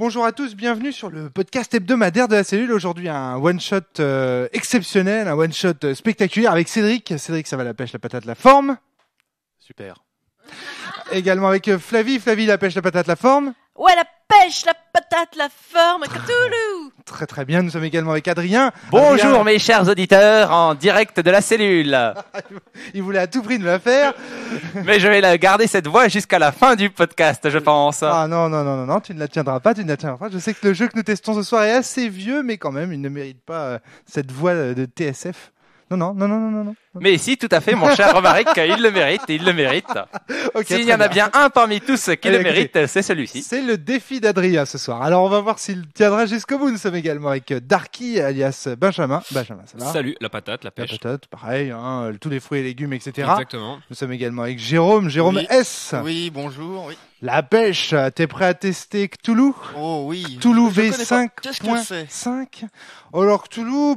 Bonjour à tous, bienvenue sur le podcast hebdomadaire de la cellule. Aujourd'hui, un one-shot exceptionnel, un one-shot spectaculaire avec Cédric. Cédric, ça va la pêche, la patate, la forme. Super. Également avec Flavie. Flavie, la pêche, la patate, la forme. Ouais, la pêche, la patate, la forme, Cthulhu. Très très bien, nous sommes également avec Adrien. Bonjour Adrien, mes chers auditeurs, en direct de la cellule. il voulait à tout prix nous la faire. Mais je vais garder cette voix jusqu'à la fin du podcast, je pense. Ah non, tu ne la tiendras pas, Je sais que le jeu que nous testons ce soir est assez vieux, mais quand même, il ne mérite pas cette voix de TSF. Non. Mais si, tout à fait, mon cher Romaric, il le mérite. Okay, S'il y en a bien un parmi tous qui le mérite, c'est celui-ci. C'est le défi d'Adrien ce soir. Alors on va voir s'il tiendra jusqu'au bout. Nous sommes également avec Darky, alias Benjamin. Benjamin, ça va? Salut, la patate, la pêche. La patate, pareil, tous les fruits et légumes, etc. Exactement. Nous sommes également avec Jérôme Oui. S. Oui, bonjour, oui. La pêche, t'es prêt à tester Cthulhu? Oh oui. Cthulhu Je connais pas. Qu'est-ce que c'est? V5.5. Alors Cthulhu,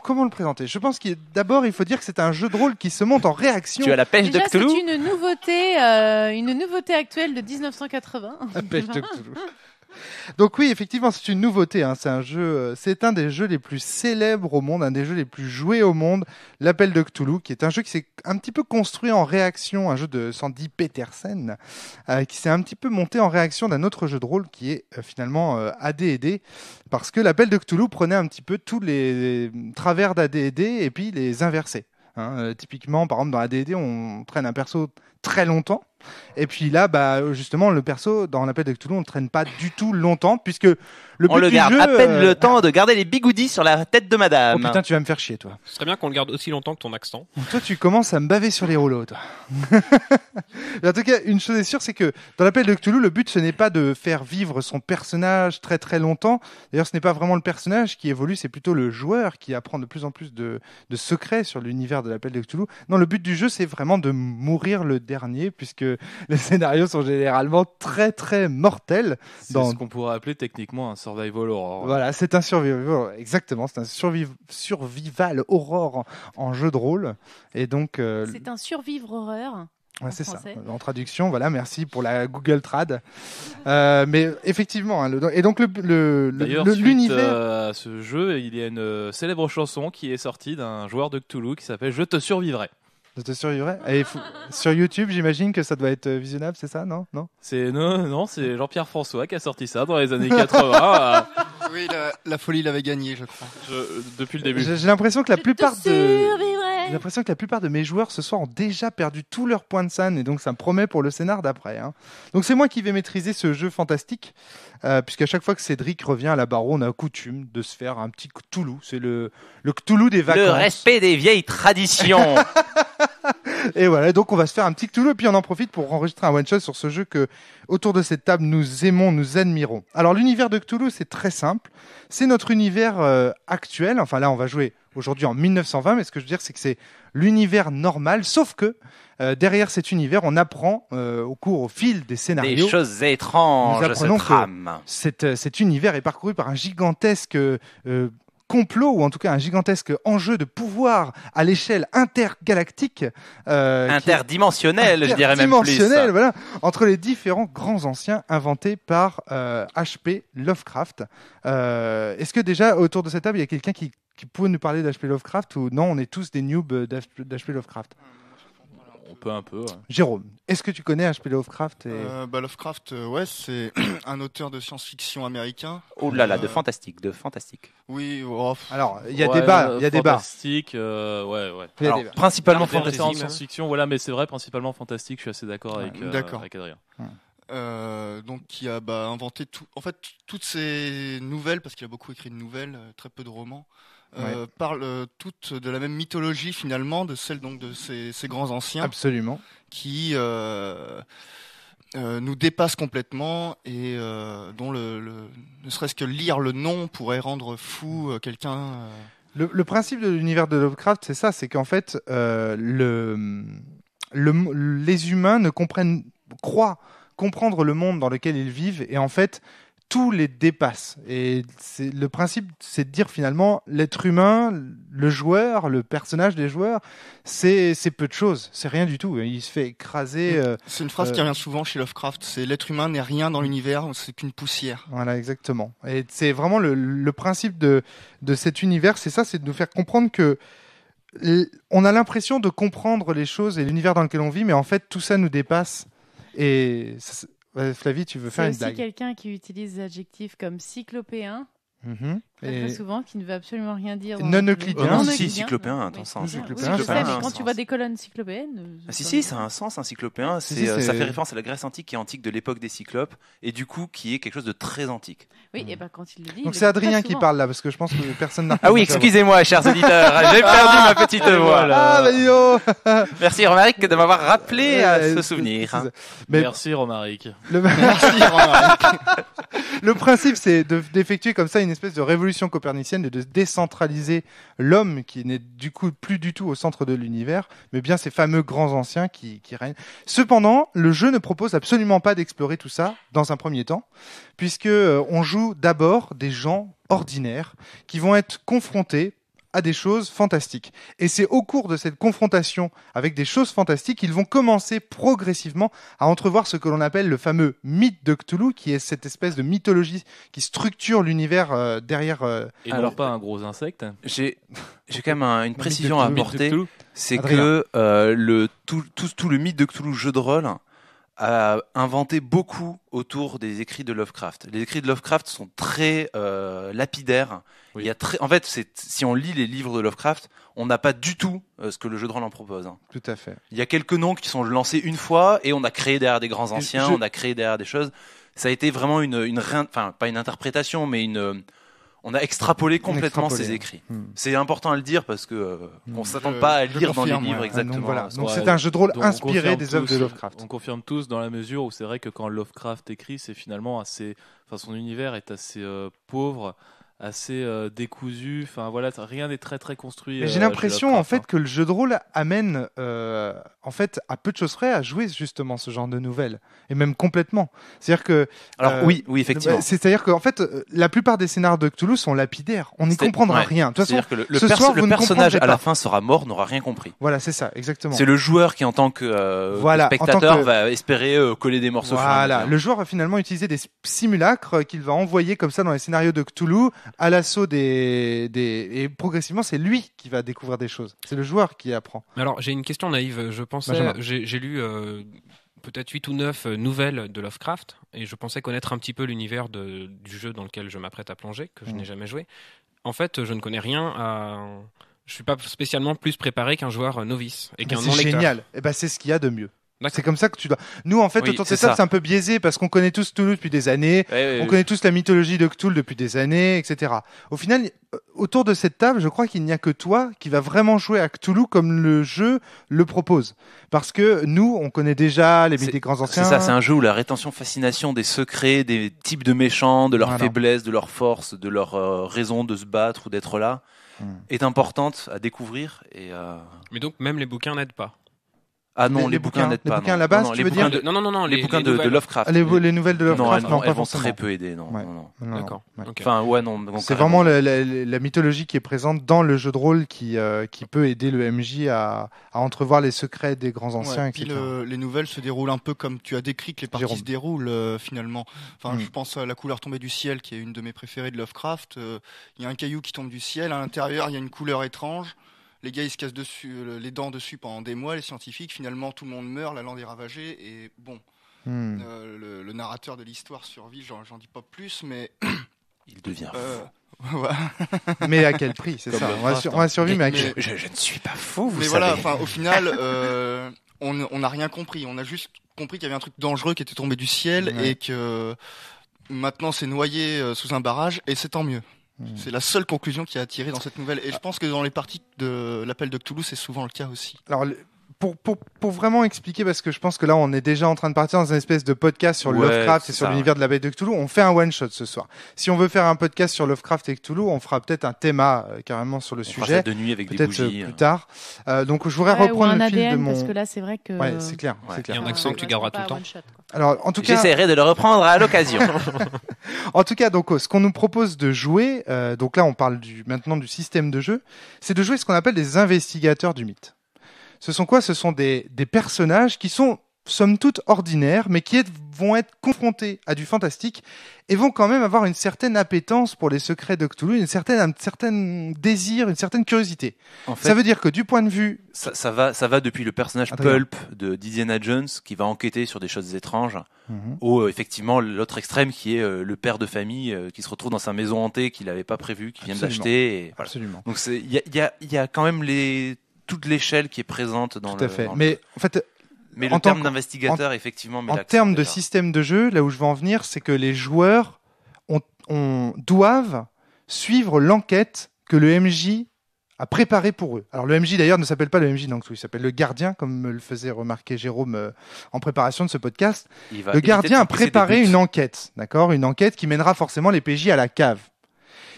comment le présenter? Je pense d'abord il faut dire que c'est un jeu de rôle qui se monte en réaction. Tu as la pêche Déjà, de Cthulhu? c'est une nouveauté actuelle de 1980. La pêche de Cthulhu. Donc oui, effectivement, c'est une nouveauté. C'est un des jeux les plus célèbres au monde, un des jeux les plus joués au monde, l'Appel de Cthulhu, qui est un jeu qui s'est un petit peu construit en réaction, un jeu de Sandy Petersen, qui s'est un petit peu monté en réaction d'un autre jeu de rôle qui est finalement AD&D, parce que l'Appel de Cthulhu prenait un petit peu tous les travers d'AD&D et puis les inversait. Typiquement, par exemple, dans AD&D, on traîne un perso très longtemps. Et puis là, justement, le perso dans l'appel de Cthulhu, on ne traîne pas du tout longtemps, puisque le but on le du garde jeu, à peine le temps de garder les bigoudis sur la tête de madame. Oh putain, tu vas me faire chier, toi. Ce serait bien qu'on le garde aussi longtemps que ton accent. Toi, tu commences à me baver sur les rouleaux, toi. Mais en tout cas, une chose est sûre, c'est que dans l'appel de Cthulhu, le but, ce n'est pas de faire vivre son personnage très très longtemps. D'ailleurs, ce n'est pas vraiment le personnage qui évolue, c'est plutôt le joueur qui apprend de plus en plus de secrets sur l'univers de l'appel de Cthulhu. Non, le but du jeu, c'est vraiment de mourir le dernier, puisque les scénarios sont généralement très très mortels. C'est ce qu'on pourrait appeler techniquement un survival horror. Voilà, c'est un survival, exactement, c'est un survival horror en jeu de rôle. Et donc, C'est un survivre horreur. Ouais, c'est français. Ça. En traduction, voilà, merci pour la Google Trad. Mais effectivement, et donc D'ailleurs, l'univers. Ce jeu, il y a une célèbre chanson qui est sortie d'un joueur de Cthulhu qui s'appelle Je te survivrai. Je te survivrai. Et sur YouTube, j'imagine que ça doit être visionnable, c'est ça, non? Non, c'est Jean-Pierre François qui a sorti ça dans les années 80. Oui, la folie l'avait gagné, je crois. Depuis le début. J'ai l'impression que la plupart survivrai. J'ai l'impression que la plupart de mes joueurs ce soir ont déjà perdu tous leurs points de scène et donc ça me promet pour le scénar d'après. Donc c'est moi qui vais maîtriser ce jeu fantastique puisqu'à chaque fois que Cédric revient à la barre, on a coutume de se faire un petit Cthulhu. C'est le Cthulhu des vacances. Le respect des vieilles traditions. Et voilà, donc on va se faire un petit Cthulhu et puis on en profite pour enregistrer un one-shot sur ce jeu que, autour de cette table, nous aimons, nous admirons. Alors l'univers de Cthulhu, c'est très simple. C'est notre univers actuel. Enfin là, on va jouer aujourd'hui en 1920, mais ce que je veux dire, c'est que c'est l'univers normal, sauf que derrière cet univers, on apprend au fil des scénarios... Des choses étranges nous se apprenons trament. Cet univers est parcouru par un gigantesque... complot, ou en tout cas un gigantesque enjeu de pouvoir à l'échelle intergalactique. Interdimensionnel, je dirais même plus. Voilà, entre les différents grands anciens inventés par H.P. Lovecraft. Est-ce que déjà, autour de cette table, il y a quelqu'un qui peut nous parler d'H.P. Lovecraft, ou non, on est tous des noobs d'H.P. Lovecraft? On peut un peu. Ouais. Jérôme, est-ce que tu connais H.P. Lovecraft Lovecraft, ouais, c'est un auteur de science-fiction américain. Oh là là, de fantastique. Oui, alors il y a débat, il y a débat. Fantastique, ouais. Alors, principalement fantastique. fantastique. Science-fiction, voilà, mais c'est vrai, principalement fantastique. Je suis assez d'accord avec Adrien. donc qui a inventé toutes ces nouvelles, parce qu'il a beaucoup écrit de nouvelles, très peu de romans. Parlent toutes de la même mythologie finalement, de celle donc de ces grands anciens. Absolument. Qui nous dépassent complètement et dont ne serait-ce que lire le nom pourrait rendre fou quelqu'un. Le principe de l'univers de Lovecraft, c'est ça, c'est qu'en fait, les humains croient comprendre le monde dans lequel ils vivent, et en fait, tout les dépasse. Et le principe, c'est de dire finalement, l'être humain, le joueur, le personnage des joueurs, c'est peu de choses, c'est rien du tout. Il se fait écraser. C'est une phrase qui revient souvent chez Lovecraft, c'est l'être humain n'est rien dans l'univers, c'est qu'une poussière. Voilà, exactement. Et c'est vraiment le principe de cet univers, c'est ça, c'est de nous faire comprendre que on a l'impression de comprendre les choses et l'univers dans lequel on vit, mais en fait, tout ça nous dépasse. Et Flavie, tu veux faire une C'est blague? aussi quelqu'un qui utilise des adjectifs comme cyclopéen, Et très souvent, qui ne veut absolument rien dire. dans non le- euclidien. Non Non, si, euclidien. cyclopéen, Oui, attends, ça, oui, cyclopéen, je ça sais, a mais un quand sens. tu vois des colonnes cyclopéennes... Ah, si, ça a un sens, un cyclopéen. Si, Ça c'est- fait référence à la Grèce antique qui est antique de l'époque des Cyclopes, et du coup qui est quelque chose de très antique. Oui, et ben quand il le dit... Donc il c'est le dit Adrien très qui souvent. parle là, parce que je pense que personne n'a. Ah oui, excusez-moi, chers auditeurs, j'ai perdu ma petite voix. Ah, bah dis donc. Merci Romaric de m'avoir rappelé à ce C'est souvenir. ça. Mais Merci Romaric. Merci, Romain. le principe, c'est d'effectuer comme ça une espèce de révolution copernicienne et de décentraliser l'homme qui n'est du coup plus du tout au centre de l'univers, mais bien ces fameux grands anciens qui règnent. Cependant, le jeu ne propose absolument pas d'explorer tout ça dans un premier temps, puisque on joue d'abord des gens ordinaires qui vont être confrontés à des choses fantastiques. Et c'est au cours de cette confrontation avec des choses fantastiques qu'ils vont commencer progressivement à entrevoir ce que l'on appelle le fameux mythe de Cthulhu, qui est cette espèce de mythologie qui structure l'univers derrière... Et Alors, non pas un gros insecte. J'ai quand même une précision à Cthulhu. apporter, Cthulhu. c'est Adrien. que tout le mythe de Cthulhu jeu de rôle a inventé beaucoup autour des écrits de Lovecraft. Les écrits de Lovecraft sont très lapidaires. Oui. Il y a en fait, si on lit les livres de Lovecraft, on n'a pas du tout ce que le jeu de rôle en propose. Tout à fait. Il y a quelques noms qui sont lancés une fois et on a créé derrière des grands anciens, je- on a créé derrière des choses. Ça a été vraiment enfin pas une interprétation, mais on a extrapolé complètement extrapolé, ces hein. écrits. Hmm. C'est important à le dire parce que on s'attend Je- pas à je lire dans les confirme, livres ouais. exactement. Donc voilà. Donc Ouais, c'est un jeu de rôle Donc, on inspiré confirme des œuvres de tous- Lovecraft. On confirme tous dans la mesure où c'est vrai que quand Lovecraft écrit, c'est finalement assez, enfin son univers est assez pauvre, assez décousu. Enfin voilà, rien n'est très très construit. Mais j'ai chez l'impression en Lovecraft, fait hein. que le jeu de rôle amène en fait à peu de choses près à jouer justement ce genre de nouvelles et même complètement. C'est-à-dire que Alors oui, effectivement. c'est-à-dire qu'en fait la plupart des scénars de Cthulhu sont lapidaires. On n'y comprendra Ouais. rien. De toute façon, C'est-à-dire que le, ce soir, vous le ne personnage comprendrez à la pas. fin sera mort, n'aura rien compris. voilà, c'est ça, exactement. C'est le joueur qui, en tant que Voilà, en tant spectateur, que- va espérer coller des morceaux. Voilà, le joueur va finalement utiliser des simulacres qu'il va envoyer comme ça dans les scénarios de Cthulhu à l'assaut et progressivement c'est lui qui va découvrir des choses. C'est le joueur qui apprend. Mais alors, j'ai une question naïve. Je pensais, Benjamin. j'ai lu peut-être 8 ou 9 nouvelles de Lovecraft, et je pensais connaître un petit peu l'univers du jeu dans lequel je m'apprête à plonger, que je n'ai jamais joué. En fait, je ne connais rien à... Je suis pas spécialement plus préparé qu'un joueur novice et Mais qu'un c'est non-lecteur. génial. Et ben c'est ce qu'il y a de mieux. D'accord. C'est comme ça que tu dois. Nous en fait Oui, autour de c'est cette table ça. c'est un peu biaisé parce qu'on connaît tous Cthulhu depuis des années. On connaît tous la mythologie de Cthulhu depuis des années, etc. Au final, autour de cette table, je crois qu'il n'y a que toi qui va vraiment jouer à Cthulhu comme le jeu le propose. Parce que nous, on connaît déjà les mythes des grands anciens. C'est ça, c'est un jeu où la rétention fascination des secrets, des types de méchants, de leurs Voilà. faiblesses, de leurs forces, de leur raison de se battre ou d'être là, est importante à découvrir. Mais donc, même les bouquins n'aident pas. Ah non, Les les bouquins n'aident les pas. bouquins à non. la base, Non, non, tu les veux bouquins dire de- Non, les bouquins de nouvelles. Lovecraft. Les nouvelles de Non, Lovecraft, elles non, vont pas forcément. très peu aider. Non, Ouais. non, non. Non, D'accord. ouais. Ok. Enfin, ouais, non. donc, C'est carrément. vraiment la mythologie qui est présente dans le jeu de rôle qui peut aider le MJ à entrevoir les secrets des grands anciens, Ouais, puis etc. les nouvelles se déroulent un peu comme tu as décrit que les parties Jérôme. se déroulent finalement. Enfin, Mm. je pense à La couleur tombée du ciel qui est une de mes préférées de Lovecraft. Il y a un caillou qui tombe du ciel, à l'intérieur il y a une couleur étrange. Les gars ils se cassent dessus, les dents dessus pendant des mois, les scientifiques. Finalement tout le monde meurt, la lande est ravagée et bon, Hmm. le narrateur de l'histoire survit. J'en dis pas plus, mais Il devient voilà. Mais à quel prix, c'est Comme ça. Lovecraft, On va survivre, mais à quel Mais- Je ne suis pas fou, vous Mais savez. voilà, enfin, au final, on n'a rien compris. On a juste compris qu'il y avait un truc dangereux qui était tombé du ciel Ouais. et que maintenant c'est noyé sous un barrage et c'est tant mieux. C'est la seule conclusion qui a attiré dans cette nouvelle. Et je pense que dans les parties de l'appel de Cthulhu, c'est souvent le cas aussi. Alors, pour vraiment expliquer, parce que je pense que là, on est déjà en train de partir dans une espèce de podcast sur Ouais, Lovecraft et c'est sur ça, l'univers de la Bête de Cthulhu. On fait un one-shot ce soir. Si on veut faire un podcast sur Lovecraft et Cthulhu, on fera peut-être un thème carrément sur le On fera sujet. ça de nuit avec des Peut-être bougies. plus tard. Donc, je voudrais Ouais, ou reprendre un le fil de ADN, mon... parce que là, c'est vrai que. Ouais, c'est clair. Ouais. C'est clair. Et un accent que tu garderas tout le temps. Alors, en tout cas, J'essaierai de le reprendre à l'occasion. donc, ce qu'on nous propose de jouer, donc là, on parle maintenant du système de jeu, c'est de jouer ce qu'on appelle des investigateurs du mythe. Ce sont quoi ? Ce sont des personnages qui sont, somme toute, ordinaires, mais qui vont être confrontés à du fantastique et vont quand même avoir une certaine appétence pour les secrets de Cthulhu, un certain désir, une certaine curiosité. En fait, Ça veut dire que du point de vue... ça va depuis le personnage Adrien. Pulp de d'Indiana Jones qui va enquêter sur des choses étranges, au effectivement l'autre extrême qui est le père de famille qui se retrouve dans sa maison hantée qu'il n'avait pas prévu, qui vient Absolument. d'acheter. Et voilà. Absolument. Donc il y a quand même toute l'échelle qui est présente dans Tout à le. fait. dans le- Mais en fait, Mais en le tant terme d'investigateur, effectivement, met en l'accent termes de déjà. système de jeu, là où je veux en venir, c'est que les joueurs doivent suivre l'enquête que le MJ a préparée pour eux. Alors le MJ d'ailleurs ne s'appelle pas le MJ donc il s'appelle le gardien, comme me le faisait remarquer Jérôme en préparation de ce podcast. Il va Le éviter gardien de a se pousser des préparé buts. une enquête, d'accord ? Une enquête qui mènera forcément les PJ à la cave.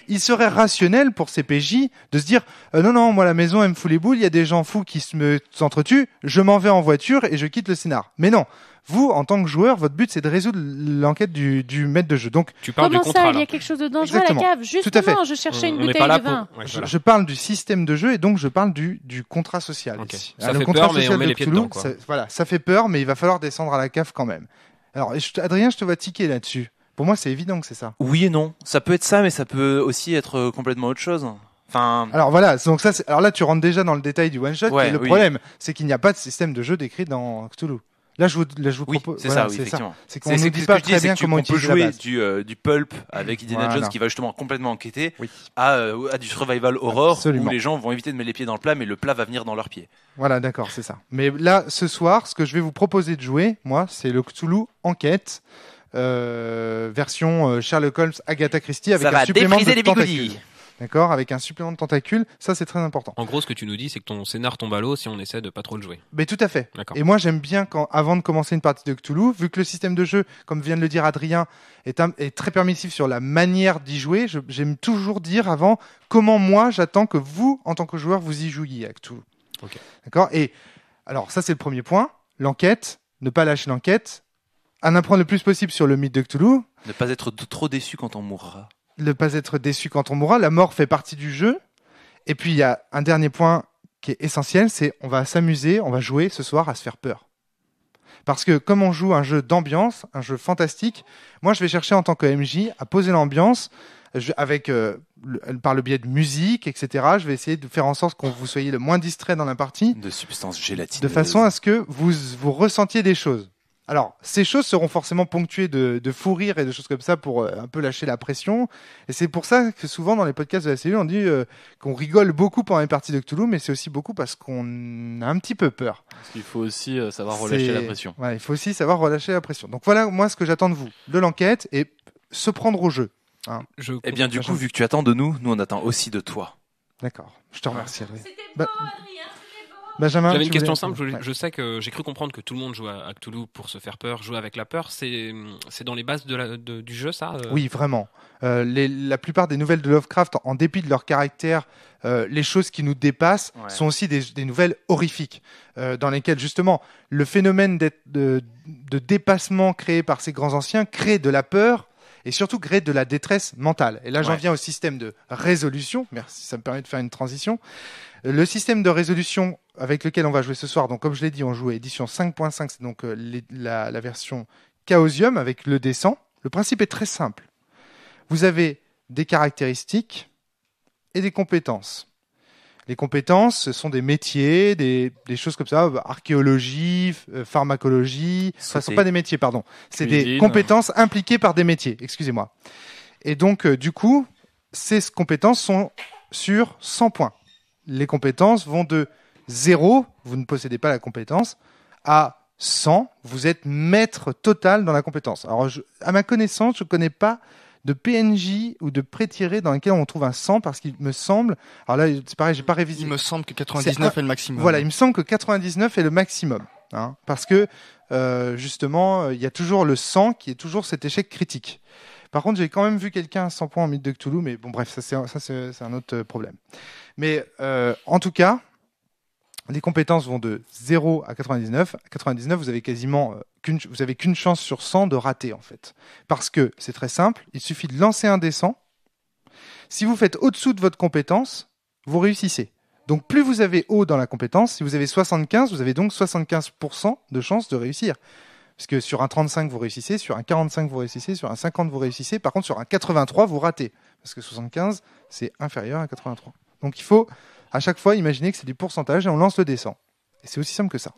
Il serait rationnel pour ces PJ de se dire non, moi la maison elle me fout les boules, il y a des gens fous qui s'entretuent, je m'en vais en voiture et je quitte le scénar. Mais non, vous en tant que joueur, votre but c'est de résoudre l'enquête du maître de jeu. Donc Tu parles du Comment contrat ça, il y là. a quelque chose de dangereux Exactement. à la cave? Tout à fait. Justement, je cherchais une On n'est bouteille pas là de vin. pour. Ouais, je, voilà. je parle du système de jeu et donc je parle du contrat social. Ok. Ici. Ça Le fait contrat peur, mais social on met de les pieds Cthulhu, dedans, quoi. voilà, ça fait peur, mais il va falloir descendre à la cave quand même. Alors Adrien, je te vois tiquer là-dessus. Pour moi, c'est évident que c'est ça. Oui et non. Ça peut être ça, mais ça peut aussi être complètement autre chose. Enfin, Alors voilà, donc ça, alors là, tu rentres déjà dans le détail du one shot. Ouais, et le oui. problème, c'est qu'il n'y a pas de système de jeu décrit dans Cthulhu. Là, je vous oui, propose. c'est voilà, ça, oui, effectivement. C'est qu'on ne dit ce pas que je dis, très c'est bien que comment on peut utiliser la jouer base. du pulp avec Indiana Voilà. Jones qui va justement complètement enquêter Oui. à du survival horror Absolument. où les gens vont éviter de mettre les pieds dans le plat, mais le plat va venir dans leurs pieds. Voilà, d'accord, c'est ça. Mais là, ce soir, ce que je vais vous proposer de jouer, moi, c'est le Cthulhu Enquête, version Sherlock Holmes, Agatha Christie, avec Ça un va supplément défriser de les tentacules. bigoudis. D'accord, avec un supplément de tentacules. Ça, c'est très important. En gros, ce que tu nous dis, c'est que ton scénar tombe à l'eau si on essaie de pas trop le jouer. Mais tout à fait. D'accord. Et moi, j'aime bien avant de commencer une partie de Cthulhu, vu que le système de jeu, comme vient de le dire Adrien, est très permissif sur la manière d'y jouer, j'aime toujours dire avant comment moi, j'attends que vous, en tant que joueur, vous y jouiez à Cthulhu. Ok. D'accord ? Et alors, ça, c'est le premier point. L'enquête, ne pas lâcher l'enquête, en apprendre le plus possible sur le mythe de Cthulhu, Ne pas être trop déçu quand on mourra. ne pas être déçu quand on mourra. La mort fait partie du jeu. Et puis, il y a un dernier point qui est essentiel, c'est on va s'amuser, on va jouer ce soir à se faire peur. Parce que comme on joue un jeu d'ambiance, un jeu fantastique, moi, je vais chercher en tant que MJ à poser l'ambiance avec par le biais de musique, etc. Je vais essayer de faire en sorte que vous soyez le moins distrait dans la partie, De substances gélatineuses. de façon à ce que vous ressentiez des choses. Alors, ces choses seront forcément ponctuées de fou rire et de choses comme ça pour un peu lâcher la pression. Et c'est pour ça que souvent dans les podcasts de la cellule, on dit qu'on rigole beaucoup pendant les parties de Cthulhu, mais c'est aussi beaucoup parce qu'on a un petit peu peur. Parce qu'il faut aussi savoir relâcher la pression. Ouais, il faut aussi savoir relâcher la pression. Donc voilà, moi, ce que j'attends de vous, de l'enquête et se prendre au jeu. Eh bien, du coup, vu que tu attends de nous, on attend aussi de toi. D'accord, je te remercie. Adrien. C'était Bah, beau, Adrien, c'était beau. Benjamin, J'avais tu une question voulais- simple. Ouais. Je sais que j'ai cru comprendre que tout le monde joue à Cthulhu pour se faire peur, jouer avec la peur. C'est dans les bases du jeu, ça Oui, vraiment. La plupart des nouvelles de Lovecraft, en dépit de leur caractère, les choses qui nous dépassent Ouais. sont aussi des nouvelles horrifiques, dans lesquelles justement le phénomène de dépassement créé par ces grands anciens crée de la peur et surtout crée de la détresse mentale. Et là, j'en Ouais. viens au système de résolution. Merci, ça me permet de faire une transition. Le système de résolution avec lequel on va jouer ce soir, donc comme je l'ai dit, on joue à édition 5.5, c'est donc la version Chaosium avec le dessin. Le principe est très simple. Vous avez des caractéristiques et des compétences. Les compétences, ce sont des métiers, des choses comme ça, archéologie, pharmacologie. Enfin, ce ne sont Sauter. pas des métiers, pardon. C'est des Cuisine. compétences impliquées par des métiers, excusez-moi. Et donc, du coup, ces compétences sont sur 100 points. Les compétences vont de 0, vous ne possédez pas la compétence, à 100, vous êtes maître total dans la compétence. Alors, à ma connaissance, je ne connais pas de PNJ ou de pré-tirés dans lesquels on trouve un 100 parce qu'il me semble, alors là c'est pareil, j'ai pas révisé. Il me semble que 99 est le maximum. Voilà, il me semble que 99 est le maximum, hein, parce que justement il y a toujours le 100 qui est toujours cet échec critique. Par contre, j'ai quand même vu quelqu'un à 100 points en mythe de Cthulhu, mais bon bref, ça c'est un autre problème. Mais en tout cas, les compétences vont de 0 à 99. À 99, vous avez quasiment qu'une chance sur 100 de rater, en fait. Parce que c'est très simple, il suffit de lancer un dé 100. Si vous faites au-dessous de votre compétence, vous réussissez. Donc plus vous avez haut dans la compétence, si vous avez 75, vous avez donc 75% de chance de réussir. Parce que sur un 35, vous réussissez, sur un 45, vous réussissez, sur un 50, vous réussissez. Par contre, sur un 83, vous ratez. Parce que 75, c'est inférieur à 83. Donc il faut à chaque fois imaginer que c'est du pourcentage et on lance le dé 100. Et c'est aussi simple que ça.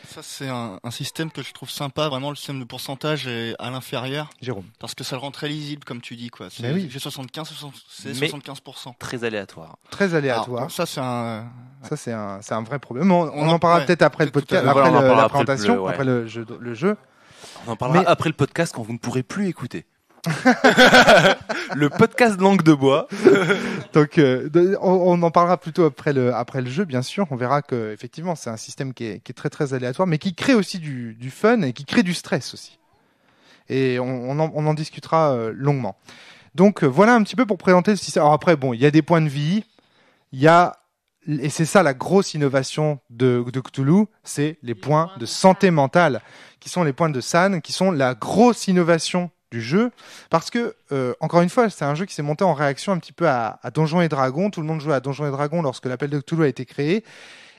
Ça, c'est un système que je trouve sympa, vraiment le système de pourcentage est à l'inférieur. Jérôme. Parce que ça le rend très lisible, comme tu dis, quoi. Mais oui. J'ai 75, c'est Mais 75%. Très aléatoire. Très aléatoire. Alors, ça, c'est un... Ça, c'est un vrai problème. On en parlera ouais, peut-être après le tout à podcast, fait. après Voilà, on en parlera la après le présentation, bleu, ouais. après le jeu. On en parlera Mais- après le podcast quand vous ne pourrez plus écouter. Le podcast Langue de Bois. Donc, on en parlera plutôt après le jeu, bien sûr. On verra que effectivement, c'est un système qui est très très aléatoire, mais qui crée aussi du fun et qui crée du stress aussi. Et on en discutera longuement. Donc, voilà un petit peu pour présenter le système. Alors après, bon, il y a des points de vie, et c'est ça la grosse innovation de Cthulhu, c'est les points de santé mentale, qui sont les points de San, qui sont la grosse innovation du jeu, parce que, encore une fois, c'est un jeu qui s'est monté en réaction un petit peu à Donjons et Dragons. Tout le monde jouait à Donjons et Dragons lorsque l'appel de Cthulhu a été créé,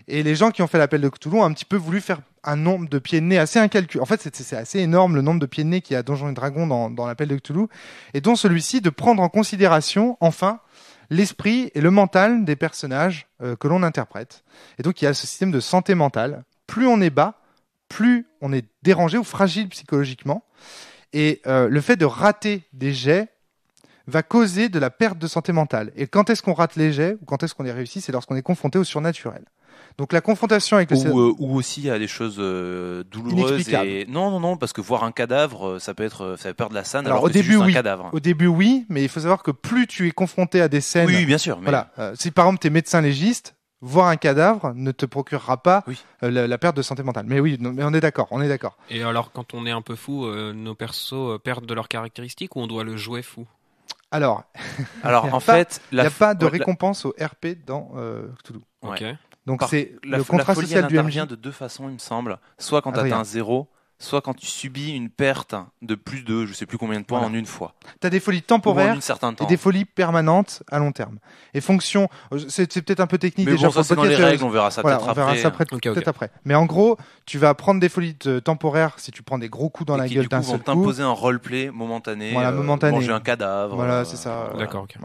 et les gens qui ont fait l'appel de Cthulhu ont un petit peu voulu faire un nombre de pieds de nez assez incalculable. En fait, c'est assez énorme le nombre de pieds de nez qu'il y a à Donjons et Dragons dans l'appel de Cthulhu, et dont celui-ci de prendre en considération, enfin, l'esprit et le mental des personnages que l'on interprète. Et donc, il y a ce système de santé mentale. Plus on est bas, plus on est dérangé ou fragile psychologiquement. Et le fait de rater des jets va causer de la perte de santé mentale. Et quand est-ce qu'on rate les jets ou quand est-ce qu'on les réussit? C'est lorsqu'on est confronté au surnaturel. Donc la confrontation avec le Ou aussi il y a des choses douloureuses. Inexplicables. Et... Non, parce que voir un cadavre, ça peut perdre la scène. Alors, Alors au que c'est début, juste oui. un cadavre. Au début, oui, mais il faut savoir que plus tu es confronté à des scènes... Oui, bien sûr. Mais... Voilà. Si par exemple tu es médecin légiste, voir un cadavre ne te procurera pas Oui. la perte de santé mentale. Mais oui, mais on est d'accord. Et alors, quand on est un peu fou, nos persos perdent de leurs caractéristiques ou on doit le jouer fou? Alors, Alors Il y a en pas- fait, il n'y a pas de ouais, récompense au RP dans Cthulhu. Ok. Donc Par- c'est la le contrat folie, social elle du MJ. intervient de deux façons, il me semble. Soit quand tu Adrien. atteins 0, soit quand tu subis une perte de plus de je sais plus combien de points Voilà. en une fois. Tu as des folies Ou en temporaires un certain temps. et des folies permanentes à long terme. Et fonction, c'est peut-être un peu technique Mais déjà bon, ça pour c'est le dans les podcast, règles, on verra ça Voilà, peut-être on verra après. ça peut-être après. Mais en gros, tu vas prendre des folies temporaires si tu prends des gros coups dans Et la qui, gueule du coup, d'un vont seul coup. t'imposer un roleplay momentané, Voilà, momentané. manger un cadavre. Voilà, c'est ça. voilà. D'accord, ok.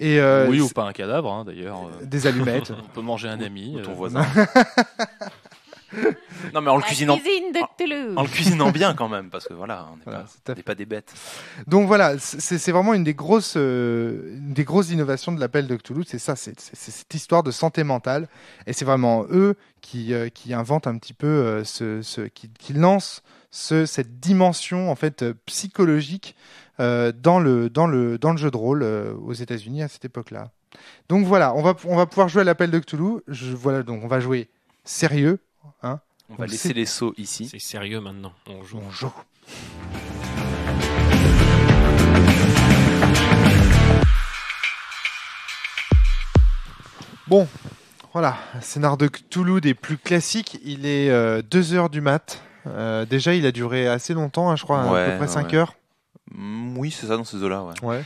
Et Oui, ou pas un cadavre, hein, d'ailleurs. des allumettes. On peut manger un ami. Ou ton voisin. Non mais en le La cuisinant, cuisine de Cthulhu. en le cuisinant bien quand même, parce que voilà, on n'est Voilà, pas, tout à on n'est pas des bêtes. Donc voilà, c'est vraiment une des grosses innovations de l'appel de Cthulhu, c'est ça, c'est cette histoire de santé mentale, et c'est vraiment eux qui inventent un petit peu, qui lancent cette dimension en fait psychologique dans le jeu de rôle aux États-Unis à cette époque-là. Donc voilà, on va pouvoir jouer à l'appel de Cthulhu. Voilà, donc on va jouer sérieux, hein. On va Donc, laisser c'est- les sauts ici. C'est sérieux maintenant. On joue. On joue. Bon, voilà, scénar de Cthulhu des plus classiques. Il est 2 heures du mat. Déjà, il a duré assez longtemps, hein, je crois, à Ouais, peu près 5 ouais. heures. Oui, c'est ça dans ces eaux-là. Ouais.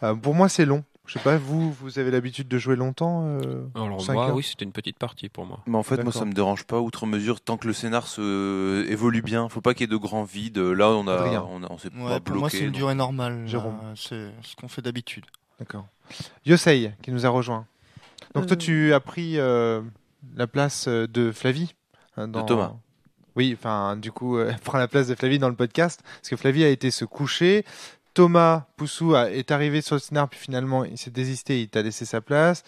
Ouais. Pour moi, c'est long. Je sais pas, vous avez l'habitude de jouer longtemps Alors 5 moi, heures. oui, c'était une petite partie pour moi. Mais en fait, moi, D'accord. ça me dérange pas outre mesure tant que le scénar se évolue bien. Faut pas qu'il y ait de grands vides. Là, Adrien. on s'est Ouais, pas pour moi, c'est bloqué. une durée normale. Jérôme. C'est ce qu'on fait d'habitude. D'accord. Yosei, qui nous a rejoint. Donc toi, tu as pris la place de Flavie hein, De Thomas. Oui, enfin, du coup, elle prend la place de Flavie dans le podcast, parce que Flavie a été se coucher. Thomas Poussou est arrivé sur le scénar, puis finalement, il s'est désisté, il t'a laissé sa place.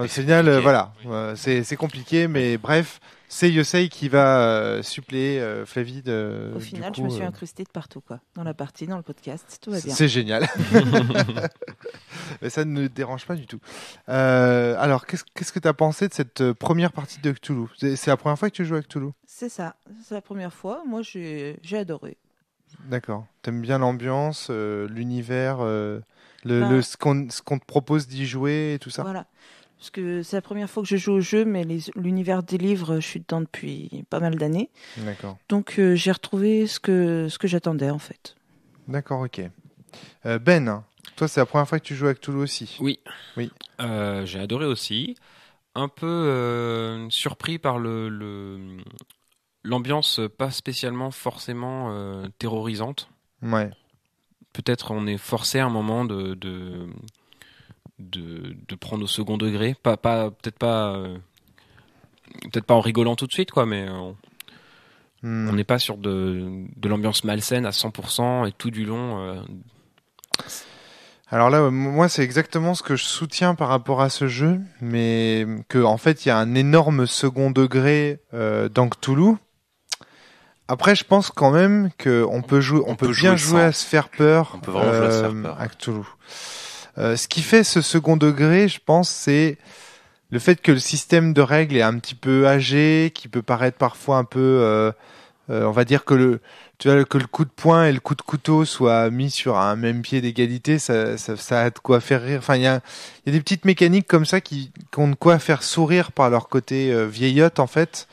C'est génial, compliqué. voilà. Oui. C'est compliqué, mais bref, c'est Yosei qui va suppléer Flavie de. Au du final, coup, je me suis incrustée de partout, quoi. Dans la partie, dans le podcast, tout va bien. C'est génial. Mais ça ne me dérange pas du tout. Alors, qu'est-ce que tu as pensé de cette première partie de Cthulhu? C'est la première fois que tu joues à Cthulhu? C'est ça, c'est la première fois. Moi, j'ai adoré. D'accord. T'aimes bien l'ambiance, l'univers, Ben- ce qu'on te propose d'y jouer et tout ça? Voilà. Parce que c'est la première fois que je joue au jeu, mais l'univers des livres, je suis dedans depuis pas mal d'années. D'accord. Donc, j'ai retrouvé ce que j'attendais, en fait. D'accord, ok. Ben, toi, c'est la première fois que tu joues à Cthulhu aussi? Oui. Oui. J'ai adoré aussi. Un peu surpris par l'ambiance pas spécialement forcément terrorisante. Ouais. Peut-être on est forcé à un moment de prendre au second degré. Peut-être pas en rigolant tout de suite, quoi, mais on n'est pas sur de l'ambiance malsaine à 100% et tout du long. Alors là, moi, c'est exactement ce que je soutiens par rapport à ce jeu, mais que en fait, il y a un énorme second degré dans Cthulhu. Après, je pense quand même que on peut bien jouer à se faire peur. On peut vraiment jouer à se faire peur. À Cthulhu. Ce qui fait ce second degré, je pense, c'est le fait que le système de règles est un petit peu âgé, qui peut paraître parfois un peu, on va dire que le coup de poing et le coup de couteau soient mis sur un même pied d'égalité, ça a de quoi faire rire. Enfin, il y a des petites mécaniques comme ça qui ont de quoi faire sourire par leur côté vieillotte, en fait.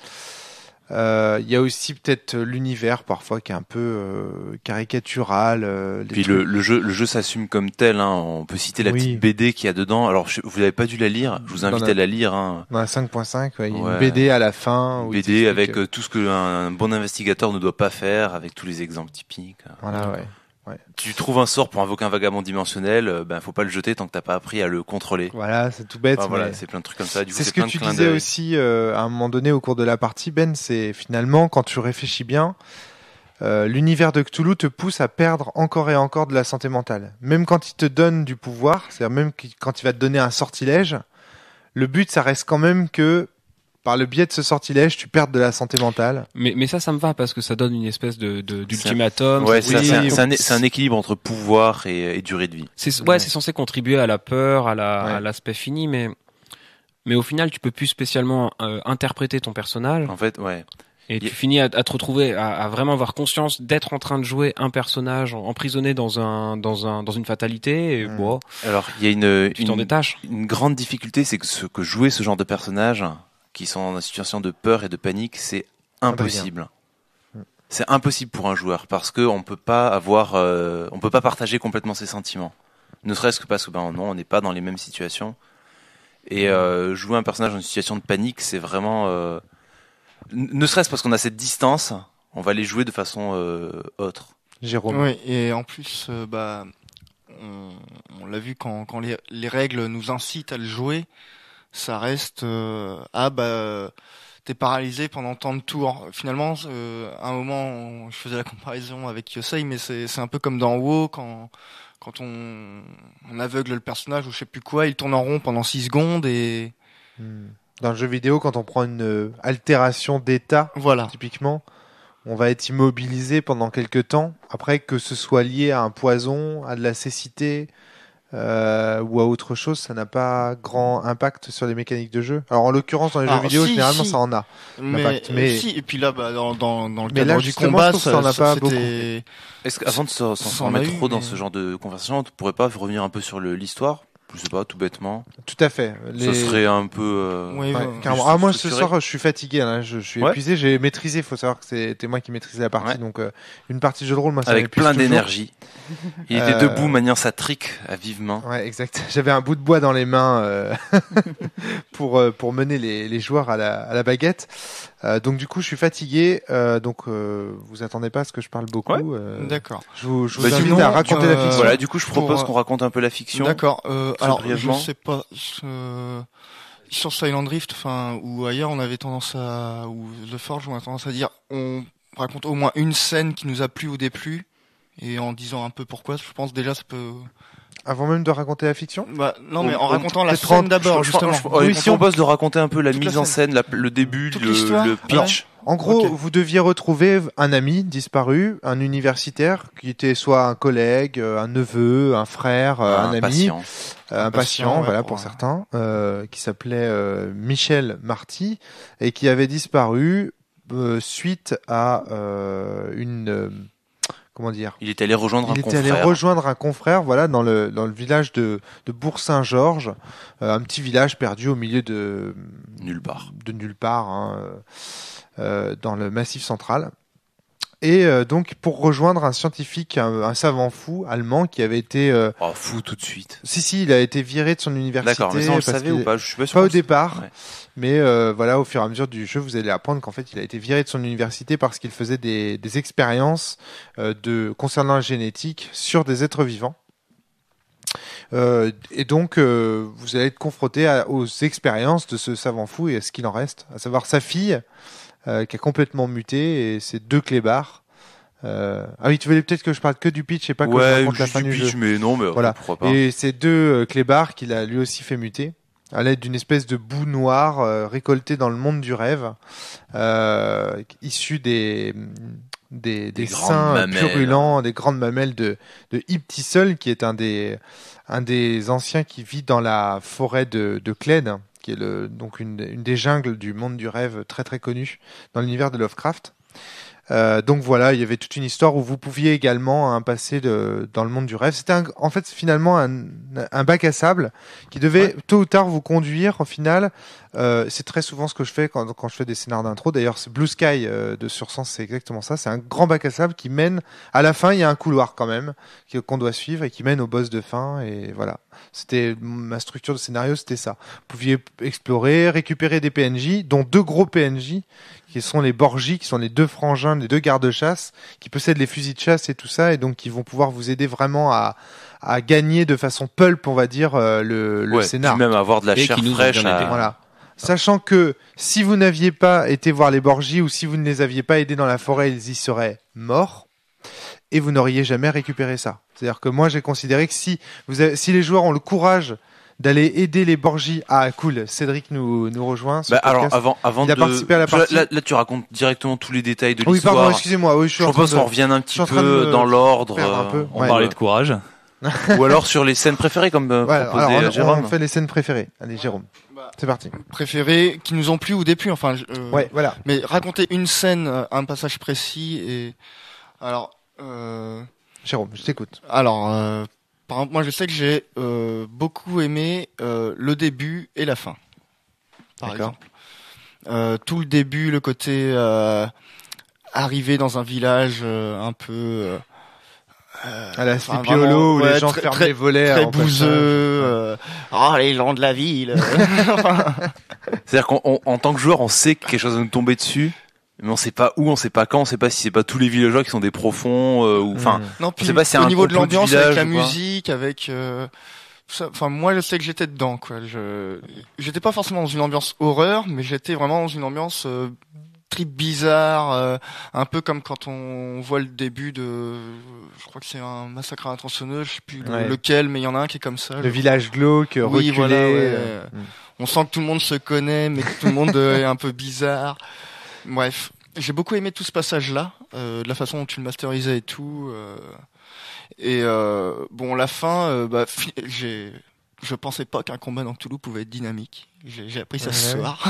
Il y a aussi peut-être l'univers parfois qui est un peu caricatural. Puis le jeu s'assume comme tel. Hein. On peut citer la Oui. petite BD qu'il y a dedans. Alors vous n'avez pas dû la lire. Je vous invite Dans la- à la lire. Hein. Dans la 5.5, il y a une Ouais. BD à la fin. Une où il BD t'explique, avec tout ce qu'un bon investigateur ne doit pas faire, avec tous les exemples typiques. Voilà, ouais. Tu trouves un sort pour invoquer un vagabond dimensionnel, ben faut pas le jeter tant que t'as pas appris à le contrôler. Voilà, c'est tout bête. Enfin, voilà, mais c'est plein de trucs comme ça. Du coup, c'est ce plein que de tu clins disais d'œil. aussi à un moment donné au cours de la partie, Ben, c'est finalement, quand tu réfléchis bien, l'univers de Cthulhu te pousse à perdre encore et encore de la santé mentale. Même quand il te donne du pouvoir, c'est-à-dire même quand il va te donner un sortilège, le but, ça reste quand même que, par le biais de ce sortilège, tu perdes de la santé mentale. Mais ça me va parce que ça donne une espèce d'ultimatum. Ouais, C'est- c'est un équilibre entre pouvoir et durée de vie. c'est Ouais. c'est censé contribuer à la peur, à l'aspect fini, mais au final, tu peux plus spécialement interpréter ton personnage. En fait, ouais. Et tu finis à te retrouver à vraiment avoir conscience d'être en train de jouer un personnage emprisonné dans une fatalité. Et bon, Alors, il y a tu t'en détaches. une grande difficulté, c'est que jouer ce genre de personnages qui sont en situation de peur et de panique, c'est impossible. C'est impossible pour un joueur parce que on peut pas partager complètement ses sentiments. Ne serait-ce que parce que non, on n'est pas dans les mêmes situations. Et jouer un personnage dans une situation de panique, c'est vraiment ne serait-ce parce qu'on a cette distance, on va les jouer de façon autre. Jérôme. Oui, et en plus, on l'a vu quand les règles nous incitent à le jouer, ça reste t'es paralysé pendant tant de tours. Finalement, à un moment, je faisais la comparaison avec Yosei, mais c'est un peu comme dans WoW quand on aveugle le personnage ou je sais plus quoi, il tourne en rond pendant 6 secondes et Dans le jeu vidéo, quand on prend une altération d'état, voilà. typiquement, on va être immobilisé pendant quelques temps. Après, que ce soit lié à un poison, à de la cécité ou à autre chose, ça n'a pas grand impact sur les mécaniques de jeu. Alors en l'occurrence, dans les jeux Alors, vidéo, si, généralement, si. ça en a. Mais, L'impact, mais- si, et puis là, dans le Mais cadre là, du justement, combat, je trouve que ça en a pas c'était- Est-ce qu'avant de s'en Ça en a mettre eu, trop dans mais- ce genre de conversation, tu pourrais pas revenir un peu sur l'histoire? Je sais pas, tout bêtement. Tout à fait. Ça serait un peu. Oui, Ouais, voilà. carrément. plus Ah, moi, ce structuré. soir, je suis fatigué. Là. Je suis Ouais. épuisé. J'ai maîtrisé. Il faut savoir que c'était moi qui maîtrisais la partie. Ouais. Donc, une partie de jeu de rôle, moi, ça Avec m'épuise plein toujours. d'énergie. Il était debout, maniant sa trique à vive main. Ouais, exact. J'avais un bout de bois dans les mains pour mener les joueurs à la baguette. Donc du coup, je suis fatigué. Vous attendez pas à ce que je parle beaucoup. Ouais. D'accord. Je vous Bah, invite sinon, à raconter la fiction. Voilà, du coup, je propose pour- qu'on raconte un peu la fiction. D'accord. Alors, brièvement. je sais pas. Sur Silent Drift, ou ailleurs, on avait tendance ou The Forge, on a tendance à dire, on raconte au moins une scène qui nous a plu ou déplu, et en disant un peu pourquoi. Je pense déjà ça peut. Avant même de raconter la fiction? Non, mais en racontant la peut-être scène 30, d'abord, justement. Oui, si on bosse de raconter un peu la Toute la mise en scène. scène, le début, Toute l'histoire. le pitch. En gros, Ok. vous deviez retrouver un ami disparu, un universitaire qui était soit un collègue, un neveu, un frère, un ami, patient. un patient, patient, ouais, voilà pour pour certains, qui s'appelait Michel Marty et qui avait disparu suite à comment dire? Il est allé rejoindre Il un était allé confrère. rejoindre un confrère, voilà, dans le village de Bourg-Saint-Georges, un petit village perdu au milieu de Nulle part. nulle part, hein, dans le Massif central. Et donc pour rejoindre un scientifique, un savant fou allemand qui avait été, Oh, fou tout de suite. si, il a été viré de son université. D'accord, mais ça on le parce savait qu'il- ou pas? Je suis pas sûr. Pas au qu'on sait. départ, Ouais. mais voilà, au fur et à mesure du jeu, vous allez apprendre qu'en fait, il a été viré de son université parce qu'il faisait des expériences concernant la génétique sur des êtres vivants. Et donc, vous allez être confronté aux expériences de ce savant fou et à ce qu'il en reste, à savoir sa fille qui a complètement muté et ses 2 clébards. Ah oui, tu voulais peut-être que je parle que du pitch et pas que je Ouais, raconte la juste fin du du pitch, jeu. mais non, mais Voilà. pourquoi pas. Et ces 2 clébards qu'il a lui aussi fait muter à l'aide d'une espèce de boue noire récoltée dans le monde du rêve, issue des grandes seins mamelles. purulents, des grandes mamelles de Ib Tissel, qui est un des anciens qui vit dans la forêt de Clède, qui est donc une des jungles du monde du rêve très très connue dans l'univers de Lovecraft. Donc voilà, il y avait toute une histoire où vous pouviez également passer dans le monde du rêve. C'était en fait finalement un bac à sable qui devait tôt ou tard vous conduire. Au final, c'est très souvent ce que je fais quand je fais des scénarios d'intro. D'ailleurs, c'est Blue Sky de Sursens, c'est exactement ça. C'est un grand bac à sable qui mène à la fin. Il y a un couloir quand même qu'on doit suivre et qui mène au boss de fin. Et voilà, c'était ma structure de scénario, c'était ça. Vous pouviez explorer, récupérer des PNJ, dont 2 gros PNJ qui sont les Borgi, qui sont les 2 frangins, les 2 gardes-chasse, qui possèdent les fusils de chasse et tout ça, et donc qui vont pouvoir vous aider vraiment à gagner de façon pulp, on va dire, le Ouais, scénar. puis même avoir de la Et chair qui nous ont fraîche. bien aidés. Voilà. Sachant que si vous n'aviez pas été voir les Borgi ou si vous ne les aviez pas aidés dans la forêt, ils y seraient morts et vous n'auriez jamais récupéré ça. C'est-à-dire que moi j'ai considéré que si les joueurs ont le courage d'aller aider les Borgi, ah cool, Cédric nous rejoint. sur Bah, le alors podcast. avant Il a de participé à la partie. Là, tu racontes directement tous les détails de Oui, l'histoire. pardon, excusez-moi. Oui, je Je suis en train propose de qu'on revienne un je petit suis en train de peu me dans l'ordre, perdre un peu. On Ouais. parlait de courage. ou alors sur les scènes préférées comme Voilà, proposé alors, Jérôme. on fait les scènes préférées. Allez, Jérôme, c'est parti. Préférés qui nous ont plu ou déplu, enfin. Ouais, voilà. Mais raconter une scène, un passage précis et. Alors. Jérôme, je t'écoute. Alors, par exemple, moi je sais que j'ai beaucoup aimé le début et la fin. Par D'accord. exemple. Tout le début, le côté arriver dans un village un peu À la enfin, Piolo, vraiment, où ouais, les gens très- ferment très- les volets. très en bouseux. Oh, les gens de la ville. C'est-à-dire qu'en tant que joueur, on sait que quelque chose va nous tomber dessus, mais on sait pas où, on sait pas quand, on sait pas si c'est pas tous les villageois qui sont des profonds ou enfin. Non, puis sais pas si c'est au un niveau de complot du l'ambiance, avec village la ou quoi. musique, avec ça, enfin moi je sais que j'étais dedans quoi. J'étais pas forcément dans une ambiance horreur, mais j'étais vraiment dans une ambiance trip bizarre, un peu comme quand on voit le début de, je crois que c'est un massacre à la tronçonneuse, je sais plus Ouais. lequel, mais il y en a un qui est comme ça. Le village glauque, Oui, reculé. voilà, ouais. euh, On sent que tout le monde se connaît, mais que tout le monde est un peu bizarre. Bref, j'ai beaucoup aimé tout ce passage-là, de la façon dont tu le masterisais et tout. Bon, la fin, je pensais pas qu'un combat dans Cthulhu pouvait être dynamique. J'ai appris ça ce Ouais. soir.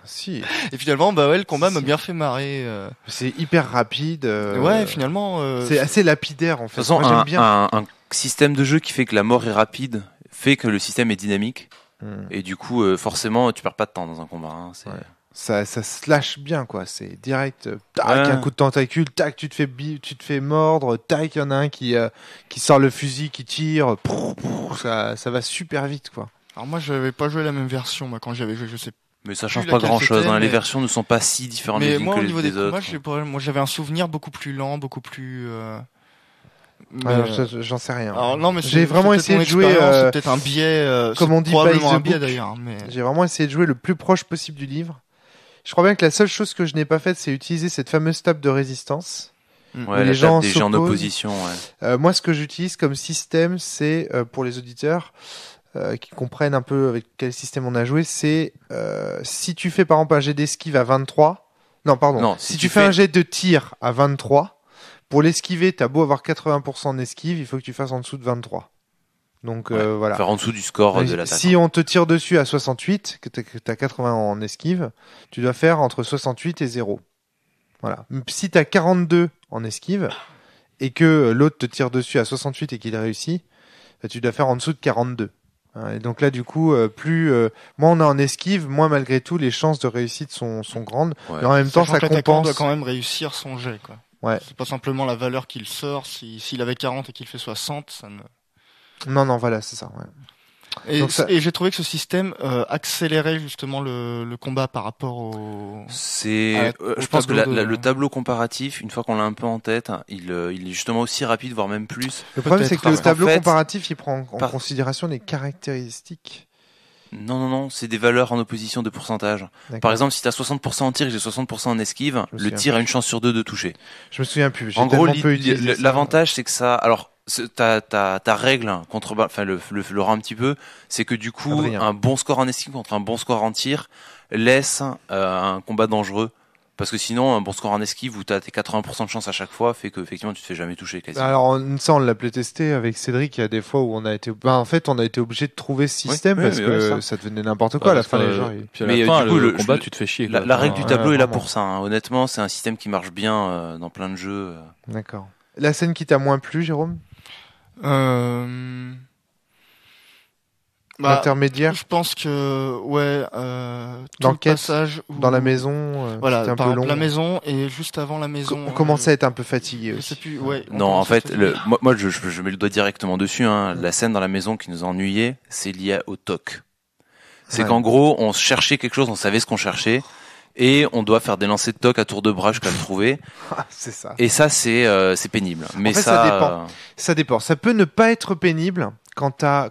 Si, Et finalement, bah ouais, le combat m'a Si. bien fait marrer. c'est hyper rapide. Ouais, finalement. C'est assez lapidaire en De fait. toute façon, Moi, j'aime bien. un système de jeu qui fait que la mort est rapide fait que le système est dynamique Hmm. et du coup, forcément, tu perds pas de temps dans un combat. Hein. C'est- Ouais. Ça se lâche bien quoi. C'est direct. Tac, Ouais. un coup de tentacule. Tac, tu te fais mordre. Tac, il y en a un qui sort le fusil, qui tire. Ça va super vite quoi. Alors moi, j'avais pas joué la même version. Moi, quand j'avais joué, je sais. Mais ça Plus change pas laquelle grand-chose. c'était, Les mais- versions ne sont pas si différentes les Mais unes moi, que au niveau des les autres. combats, moi, j'avais un souvenir beaucoup plus lent, beaucoup plus. Mais, Alors, j'en sais rien. alors, non, mais J'ai c'est vraiment peut-être essayé mon de jouer, expérience, c'est peut-être un biais. comme c'est on dit, probablement by the un biais book. d'ailleurs. Mais J'ai vraiment essayé de jouer le plus proche possible du livre. Je crois bien que la seule chose que je n'ai pas faite, c'est utiliser cette fameuse table de résistance Ouais, les gens des gens en s'opposent. opposition. Ouais. Moi, ce que j'utilise comme système, c'est pour les auditeurs qui comprennent un peu avec quel système on a joué, c'est si tu fais par exemple un jet d'esquive à 23, non, pardon, Non, si tu fais un jet de tir à 23, pour l'esquiver, t'as beau avoir 80% d'esquive, il faut que tu fasses en dessous de 23. Donc voilà. Faire en dessous du score de l'attaque. Si on te tire dessus à 68, que t'as 80 en esquive, tu dois faire entre 68 et 0. Voilà. Si t'as 42 en esquive et que l'autre te tire dessus à 68 et qu'il réussit, bah, tu dois faire en dessous de 42. Et donc là, du coup, plus moins on a en esquive, moins malgré tout les chances de réussite sont grandes. Ouais. Mais en même temps, Sachant ça que l'attaquant compense. doit quand même réussir son jet, quoi. Ouais. C'est pas simplement la valeur qu'il sort. S'il avait 40 et qu'il fait 60, ça ne... Non, voilà, c'est ça. Ouais. Donc Et j'ai trouvé que ce système accélérait justement le combat par rapport au... Je pense que le tableau comparatif, une fois qu'on l'a un peu en tête, il est justement aussi rapide, voire même plus. Le problème, c'est que le Parce qu'en tableau fait, comparatif, il prend en considération les caractéristiques. Non, c'est des valeurs en opposition de pourcentage. D'accord. Par exemple, si tu as 60% en tir et j'ai 60% en esquive, le tir a une chance sur 2 de toucher. Je me souviens plus. En gros, peu utilisé ça. l'avantage, c'est que ça... Alors, ta règle, enfin le rend un petit peu, c'est que du coup, Adrien. un bon score en esquive contre un bon score en tir laisse un combat dangereux. Parce que sinon, un bon score en esquive où tu as tes 80% de chance à chaque fois fait que effectivement tu te fais jamais toucher quasiment. Alors ça, on l'a playtesté avec Cédric. Il y a des fois où on a été, en fait, on a été obligé de trouver ce système Oui, parce oui, que ouais, ça devenait n'importe quoi à la fin. Les gens, Puis à Mais, la fin, du coup, le combat, tu te fais chier. La quoi. règle du Enfin, tableau est là vraiment. pour ça. Hein. Honnêtement, c'est un système qui marche bien dans plein de jeux. D'accord. La scène qui t'a moins plu, Jérôme? Intermédiaire. Je pense que tout L'enquête, le passage où... dans la maison, voilà, c'était un par peu exemple, long. la maison et juste avant la maison. On commençait à être un peu fatigué Je sais aussi. plus. Ouais. on Non, en commençait à fait, se- moi je mets le doigt directement dessus. Hein. La scène dans la maison qui nous a ennuyés, c'est lié au TOC. C'est Ouais. qu'en gros, on cherchait quelque chose, on savait ce qu'on cherchait, et on doit faire des lancers de TOC à tour de bras jusqu'à le trouver. Ah, c'est ça. Et ça, c'est pénible. Mais En fait, ça dépend. Ça dépend. Ça peut ne pas être pénible quand par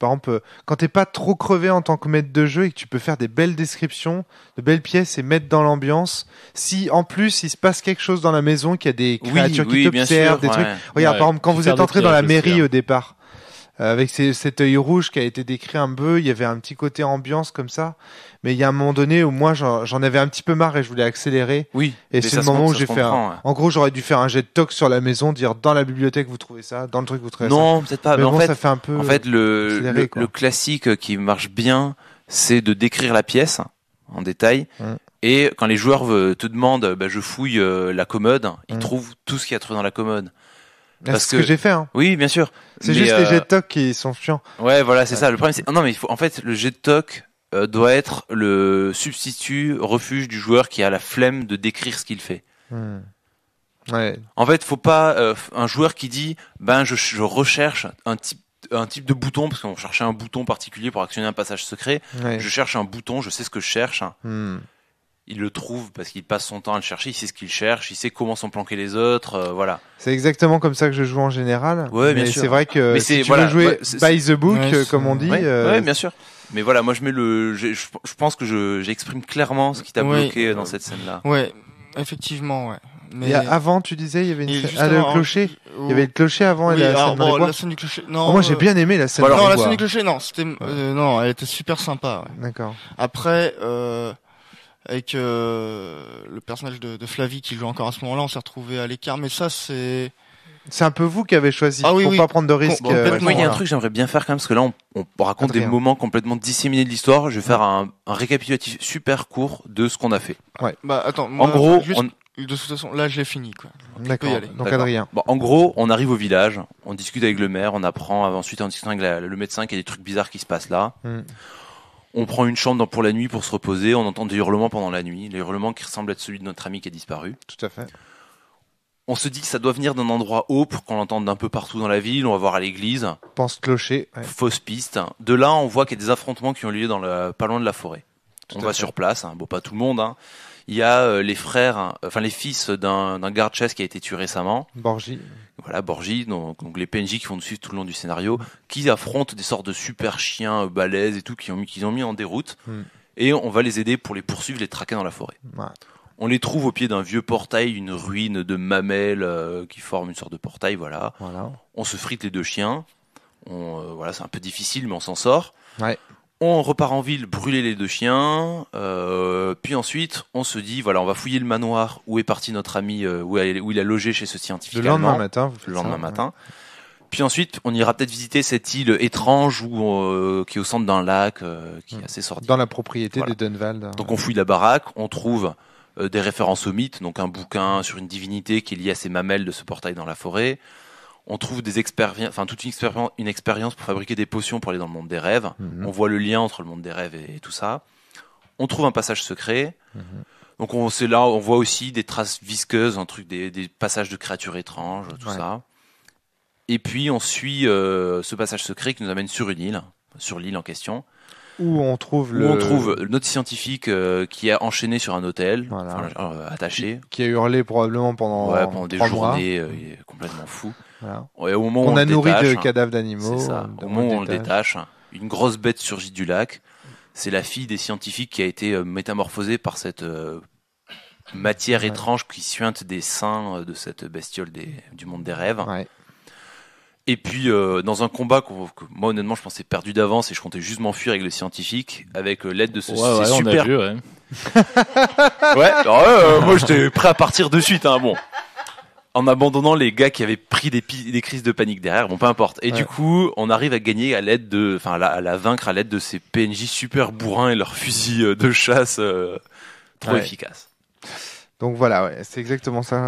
exemple, quand t'es pas trop crevé en tant que maître de jeu et que tu peux faire des belles descriptions, de belles pièces et mettre dans l'ambiance. Si en plus il se passe quelque chose dans la maison, qu'il y a des créatures qui bien t'observent, sûr, des trucs. ouais. Regarde, Ouais, par exemple, quand faut vous faire êtes des entré dans la pièges aussi, mairie hein. au départ, avec cet œil rouge qui a été décrit un peu, il y avait un petit côté ambiance comme ça. Mais il y a un moment donné où moi j'en avais un petit peu marre et je voulais accélérer. Oui. Et mais c'est ça le se moment où comprend, j'ai ça se fait comprend, ouais. En gros, j'aurais dû faire un jet de toc sur la maison, dire dans la bibliothèque vous trouvez ça, dans le truc vous trouvez ça. Non, peut-être pas. Mais Mais bon, en fait, ça fait un peu. En fait, accéléré, quoi. le classique qui marche bien, c'est de décrire la pièce en détail. Et quand les joueurs te demandent, je fouille la commode, ils trouvent tout ce qu'il y a trouvé dans la commode. C'est parce ce que que- j'ai fait. Hein. Oui, bien sûr. C'est Mais, juste les jets de toc qui sont chiants. Ouais, voilà, c'est ça. Le problème, c'est non, mais en fait, le jet de toc doit être le substitut refuge du joueur qui a la flemme de décrire ce qu'il fait. Ouais. En fait, faut pas un joueur qui dit, je recherche un type de bouton parce qu'on cherchait un bouton particulier pour actionner un passage secret. Ouais. Je cherche un bouton, je sais ce que je cherche. Hmm. Il le trouve parce qu'il passe son temps à le chercher, il sait ce qu'il cherche, il sait comment sont planqués les autres, voilà. C'est exactement comme ça que je joue en général. Ouais, bien mais sûr. c'est vrai que Mais si c'est- tu voilà, veux jouer ouais, c'est- by the book, Ouais, comme on dit. Ouais, bien sûr. Mais voilà, moi je mets je pense que j'exprime clairement ce qui t'a Ouais. bloqué dans cette scène-là. Ouais, effectivement, ouais. Mais Et avant, tu disais, il y avait Et une scène. justement, Ah, le clocher. Il y avait le clocher avant et Oui, la alors, scène dans les bon, bois. la scène du clocher. Non, Oh, moi, j'ai bien aimé la scène. Voilà. dans Non, les la scène bois. du clocher, non, c'était, non, elle était super sympa. Ouais. D'accord. Après, avec le personnage de Flavie qui joue encore à ce moment-là, on s'est retrouvé à l'écart. Mais ça, c'est C'est un peu vous qui avez choisi. Ah oui, pour oui. pas prendre de risques. Complètement. Moi, il y a un voilà. truc que j'aimerais bien faire quand même, parce que là, on raconte Adrien. des moments complètement disséminés de l'histoire. Je vais faire un récapitulatif super court de ce qu'on a fait. Bah attends, En moi, gros, juste, de toute façon, là, j'ai fini, quoi. D'accord. y aller. Donc, D'accord. Adrien. Bon, en gros, on arrive au village, on discute avec le maire, on apprend ensuite en discutant avec le médecin qu'il y a des trucs bizarres qui se passent là. On prend une chambre pour la nuit pour se reposer, on entend des hurlements pendant la nuit, les hurlements qui ressemblent à celui de notre ami qui a disparu. Tout à fait. On se dit que ça doit venir d'un endroit haut pour qu'on l'entende d'un peu partout dans la ville, on va voir à l'église, Pense clocher. Ouais. fausse piste. De là, on voit qu'il y a des affrontements qui ont lieu pas loin de la forêt. Tout On à va fait. sur place, bon pas tout le monde, hein. Il y a les frères, les fils d'un garde-chasse qui a été tué récemment. Borgie. Voilà, Borgie, donc les PNJ qui vont nous suivre tout le long du scénario, qui affrontent des sortes de super chiens balèzes et tout, qu'ils ont mis en déroute. Et on va les aider pour les poursuivre, les traquer dans la forêt. Voilà. On les trouve au pied d'un vieux portail, une ruine de mamelles qui forme une sorte de portail, voilà. On se frite les 2 chiens. Voilà, c'est un peu difficile, mais on s'en sort. Ouais. On repart en ville, brûler les 2 chiens. Puis ensuite, on se dit, voilà, on va fouiller le manoir où est parti notre ami, où il a logé chez ce scientifique Le lendemain allemand. matin. Le lendemain matin. Puis ensuite, on ira peut-être visiter cette île étrange qui est au centre d'un lac, qui est assez sordide. Dans la propriété Voilà. de Dunwald. Donc on fouille la baraque, on trouve des références aux mythes, donc un bouquin sur une divinité qui est liée à ces mamelles de ce portail dans la forêt. On trouve toute une expérience pour fabriquer des potions pour aller dans le monde des rêves. On voit le lien entre le monde des rêves et tout ça. On trouve un passage secret. Donc c'est là, on voit aussi des traces visqueuses, des passages de créatures étranges, tout ça. Et puis on suit ce passage secret qui nous amène sur l'île en question. Où on trouve notre scientifique qui est enchaîné sur un hôtel, attaché. Qui a hurlé probablement pendant des 3 journées, mois. il est complètement fou. Voilà. Et au moment où on a nourri détache, de cadavres d'animaux. c'est ça. Au moment où on le détache, une grosse bête surgit du lac. C'est la fille des scientifiques qui a été métamorphosée par cette matière étrange qui suinte des seins de cette bestiole du monde des rêves. Ouais. Et puis dans un combat que moi honnêtement je pensais perdu d'avance et je comptais juste m'enfuir avec le scientifique avec l'aide de ce on super. a vu, ouais. Moi j'étais prêt à partir de suite. Bon. En abandonnant les gars qui avaient pris des crises de panique derrière, bon peu importe. Et du coup, on arrive à gagner à la vaincre à l'aide de ces PNJ super bourrins et leurs fusils de chasse trop efficaces. Donc voilà, c'est exactement ça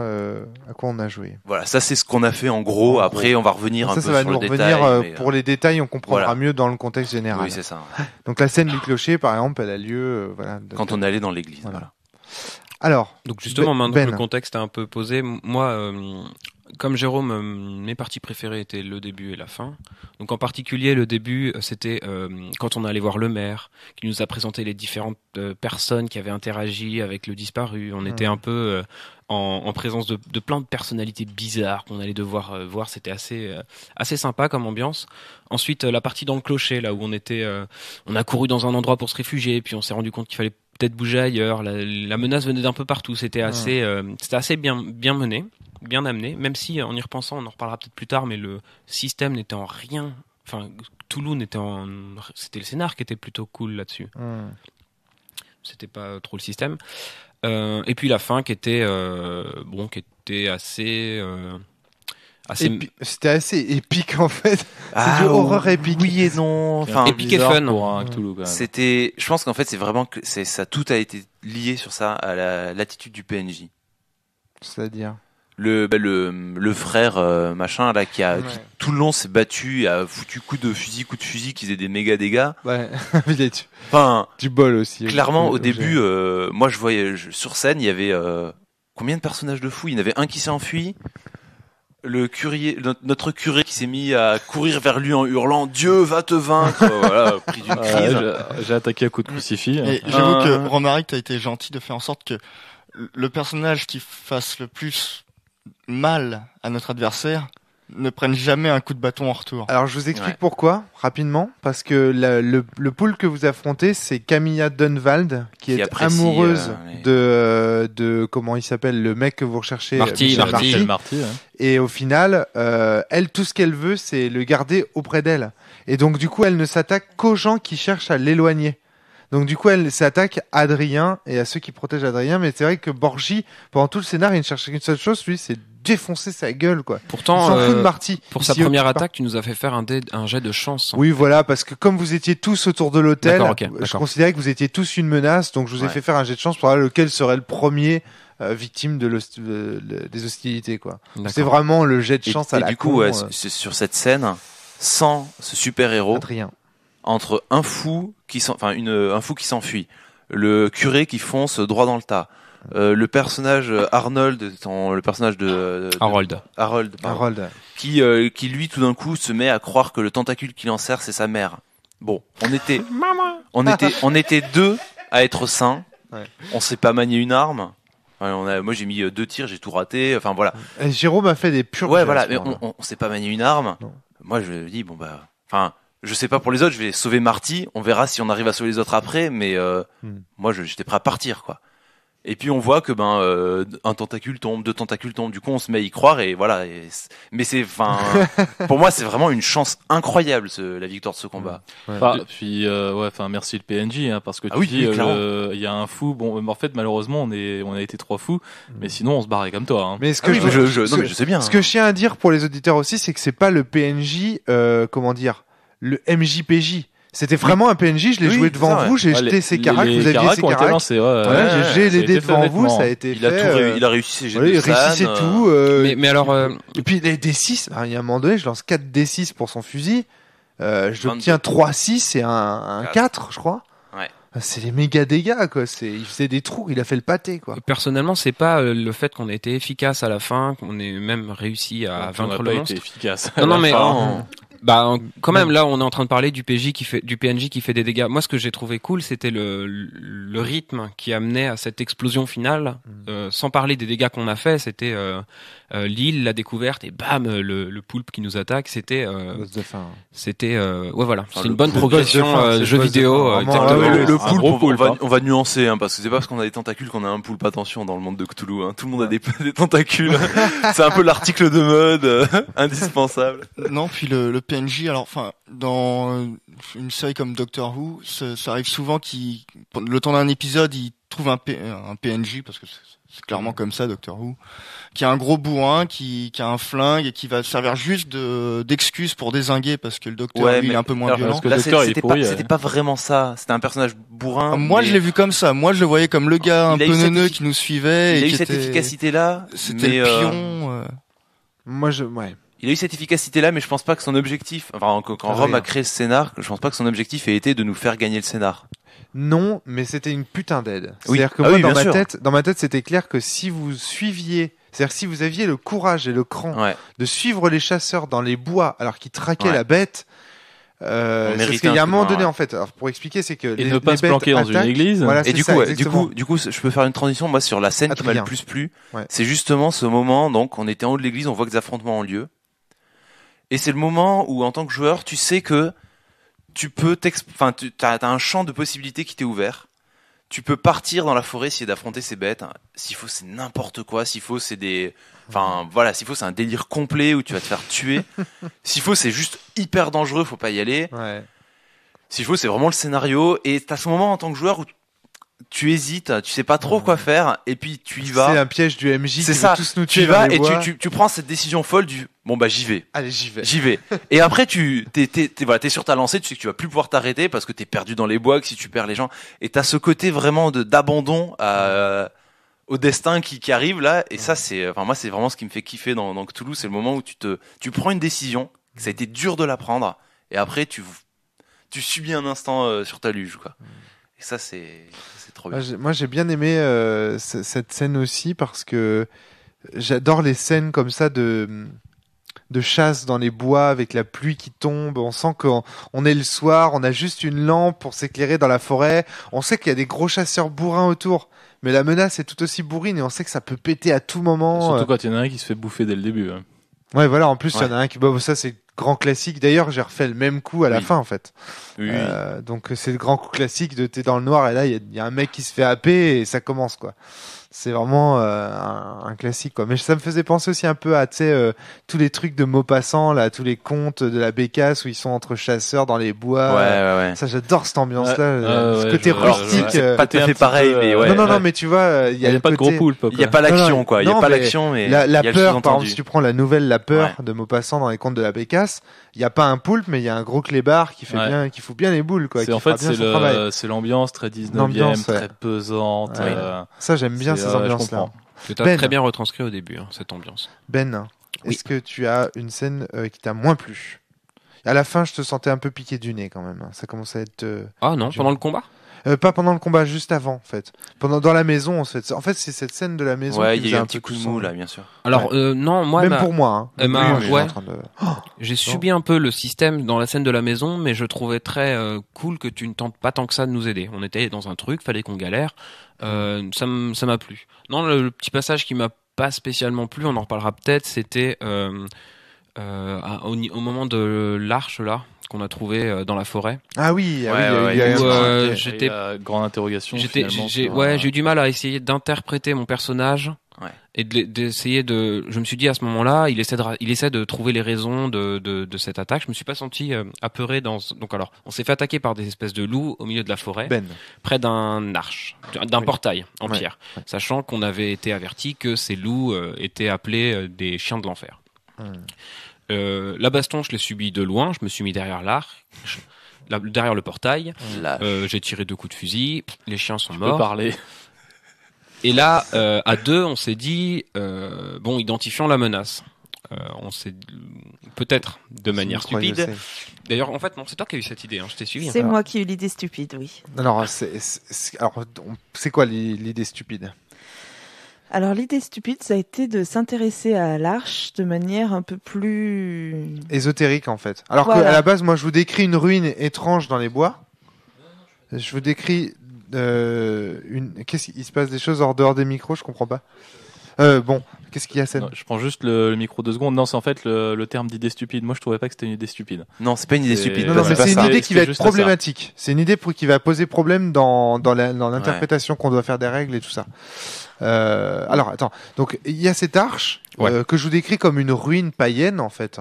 à quoi on a joué. Voilà, ça c'est ce qu'on a fait en gros. Après, on va revenir ça peu va sur nous le revenir détail. pour les détails, on comprendra voilà. mieux dans le contexte général. Oui, c'est ça. Donc la scène du clocher, par exemple, elle a lieu quand on est allé dans l'église. Voilà. Alors, donc justement, maintenant que le contexte est un peu posé, moi, comme Jérôme, mes parties préférées étaient le début et la fin. Donc en particulier, le début, c'était quand on allait voir le maire, qui nous a présenté les différentes personnes qui avaient interagi avec le disparu. On était un peu en présence de plein de personnalités bizarres qu'on allait devoir voir. C'était assez sympa comme ambiance. Ensuite, la partie dans le clocher, là où on a couru dans un endroit pour se réfugier, puis on s'est rendu compte qu'il fallait peut-être bouger ailleurs. La menace venait d'un peu partout. C'était assez bien mené, bien amené. Même si, en y repensant, on en reparlera peut-être plus tard, mais le système n'était en rien. Enfin, Toulouse c'était le scénar qui était plutôt cool là-dessus. C'était pas trop le système. Et puis la fin qui était assez. C'était assez épique en fait. C'est du horreur épique. Oui et non. Enfin, épique et fun. Je pense qu'en fait, c'est vraiment que ça tout a été lié sur ça à l'attitude du PNJ. C'est-à-dire le frère machin là qui tout le long s'est battu et a foutu coup de fusil qui faisait des méga dégâts. Ouais. Enfin, du bol aussi. Clairement, au début, moi je voyais sur scène, il y avait combien de personnages de fous ? Il y en avait un qui s'est enfui. Notre curé qui s'est mis à courir vers lui en hurlant Dieu va te vaincre, voilà, pris d'une crise. J'ai attaqué à coup de crucifix. Et j'avoue que Romaric, t'as été gentil de faire en sorte que le personnage qui fasse le plus mal à notre adversaire ne prenne jamais un coup de bâton en retour. Alors je vous explique pourquoi, rapidement, parce que le pool que vous affrontez, c'est Camilla Dunwald, qui est amoureuse de comment il s'appelle, le mec que vous recherchez, Marty. Et au final, elle, tout ce qu'elle veut, c'est le garder auprès d'elle. Et donc du coup, elle ne s'attaque qu'aux gens qui cherchent à l'éloigner. Donc du coup, elle s'attaque à Adrien et à ceux qui protègent Adrien. Mais c'est vrai que Borgi, pendant tout le scénario, il ne cherchait qu'une seule chose, lui, c'est défoncer sa gueule, quoi. Pourtant, il s'en fout de Marty. Pour sa première attaque, tu nous as fait faire un jet de chance. Oui, voilà, parce que comme vous étiez tous autour de l'hôtel, d'accord. je considérais que vous étiez tous une menace, donc je vous ai fait faire un jet de chance pour voir lequel serait le premier victime des hostilités, quoi. C'est vraiment le jet de chance à la con. Et du coup, sur cette scène, sans ce super-héros, Adrien. Entre un fou qui s'enfuit, le curé qui fonce droit dans le tas, le personnage Harold, qui lui tout d'un coup se met à croire que le tentacule qui l'enserre c'est sa mère. Bon, on était deux à être sains. Ouais. On s'est pas manié une arme. Moi j'ai mis 2 tirs, j'ai tout raté. Enfin voilà. Et Jérôme a fait des purs. Ouais voilà, mais on s'est pas manié une arme. Non. Moi je me dis je sais pas pour les autres, je vais sauver Marty. On verra si on arrive à sauver les autres après, mais moi j'étais prêt à partir quoi. Et puis on voit que un tentacule tombe, 2 tentacules tombent. Du coup, on se met à y croire et voilà. Mais pour moi, c'est vraiment une chance incroyable la victoire de ce combat. Puis merci le PNJ parce que il y a un fou. Bon, en fait, malheureusement, on a été 3 fous, mais sinon on se barrait comme toi. Hein. Mais ce que je sais bien. Ce que je tiens à dire pour les auditeurs aussi, c'est que c'est pas le PNJ, le MJPJ. C'était vraiment un PNJ, je l'ai joué devant vous, j'ai jeté ses caracs, vous aviez ses caracs. J'ai les dés devant vous, ça a été fait. Il a réussi ses jets de il réussissait tout. Mais alors... Et puis les D6, il y a un moment donné, je lance 4 D6 pour son fusil, j'obtiens 3-6 et un 4, je crois. Ouais. C'est des méga dégâts, quoi. Il faisait des trous, il a fait le pâté, quoi. Personnellement, c'est pas le fait qu'on ait été efficace à la fin, qu'on ait même réussi à vaincre le monstre. Efficace. Non, mais quand même, là, on est en train de parler du PNJ qui fait des dégâts. Moi, ce que j'ai trouvé cool, c'était le rythme qui amenait à cette explosion finale. Sans parler des dégâts qu'on a fait, c'était l'île, la découverte et bam, le poulpe qui nous attaque. C'était c'est une bonne progression jeu vidéo. Le poulpe, on va nuancer parce que c'est pas parce qu'on a des tentacules qu'on a un poulpe. Attention, dans le monde de Cthulhu, tout le monde a des tentacules. C'est un peu l'article de mode indispensable. Non, puis le PNJ, dans une série comme Doctor Who, ça arrive souvent le temps d'un épisode, il trouve un PNJ, parce que c'est clairement comme ça, Doctor Who, qui a un gros bourrin, qui a un flingue et qui va servir juste d'excuse pour dézinguer parce que le docteur, lui, il est un peu moins violent. Là, c'était pas vraiment ça. C'était un personnage bourrin. Moi, je l'ai vu comme ça. Moi, je le voyais comme le gars un peu neuneux qui nous suivait. Il a eu cette efficacité-là. C'était le pion. Il a eu cette efficacité-là, mais je pense pas que son objectif, quand Rome a créé ce scénar, je pense pas que son objectif ait été de nous faire gagner le scénar. Non, mais c'était une putain d'aide. Oui. C'est-à-dire que moi, dans ma tête, c'était clair que si vous suiviez, c'est-à-dire si vous aviez le courage et le cran de suivre les chasseurs dans les bois alors qu'ils traquaient la bête, parce qu'il y a un moment donné, en fait, alors pour expliquer, c'est que ne pas se planquer dans une église. Voilà, et du coup, je peux faire une transition. Moi, sur la scène qui m'a le plus plu, c'est justement ce moment. Donc, on était en haut de l'église, on voit que des affrontements ont lieu. Et c'est le moment où, en tant que joueur, tu sais que tu peux t'as un champ de possibilités qui t'est ouvert. Tu peux partir dans la forêt, essayer d'affronter ces bêtes. S'il faut, c'est n'importe quoi. S'il faut, c'est s'il faut, c'est un délire complet où tu vas te faire tuer. S'il faut, c'est juste hyper dangereux, faut pas y aller. Ouais. S'il faut, c'est vraiment le scénario. Et t'as ce moment en tant que joueur où tu hésites, tu sais pas trop quoi faire, et puis tu y vas. C'est un piège du MJ. C'est ça. Tous nous tu y vas et tu prends cette décision folle du bon j'y vais. Allez, j'y vais. Et après t'es sur ta lancée, tu sais que tu vas plus pouvoir t'arrêter parce que t'es perdu dans les bois, que si tu perds les gens. Et t'as ce côté vraiment d'abandon au destin qui arrive là. Et ça moi c'est vraiment ce qui me fait kiffer dans Cthulhu, c'est le moment où tu prends une décision, que ça a été dur de la prendre, et après tu subis un instant sur ta luge quoi. Et ça c'est trop bien. Moi j'ai bien aimé cette scène aussi parce que j'adore les scènes comme ça de chasse dans les bois avec la pluie qui tombe. On sent qu'on est le soir, on a juste une lampe pour s'éclairer dans la forêt. On sait qu'il y a des gros chasseurs bourrins autour, mais la menace est tout aussi bourrine et on sait que ça peut péter à tout moment. Surtout quand il y en a un qui se fait bouffer dès le début. Hein. Ouais, voilà. En plus, il y en a un qui. Ça c'est grand classique. D'ailleurs, j'ai refait le même coup à la fin en fait. Oui. Donc c'est le grand coup classique de t'es dans le noir et là il y a un mec qui se fait happer et ça commence quoi. C'est vraiment un classique quoi. Mais ça me faisait penser aussi un peu à tous les trucs de Maupassant là, tous les contes de la Bécasse où ils sont entre chasseurs dans les bois. Ouais. Ça j'adore cette ambiance là, ce côté rustique. C'est pas tout à fait pareil mais ouais. Non mais tu vois, il y a pas de gros poulpe. Il y a pas l'action quoi. Il y a pas l'action mais la peur. Par exemple, si tu prends la nouvelle La Peur de Maupassant dans les contes de la Bécasse, il y a pas un poulpe mais il y a un gros clébard qui fait bien, qui fout bien les boules quoi. C'est l'ambiance très 19e, très pesante. Ça j'aime bien ces ambiances-là. Tu as très bien retranscrit au début, cette ambiance. Ben, est-ce que tu as une scène qui t'a moins plu ? À la fin, je te sentais un peu piqué du nez quand même. Ça commençait à être... Ah non, pendant le combat ? Pas pendant le combat, juste avant en fait. Dans la maison, en fait, c'est cette scène de la maison. Ouais, il y a eu un petit coup de mou là, bien sûr. Alors non, moi même pour moi. j'ai subi un peu le système dans la scène de la maison, mais je trouvais très cool que tu ne tentes pas tant que ça de nous aider. On était dans un truc, fallait qu'on galère. Ça m'a plu. Non, le petit passage qui m'a pas spécialement plu, on en reparlera peut-être. C'était Au moment de l'arche là qu'on a trouvé dans la forêt. Ah oui, j'étais grande interrogation. J'ai eu du mal à essayer d'interpréter mon personnage. Ouais. Et d'essayer de. Je me suis dit à ce moment-là, il essaie de trouver les raisons de cette attaque. Je me suis pas senti apeuré donc alors, on s'est fait attaquer par des espèces de loups au milieu de la forêt, près d'un portail en pierre, sachant qu'on avait été averti que ces loups étaient appelés des chiens de l'enfer. La baston, je l'ai subi de loin. Je me suis mis derrière derrière le portail. J'ai tiré 2 coups de fusil. Les chiens sont morts. Je peux parler. Et là, à 2, on s'est dit, identifiant la menace. On s'est peut-être de manière stupide. D'ailleurs, en fait, non, c'est toi qui as eu cette idée. Je t'ai suivi. C'est moi qui ai eu l'idée stupide, oui. Alors, c'est quoi l'idée stupide ? Alors l'idée stupide, ça a été de s'intéresser à l'arche de manière un peu plus ésotérique en fait. Alors qu'à la base, moi, je vous décris une ruine étrange dans les bois. Je vous décris qu'est-ce qu'il se passe des choses hors dehors des micros, je comprends pas. Qu'est-ce qu'il y a, Sen ? Je prends juste le micro 2 secondes. Non, c'est en fait le terme d'idée stupide. Moi, je trouvais pas que c'était une idée stupide. Non, c'est pas une idée stupide. Non, mais c'est une idée qui va être problématique. C'est une idée qui va poser problème dans l'interprétation qu'on doit faire des règles et tout ça. Alors, attends. Donc, il y a cette arche que je vous décris comme une ruine païenne, en fait,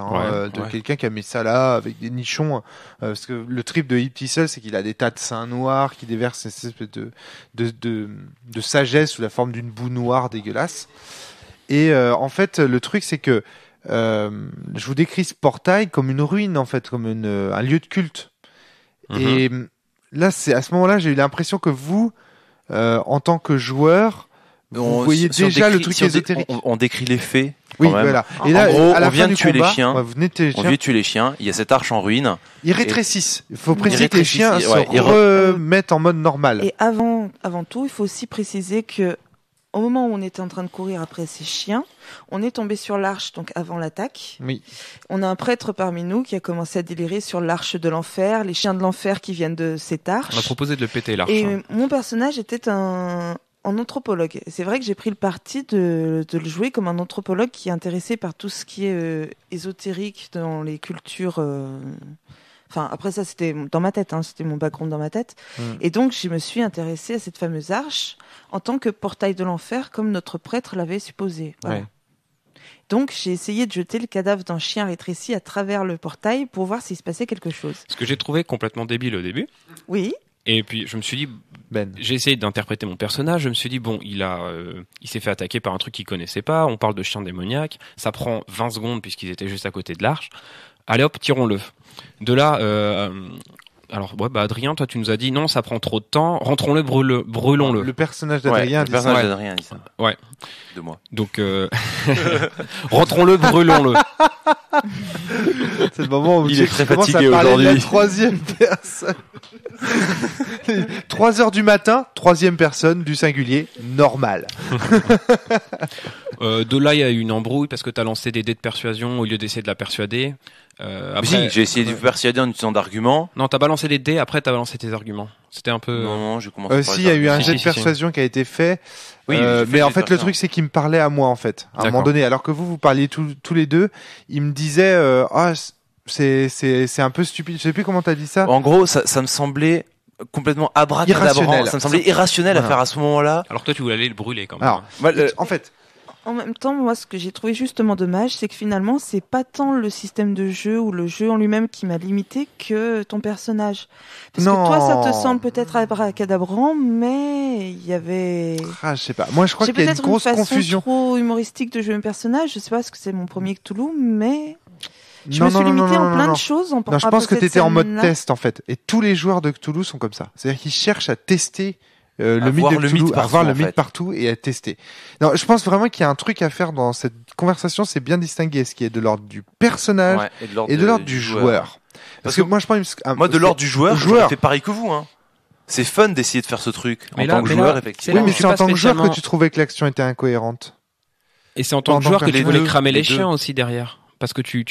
quelqu'un qui a mis ça là avec des nichons. Parce que le trip de Hyptissel, c'est qu'il a des tas de seins noirs qui déversent cette espèce de sagesse sous la forme d'une boue noire dégueulasse. Et en fait, le truc, c'est que je vous décris ce portail comme une ruine, en fait, comme un lieu de culte. Et là, c'est à ce moment-là, j'ai eu l'impression que vous, en tant que joueur, vous voyez déjà le truc ésotérique. On décrit les faits. Oui, voilà. Et là, en gros, on vient de tuer les chiens. Vous venez de tuer les chiens. On vient de tuer les chiens. Il y a cette arche en ruine. Ils rétrécissent. Il faut préciser que les chiens se remettent en mode normal. Et avant tout, il faut aussi préciser que au moment où on était en train de courir après ces chiens, on est tombé sur l'arche, donc avant l'attaque. Oui. On a un prêtre parmi nous qui a commencé à délirer sur l'arche de l'enfer, les chiens de l'enfer qui viennent de cette arche. On a proposé de le péter, l'arche. Et mon personnage était un anthropologue. C'est vrai que j'ai pris le parti de le jouer comme un anthropologue qui est intéressé par tout ce qui est ésotérique dans les cultures... Enfin, après ça, c'était dans ma tête, c'était mon background dans ma tête. Et donc, je me suis intéressée à cette fameuse arche en tant que portail de l'enfer, comme notre prêtre l'avait supposé. Voilà. Ouais. Donc, j'ai essayé de jeter le cadavre d'un chien rétréci à travers le portail pour voir s'il se passait quelque chose. Ce que j'ai trouvé complètement débile au début. Oui. Et puis, je me suis dit, j'ai essayé d'interpréter mon personnage. Je me suis dit, il s'est fait attaquer par un truc qu'il connaissait pas. On parle de chien démoniaque. Ça prend 20 secondes puisqu'ils étaient juste à côté de l'arche. Allez hop, tirons-le. De là, Adrien, toi tu nous as dit non, ça prend trop de temps, rentrons-le, brûlons-le. Le personnage d'Adrien dit ça. Ouais. De moi. Donc, rentrons-le, brûlons-le. C'est le moment où il est très fatigué aujourd'hui. La troisième personne. 3h du matin, troisième personne du singulier, normal. De là, il y a eu une embrouille parce que tu as lancé des dés de persuasion au lieu d'essayer de la persuader. Après, j'ai essayé de vous persuader en utilisant d'arguments. Non, t'as balancé des dés, après t'as balancé tes arguments. C'était un peu... Non, j'ai commencé par il y a eu un jet de persuasion qui a été fait. Oui, mais en fait, le truc, c'est qu'il me parlait à moi, en fait. À un moment donné, alors que vous parliez tous les deux, il me disait, c'est un peu stupide. Je sais plus comment t'as dit ça. En gros, ça me semblait complètement abracadabrant. Ça me semblait irrationnel à faire à ce moment-là. Alors que toi, tu voulais aller le brûler, quand même. Alors, en fait... En même temps, moi, ce que j'ai trouvé justement dommage, c'est que finalement, c'est pas tant le système de jeu ou le jeu en lui-même qui m'a limité que ton personnage. Parce que toi, ça te semble peut-être abracadabrant, mais il y avait... je sais pas. Moi, je crois qu'il y a une grosse confusion. J'ai trop humoristique de jouer un personnage. Je sais pas, parce que c'est mon premier Cthulhu, mais... Je me suis limité en plein de choses. Non, je pense que t'étais en mode test, en fait. Et tous les joueurs de Cthulhu sont comme ça. C'est-à-dire qu'ils cherchent à tester... le mythe de Cthulhu, avoir le mythe partout et à tester. Non, je pense vraiment qu'il y a un truc à faire dans cette conversation, c'est bien distinguer ce qui est de l'ordre du personnage et de l'ordre du joueur. Parce que moi, je pense, moi, de l'ordre du joueur, je fais pareil que vous, C'est fun d'essayer de faire ce truc en tant que joueur, effectivement. Oui, mais c'est en tant que joueur que tu trouvais que l'action était incohérente. Et c'est en tant que joueur que tu voulais cramer les chiens aussi derrière. Parce que tu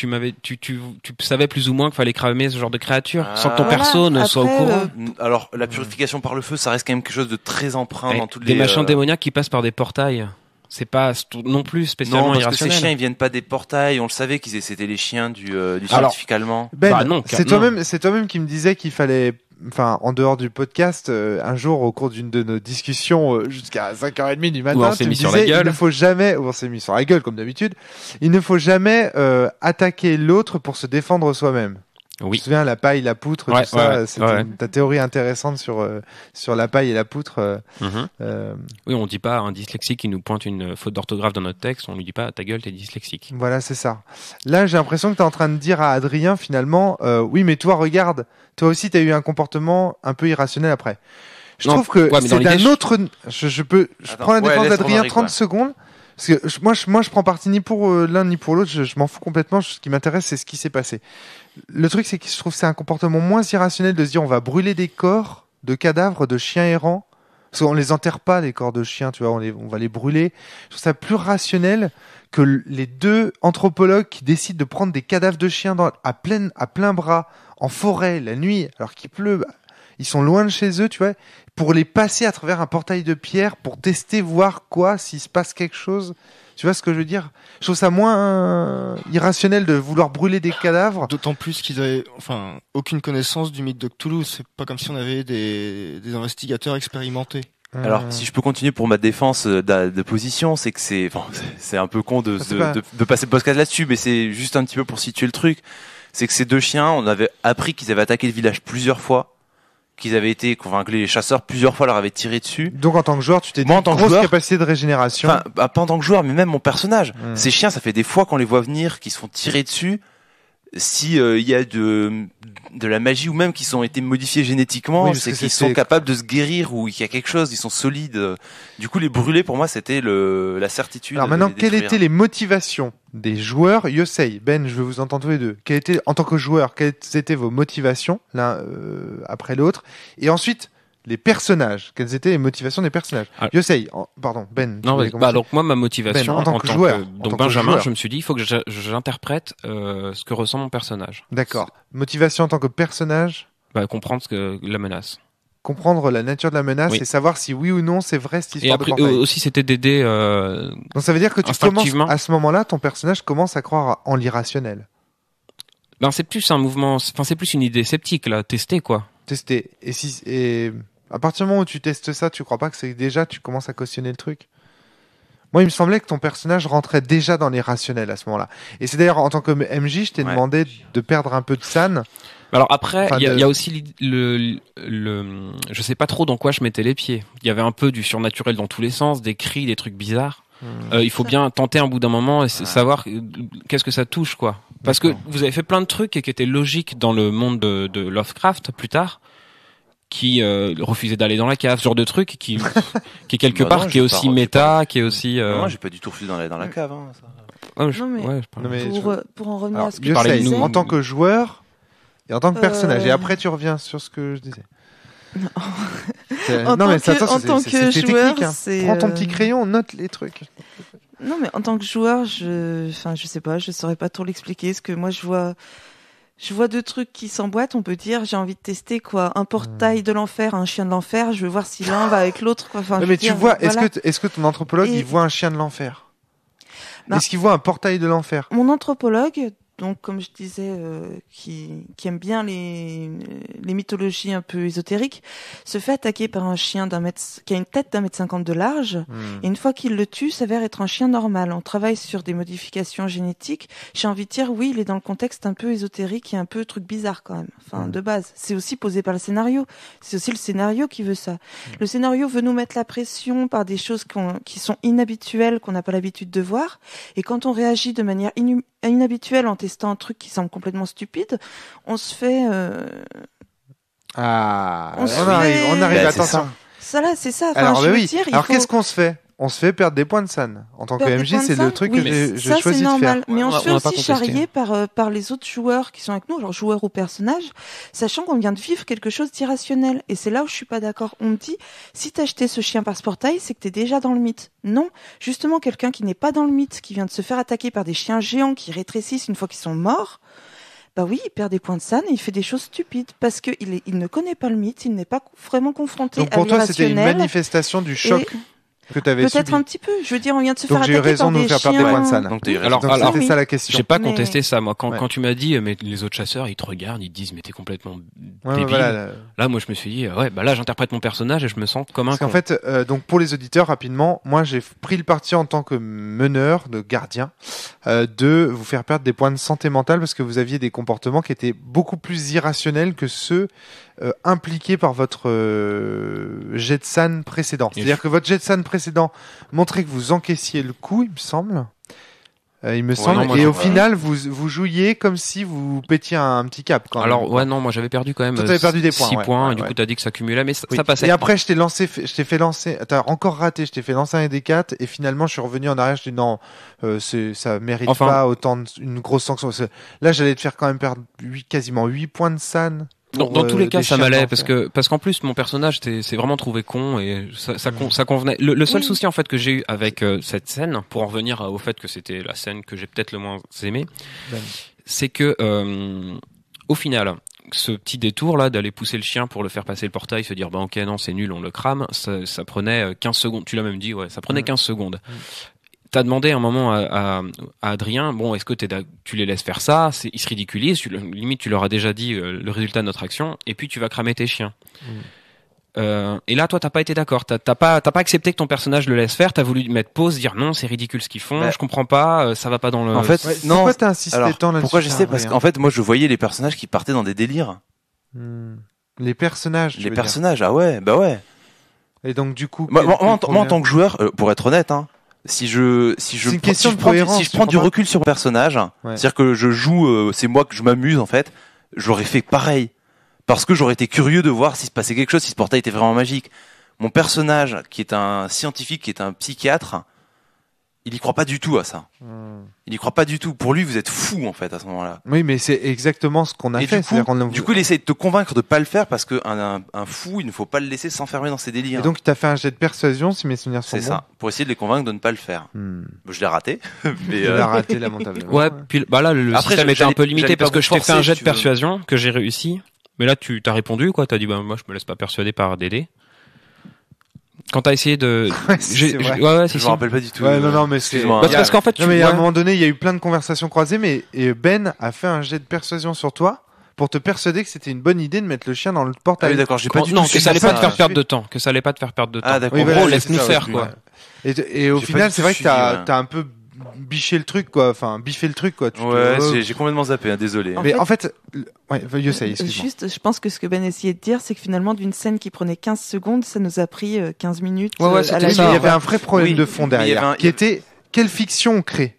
savais plus ou moins qu'il fallait cramer ce genre de créature sans que ton perso ne soit au courant. Alors, la purification par le feu, ça reste quand même quelque chose de très empreint dans toutes les... Des machins démoniaques qui passent par des portails. C'est pas non plus spécialement Non, parce que irrationnel. ces chiens, ils viennent pas des portails. On le savait qu'ils c'était les chiens du scientifique allemand. Ben, Bah non, c'est toi-même qui me disais qu'il fallait, enfin, en dehors du podcast, un jour, au cours d'une de nos discussions, jusqu'à 5h30 du matin, Où on s'est tu me mis sur disais, la gueule. il ne faut jamais, ou on s'est mis sur la gueule, comme d'habitude, il ne faut jamais attaquer l'autre pour se défendre soi-même. Oui. Je me souviens, la paille, la poutre, Ouais, tout ça, ouais, c'était ouais. ta théorie intéressante sur la paille et la poutre. Oui, on dit pas à un dyslexique qui nous pointe une faute d'orthographe dans notre texte, on lui dit pas ta gueule, t'es dyslexique. Voilà, c'est ça. Là, j'ai l'impression que tu es en train de dire à Adrien, finalement, oui, mais toi, regarde, toi aussi, tu as eu un comportement un peu irrationnel après. Je Non, trouve que ouais, mais dans c'est d'un l'idée, autre... Je prends la défense laisse d'Adrien Romaric, 30 ouais. secondes. Parce que moi, je prends parti ni pour l'un ni pour l'autre. Je m'en fous complètement. Ce qui m'intéresse, c'est ce qui s'est passé. Le truc, c'est que je trouve que c'est un comportement moins irrationnel de se dire on va brûler des corps de cadavres de chiens errants. Parce qu'on les enterre pas, les corps de chiens, tu vois, on va les brûler. Je trouve ça plus rationnel que les deux anthropologues qui décident de prendre des cadavres de chiens à plein bras, en forêt, la nuit, alors qu'il pleut. Ils sont loin de chez eux, tu vois, pour les passer à travers un portail de pierre, pour tester, voir s'il se passe quelque chose. Tu vois ce que je veux dire? Je trouve ça moins irrationnel de vouloir brûler des cadavres. D'autant plus qu'ils avaient, aucune connaissance du mythe de Cthulhu. C'est pas comme si on avait des investigateurs expérimentés. Alors, si je peux continuer pour ma défense de position, c'est que c'est un peu con de passer le podcast là-dessus, mais c'est juste un petit peu pour situer le truc. C'est que ces deux chiens, on avait appris qu'ils avaient attaqué le village plusieurs fois, qu'ils avaient été convaincus, les chasseurs plusieurs fois leur avaient tiré dessus. Donc en tant que joueur, tu t'es dit Moi, en tant que grosse joueur, capacité de régénération. Enfin, pas en tant que joueur, mais même mon personnage. Ces chiens, ça fait des fois qu'on les voit venir, qu'ils se font tirer dessus. Si il y a de la magie ou même qu'ils ont été modifiés génétiquement, Oui, c'est parce que qu'ils c'est- sont capables de se guérir ou qu'il y a quelque chose, ils sont solides. Du coup, les brûler pour moi, c'était la certitude. Alors maintenant, de les quelles détruire. étaient les motivations des joueurs? Yosei, Ben, je veux vous entendre tous les deux. En tant que joueur, quelles étaient vos motivations l'un après l'autre? Et ensuite, les personnages. Quelles étaient les motivations des personnages? Ah. Yosei, pardon, Ben. tu Non, voulais commencer donc moi, ma motivation, Ben, en tant que joueur, en donc tant que Benjamin, joueur. je me suis dit, il faut que j'interprète ce que ressent mon personnage. D'accord. Motivation en tant que personnage, Comprendre la menace. comprendre la nature de la menace Oui. et savoir si oui ou non c'est vrai cette Et histoire après, de portail. aussi, c'était d'aider. Donc ça veut dire que tu commences, instinctivement. à ce moment-là, ton personnage commence à croire en l'irrationnel. C'est plus un mouvement. C'est plus une idée sceptique là, tester quoi. Tester. Et à partir du moment où tu testes ça, tu crois pas que c'est déjà tu commences à cautionner le truc? Moi, il me semblait que ton personnage rentrait déjà dans l'irrationnel à ce moment-là. Et c'est d'ailleurs en tant que MJ, je t'ai Ouais. demandé de perdre un peu de san. Alors après, Enfin, il y a aussi je sais pas trop dans quoi je mettais les pieds. Il y avait un peu du surnaturel dans tous les sens, des cris, des trucs bizarres. Il faut bien tenter un bout d'un moment et savoir qu'est-ce que ça touche quoi. Parce que vous avez fait plein de trucs qui étaient logiques dans le monde de Lovecraft plus tard, qui refusait d'aller dans la cave, ce genre de truc qui est quelque Bah part, non, qui est j'ai aussi pas- méta, qui est aussi. Non, j'ai pas du tout refusé dans la cave. Hein, ça. Ouais, Non, mais- ouais, je parle. Non, mais Pour en revenir alors, à ce que parlais Yosei, de nous. en tant que joueur et en tant que personnage. Et Euh. après, tu reviens sur ce que je disais. En tant attention, que c'est joueur, technique, hein. c'est, Prends ton petit crayon, note les trucs. Non, mais en tant que joueur, je sais pas, je saurais pas trop l'expliquer. Parce que moi, je vois deux trucs qui s'emboîtent. On peut dire, j'ai envie de tester quoi, un portail de l'enfer, un chien de l'enfer. Je veux voir si l'un va avec l'autre. Quoi. Enfin, Ouais, je mais veux tu dire, vois, voilà. est-ce que ton anthropologue, Et- il voit un chien de l'enfer? Bah- Est-ce qu'il voit un portail de l'enfer? Mon anthropologue, donc comme je disais, qui aime bien les mythologies un peu ésotériques, se fait attaquer par un chien qui a une tête d'1,50 m de large. Et une fois qu'il le tue, s'avère être un chien normal. On travaille sur des modifications génétiques. J'ai envie de dire, oui, il est dans le contexte un peu ésotérique et un peu truc bizarre quand même. Enfin, de base. C'est aussi posé par le scénario. C'est aussi le scénario qui veut ça. Le scénario veut nous mettre la pression par des choses qui sont inhabituelles, qu'on n'a pas l'habitude de voir. Et quand on réagit de manière inhabituelle en testant un truc qui semble complètement stupide, on se fait... Ah, On se on fait- arrive, Bah, c'est attention. ça. Ça là, c'est ça. Enfin, Alors, je bah veux oui. dire, il Alors, faut- qu'est-ce qu'on se fait? On se fait perdre des points de san. En tant que Perdre des MJ, points de c'est sang, le truc oui, que j'ai ça, choisi c'est de normal. faire. Mais on On se va- fait on va pas aussi contester. charrier par les autres joueurs qui sont avec nous, alors joueurs ou personnages, sachant qu'on vient de vivre quelque chose d'irrationnel. Et c'est là où je suis pas d'accord. On me dit, si t'as acheté ce chien par ce portail, c'est que t'es déjà dans le mythe. Non. Justement, quelqu'un qui n'est pas dans le mythe, qui vient de se faire attaquer par des chiens géants qui rétrécissent une fois qu'ils sont morts, bah oui, il perd des points de san et il fait des choses stupides parce que il ne connaît pas le mythe, il n'est pas vraiment confronté Donc, à pour toi, c'était une l'irrationnel. manifestation du choc. Et- Que t'avais Peut-être subi. un petit peu. Je veux dire, on vient de se Donc faire j'ai eu attaquer raison par de nous des faire perdre des chiens. points de san. Donc t'as eu raison. Alors, Donc c'était oui. ça la question. J'ai pas Mais- contesté ça, moi. Quand, Ouais. quand tu m'as dit, mais les autres chasseurs, ils te regardent, ils te disent, mais t'es complètement Ouais, débile. voilà, Là, moi, je me suis dit, ouais, bah là, j'interprète mon personnage et je me sens comme un Parce qu'en con. fait, donc pour les auditeurs, rapidement, moi j'ai pris le parti en tant que meneur, de gardien, de vous faire perdre des points de santé mentale parce que vous aviez des comportements qui étaient beaucoup plus irrationnels que ceux impliqués par votre jet de san précédent. Et C'est-à-dire que votre jet de san précédent montrait que vous encaissiez le coup, il me semble. Il me semble. non, moi, Et je- au final, vous jouiez comme si vous pétiez un petit cap. Quand Alors, même. ouais, non, moi, j'avais perdu quand même Toi, t'avais perdu des points, 6 ouais, points, ouais, et du ouais. coup, t'as dit que ça cumulait, mais ça, Oui. ça passait. Et après, je t'ai fait lancer. T'as encore raté. Je t'ai fait lancer un D4 et finalement, je suis revenu en arrière. Je dis non, ça mérite Enfin- pas autant une grosse sanction. Là, j'allais te faire quand même perdre quasiment 8 points de san. Dans tous les cas, des ça chiens m'allait d'enfer. parce qu'en plus mon personnage c'est vraiment trouvé con et ça convenait. Le seul Oui. souci en fait que j'ai eu avec cette scène, pour en revenir au fait que c'était la scène que j'ai peut-être le moins aimée, Ben. c'est que au final, ce petit détour là d'aller pousser le chien pour le faire passer le portail, se dire bah ok non c'est nul, on le crame, ça prenait 15 secondes. Tu l'as même dit, ouais, ça prenait 15 secondes. T'as demandé un moment à Adrien, bon, est-ce que tu les laisses faire ça? Ils se ridiculisent, limite tu leur as déjà dit le résultat de notre action, et puis tu vas cramer tes chiens. Et là, toi, t'as pas été d'accord, t'as pas accepté que ton personnage le laisse faire, t'as voulu mettre pause, dire non, c'est ridicule ce qu'ils font, Bah, je comprends pas, ça va pas dans le. En fait, Ouais, non. pourquoi t'as insisté Alors, tant là-dessus? pourquoi je sais? Parce Adrien qu'en fait, moi, je voyais les personnages qui partaient dans des délires. Les personnages. tu Les veux dire. personnages, ah ouais, bah ouais. Et donc du coup. Moi, quel- moi, quel en problème tant que joueur, pour être honnête, hein, si je une question de prends cohérence, si je tu prends du comprends pas recul sur le personnage, c'est-à-dire que je joue, c'est moi que je m'amuse en fait, j'aurais fait pareil parce que j'aurais été curieux de voir s'il se passait quelque chose, si ce portail était vraiment magique. Mon personnage, qui est un scientifique, qui est un psychiatre, il y croit pas du tout à ça. Il y croit pas du tout. Pour lui, vous êtes fou en fait à ce moment-là. Oui, mais c'est exactement ce qu'on a Et fait. C'est-à-dire qu'on a- du coup, il essaie de te convaincre de pas le faire parce qu'un fou, il ne faut pas le laisser s'enfermer dans ses délires. Et donc, tu as fait un jet de persuasion, si mes souvenirs sont c'est bons. ça, pour essayer de les convaincre de ne pas le faire. Je l'ai raté, mais Tu l'as raté lamentablement. Ouais, puis bah là, le Après, système était un peu j'allais limité pas parce que vous je t'ai fait forcer, un jet si de tu veux. persuasion que j'ai réussi, mais là, tu t'as répondu quoi, t'as dit bah moi je me laisse pas persuader par Dédé. Quand t'as essayé de, Ouais, c'est vrai. ouais, je si. me rappelle pas du tout. Ouais, non, mais c'est. Excuse-moi. Parce, parce qu'en fait, Non, mais à un ouais. moment donné, il y a eu plein de conversations croisées, mais Ben a fait un jet de persuasion sur toi pour te persuader que c'était une bonne idée de mettre le chien dans le Ah portail. oui, d'accord, j'ai pas du Non, tout que suivi ça allait pas te ça. faire perdre de temps, que ça allait pas te faire perdre de temps. Ah, d'accord. En Oui, gros, voilà, laisse-nous c'est ça, faire oui, quoi. ouais. Et au J'ai final, pas du c'est tout vrai que suivi, ouais. t'as un peu biché le truc, quoi. Enfin, biffé le truc, quoi. Tu te- Ouais, j'ai complètement zappé, hein, désolé. Mais fait- en fait, ouais, Yosei, excuse-moi. Juste, je pense que ce que Ben essayait de dire, c'est que finalement, d'une scène qui prenait 15 secondes, ça nous a pris 15 minutes Ouais, ouais, à c'était la Oui, ça, mais il y limite. avait un vrai problème Oui, de fond mais il y derrière, avait un- qui était quelle fiction on crée.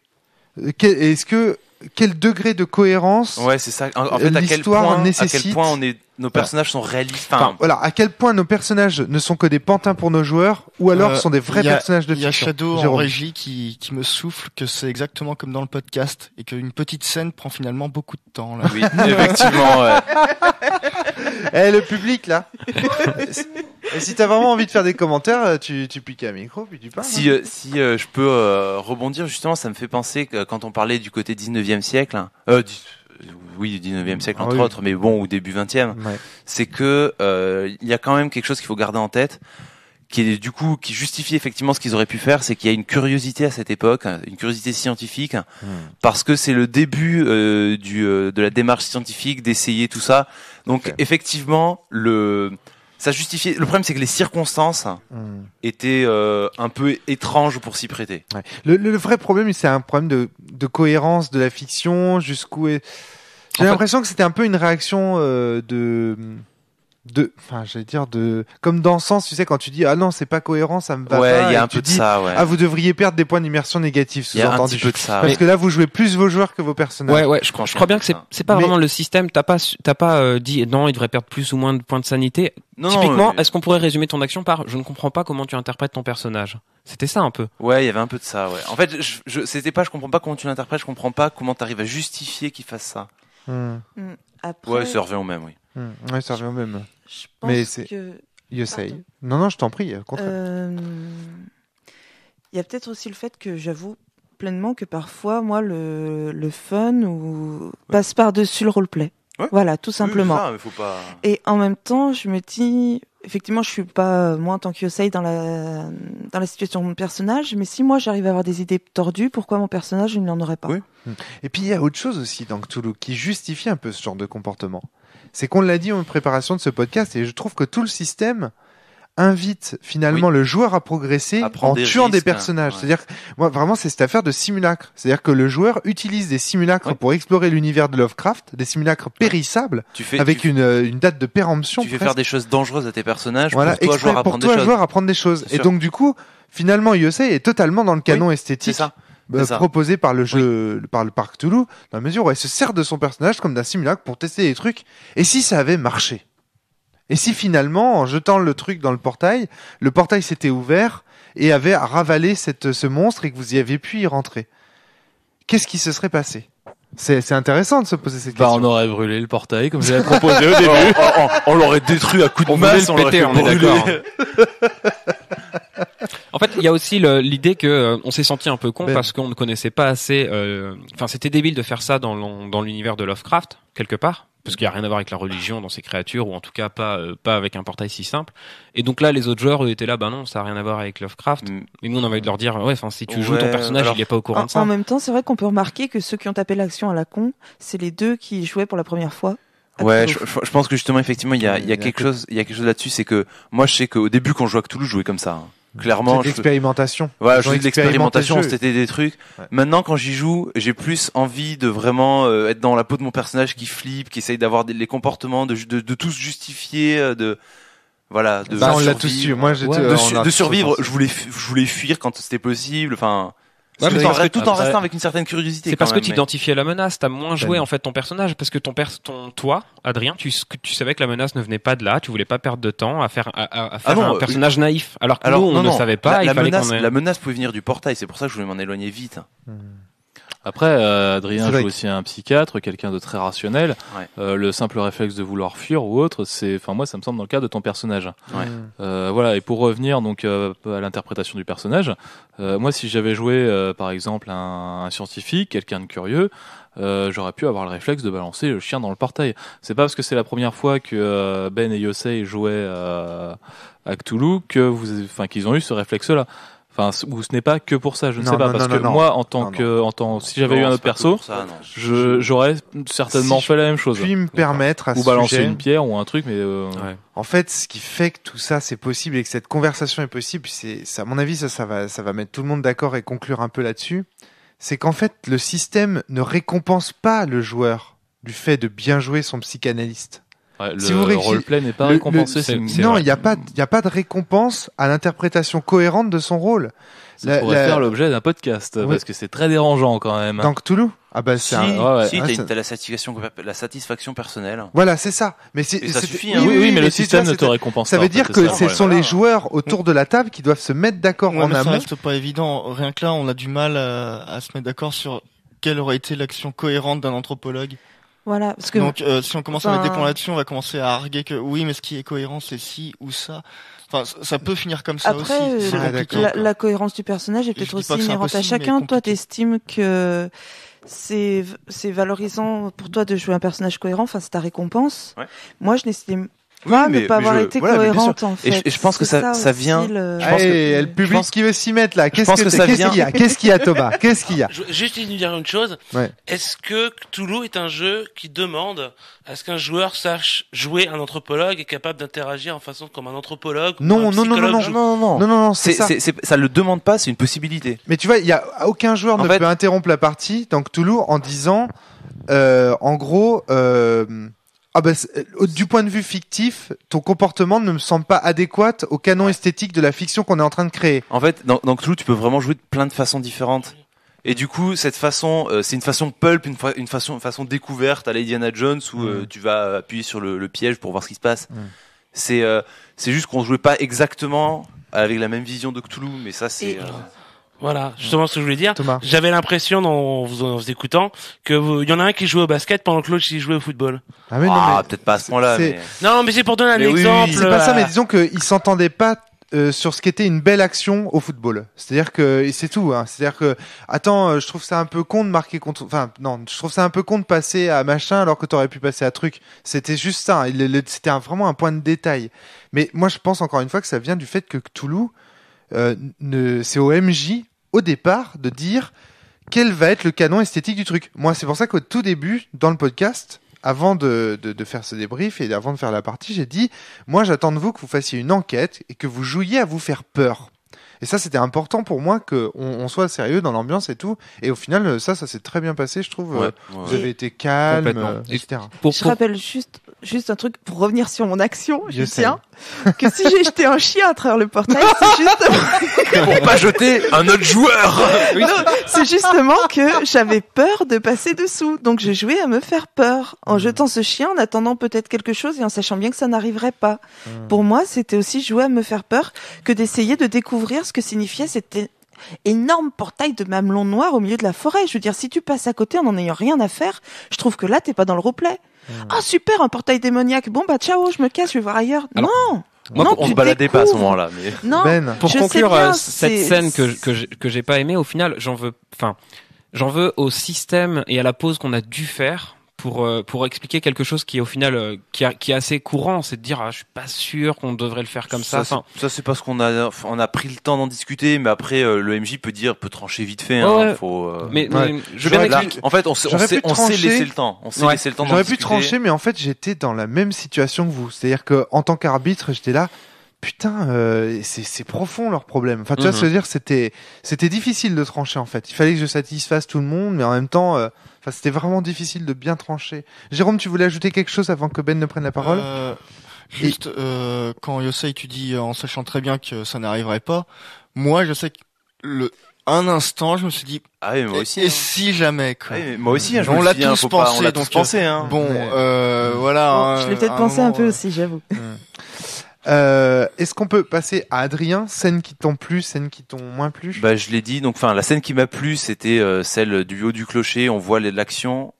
Est-ce que quel degré de cohérence Ouais, c'est ça. En fait, l'histoire à nécessite- quel point nos personnages sont réalistes. Enfin, voilà, à quel point nos personnages ne sont que des pantins pour nos joueurs, ou alors sont des vrais personnages de Il y a fiction. Shadow en Jérôme. régie qui me souffle que c'est exactement comme dans le podcast et qu'une petite scène prend finalement beaucoup de temps. Là. oui, effectivement. Ouais. Eh, le public, là. Et si t'as vraiment envie de faire des commentaires, tu piques un micro, puis tu parles. Si je peux rebondir, justement, ça me fait penser que quand on parlait du côté 19e siècle, oui, du 19e siècle entre oui. autres, mais bon, au début 20e, Ouais. c'est que il y a quand même quelque chose qu'il faut garder en tête, qui est du coup qui justifie effectivement ce qu'ils auraient pu faire, c'est qu'il y a une curiosité à cette époque, une curiosité scientifique, parce que c'est le début de la démarche scientifique, d'essayer tout ça. Donc Ok. effectivement, ça justifiait. Le problème, c'est que les circonstances étaient un peu étranges pour s'y prêter. Ouais. Le vrai problème, c'est un problème de cohérence de la fiction, jusqu'où est... J'ai En fait- l'impression que c'était un peu une réaction enfin, j'allais dire comme dans le sens, tu sais, quand tu dis, ah non, c'est pas cohérent, ça me va Ouais, pas, il y a et un tu peu de dis, ça, ouais. ah, vous devriez perdre des points d'immersion négatifs, Il y a un sous-entendu. petit peu de ça. Parce ouais. que là, vous jouez plus vos joueurs que vos personnages. Ouais, ouais, je pense crois bien que ça. c'est pas Mais- vraiment le système. T'as pas dit non, il devrait perdre plus ou moins de points de sanité. Non, Typiquement, non, est-ce qu'on pourrait résumer ton action par je ne comprends pas comment tu interprètes ton personnage. C'était ça un peu. ouais, il y avait un peu de ça, ouais. En fait, c'était pas, je comprends pas comment tu l'interprètes, je comprends pas comment t'arrives à justifier qu'il fasse ça. Après, Ouais, ça revient au même, oui. Ouais, ça revient au même. je Mais pense c'est- que Yosei. Pardon. Non, je t'en prie, au contraire. il y a peut-être aussi le fait que j'avoue pleinement que parfois, moi, le fun passe par-dessus le roleplay. Ouais. Voilà, tout simplement. Oui, ça, mais faut pas. Et en même temps, je me dis, effectivement, je suis pas, moi, en tant que Yosei, dans la situation de mon personnage, mais si moi, j'arrive à avoir des idées tordues, pourquoi mon personnage, il n'en aurait pas? Oui. Et puis, il y a autre chose aussi dans Cthulhu qui justifie un peu ce genre de comportement. C'est qu'on l'a dit en préparation de ce podcast, et je trouve que tout le système invite finalement le joueur à progresser en tuant des personnages. Ouais. C'est-à-dire que moi vraiment c'est cette affaire de simulacre. C'est-à-dire que le joueur utilise des simulacres pour explorer l'univers de Lovecraft, des simulacres périssables avec une date de péremption. Tu fais faire des choses dangereuses à tes personnages pour toi joueur apprendre des choses. Et donc du coup, finalement Yosei est totalement dans le canon esthétique. Proposé par le jeu, par Cthulhu, dans la mesure où elle se sert de son personnage comme d'un simulacre pour tester des trucs. Et si ça avait marché? Et si finalement, en jetant le truc dans le portail s'était ouvert et avait ravalé ce monstre et que vous y aviez pu y rentrer? Qu'est-ce qui se serait passé? C'est intéressant de se poser cette question. On aurait brûlé le portail, comme j'avais proposé au début. On l'aurait détruit à coups de masse, on est d'accord. En fait, il y a aussi l'idée que on s'est senti un peu con parce qu'on ne connaissait pas assez. Enfin, c'était débile de faire ça dans l'univers de Lovecraft quelque part. Parce qu'il n'y a rien à voir avec la religion dans ces créatures, ou en tout cas pas avec un portail si simple. Et donc là, les autres joueurs, eux, étaient là, non, ça n'a rien à voir avec Lovecraft. Et nous, on avait de leur dire, si tu joues ton personnage, il n'est pas au courant de ça. En même temps, c'est vrai qu'on peut remarquer que ceux qui ont tapé l'action à la con, c'est les deux qui jouaient pour la première fois. Ouais, je pense que justement, effectivement, il y a quelque chose là-dessus, c'est que moi, je sais qu'au début, quand je jouais à Cthulhu, je jouais comme ça. Clairement, l'expérimentation. Voilà, je faisais de l'expérimentation, c'était des trucs. Ouais. Maintenant, quand j'y joue, j'ai plus envie de vraiment être dans la peau de mon personnage qui flippe, qui essaye d'avoir les comportements, de tout se justifier, voilà, de on l'a tous su. Moi, de survivre. Je voulais fuir quand c'était possible. Enfin. Ouais, tout en restant avec une certaine curiosité. C'est parce que tu identifiais la menace, t'as moins joué en fait ton personnage, parce que toi, Adrien, tu savais que la menace ne venait pas de là, tu voulais pas perdre de temps à faire un personnage naïf, alors que nous on ne savait pas. La menace pouvait venir du portail, c'est pour ça que je voulais m'en éloigner vite. Après, Adrien joue aussi un psychiatre, quelqu'un de très rationnel. Ouais. Le simple réflexe de vouloir fuir ou autre, moi, ça me semble dans le cas de ton personnage. Ouais. Voilà. Et pour revenir donc à l'interprétation du personnage, moi, si j'avais joué, par exemple, un scientifique, quelqu'un de curieux, j'aurais pu avoir le réflexe de balancer le chien dans le portail. C'est pas parce que c'est la première fois que Ben et Yosei jouaient à Cthulhu qu'ils ont eu ce réflexe-là. Enfin, ou ce n'est pas que pour ça, je ne sais pas, parce que moi, si j'avais eu un autre perso, j'aurais certainement fait la même chose. Puis me permettre ou balancer une pierre ou un truc, mais en fait, ce qui fait que tout ça c'est possible et que cette conversation est possible, c'est, à mon avis, ça va mettre tout le monde d'accord et conclure un peu là-dessus. C'est qu'en fait, le système ne récompense pas le joueur du fait de bien jouer son psychanalyste. Ouais, le roleplay n'est pas récompensé. Non, il n'y a pas de récompense à l'interprétation cohérente de son rôle. Ça pourrait faire l'objet d'un podcast, parce que c'est très dérangeant quand même. Dans Cthulhu? T'as la satisfaction personnelle. Voilà, c'est ça. Mais ça suffit. Oui, mais le système ne te récompense pas. Ça veut dire que ce sont les joueurs autour de la table qui doivent se mettre d'accord en amont. Ça reste pas évident. Rien que là, on a du mal à se mettre d'accord sur quelle aurait été l'action cohérente d'un anthropologue. Voilà, parce que donc si on commence à mettre des points là-dessus, on va commencer à arguer que oui, mais ce qui est cohérent, c'est ci ou ça. Enfin, ça peut finir comme ça après, aussi. La cohérence du personnage est peut-être aussi inhérente à chacun. Toi, t'estimes que c'est valorisant pour toi de jouer un personnage cohérent. Enfin, c'est ta récompense. Ouais. Moi, je n'estime pas ne pas avoir été cohérente en fait. Et je pense que ça vient. Le public qui veut s'y mettre là. Qu'est-ce qu'il y a, Thomas? Qu'est-ce qu'il y a? Juste dire une chose. Ouais. Est-ce que Cthulhu est un jeu qui demande à ce qu'un joueur sache jouer un anthropologue et capable d'interagir en façon comme un anthropologue? Non. Ça le demande pas, c'est une possibilité. Mais tu vois, aucun joueur ne peut interrompre la partie dans Cthulhu en disant, en gros. Du point de vue fictif, ton comportement ne me semble pas adéquat au canon esthétique de la fiction qu'on est en train de créer. En fait, dans Cthulhu, tu peux vraiment jouer de plein de façons différentes. Et du coup, cette façon, c'est une façon pulp, une façon découverte à la Indiana Jones où tu vas appuyer sur le piège pour voir ce qui se passe. C'est juste qu'on jouait pas exactement avec la même vision de Cthulhu, mais ça c'est. Voilà, justement ce que je voulais dire. Thomas. J'avais l'impression, en vous écoutant, que y en a un qui jouait au basket pendant que l'autre qui jouait au football. Ah mais non, peut-être pas à ce point-là. Non, mais c'est pour donner un exemple. C'est pas ça, mais disons qu'ils s'entendaient pas sur ce qu'était une belle action au football. C'est-à-dire que c'est tout. Hein. C'est-à-dire que attends, je trouve ça un peu con de marquer contre. Enfin non, je trouve ça un peu con de passer à machin alors que t'aurais pu passer à truc. C'était juste ça. Hein. C'était vraiment un point de détail. Mais moi, je pense encore une fois que ça vient du fait que Cthulhu, c'est au MJ au départ de dire quel va être le canon esthétique du truc. Moi, c'est pour ça qu'au tout début, dans le podcast, avant de faire ce débrief et avant de faire la partie, j'ai dit, moi, j'attends de vous que vous fassiez une enquête et que vous jouiez à vous faire peur. Et ça, c'était important pour moi qu'on soit sérieux dans l'ambiance et tout. Et au final, ça s'est très bien passé, je trouve. Vous avez été calme, etc. Je rappelle juste un truc pour revenir sur mon action, je tiens, que si j'ai jeté un chien à travers le portail, c'est juste pour pas jeter un autre joueur. Non, c'est justement que j'avais peur de passer dessous, donc j'ai joué à me faire peur en jetant ce chien, en attendant peut-être quelque chose et en sachant bien que ça n'arriverait pas. Pour moi, c'était aussi jouer à me faire peur que d'essayer de découvrir ce que signifiait cette énorme portail de mamelon noir au milieu de la forêt. Je veux dire, si tu passes à côté en n'en ayant rien à faire, je trouve que là, t'es pas dans le roleplay. Ah super, un portail démoniaque. Bon bah ciao, je me casse, je vais voir ailleurs. Alors, non. Moi, non, on se baladait pas à ce moment-là. Mais... Non. Pour conclure cette scène que j'ai pas aimée, au final, j'en veux au système et à la pause qu'on a dû faire pour expliquer quelque chose qui est au final qui est assez courant, c'est de dire je suis pas sûr qu'on devrait le faire comme ça. Ça c'est parce qu'on a pris le temps d'en discuter, mais après le MJ peut trancher vite fait. Mais je vais en fait on s'est laissé le temps. J'aurais pu trancher, mais en fait j'étais dans la même situation que vous. C'est-à-dire que en tant qu'arbitre, j'étais là. Putain, c'est profond leur problème. Enfin, tu vois, se dire, c'était difficile de trancher en fait. Il fallait que je satisfasse tout le monde, mais en même temps, c'était vraiment difficile de bien trancher. Jérôme, tu voulais ajouter quelque chose avant que Ben ne prenne la parole? Juste, quand Yosei, tu dis en sachant très bien que ça n'arriverait pas, moi, je sais que un instant, je me suis dit, moi aussi. Et si jamais, quoi. Moi aussi, on l'a tous pensé. On l'a tous pensé, hein. Bon, voilà. Je l'ai peut-être pensé un peu aussi, j'avoue. Est-ce qu'on peut passer à Adrien, scène qui t'ont plu, scène qui t'ont moins plu? Je l'ai dit, donc la scène qui m'a plu, c'était celle du haut du clocher, on voit l'action,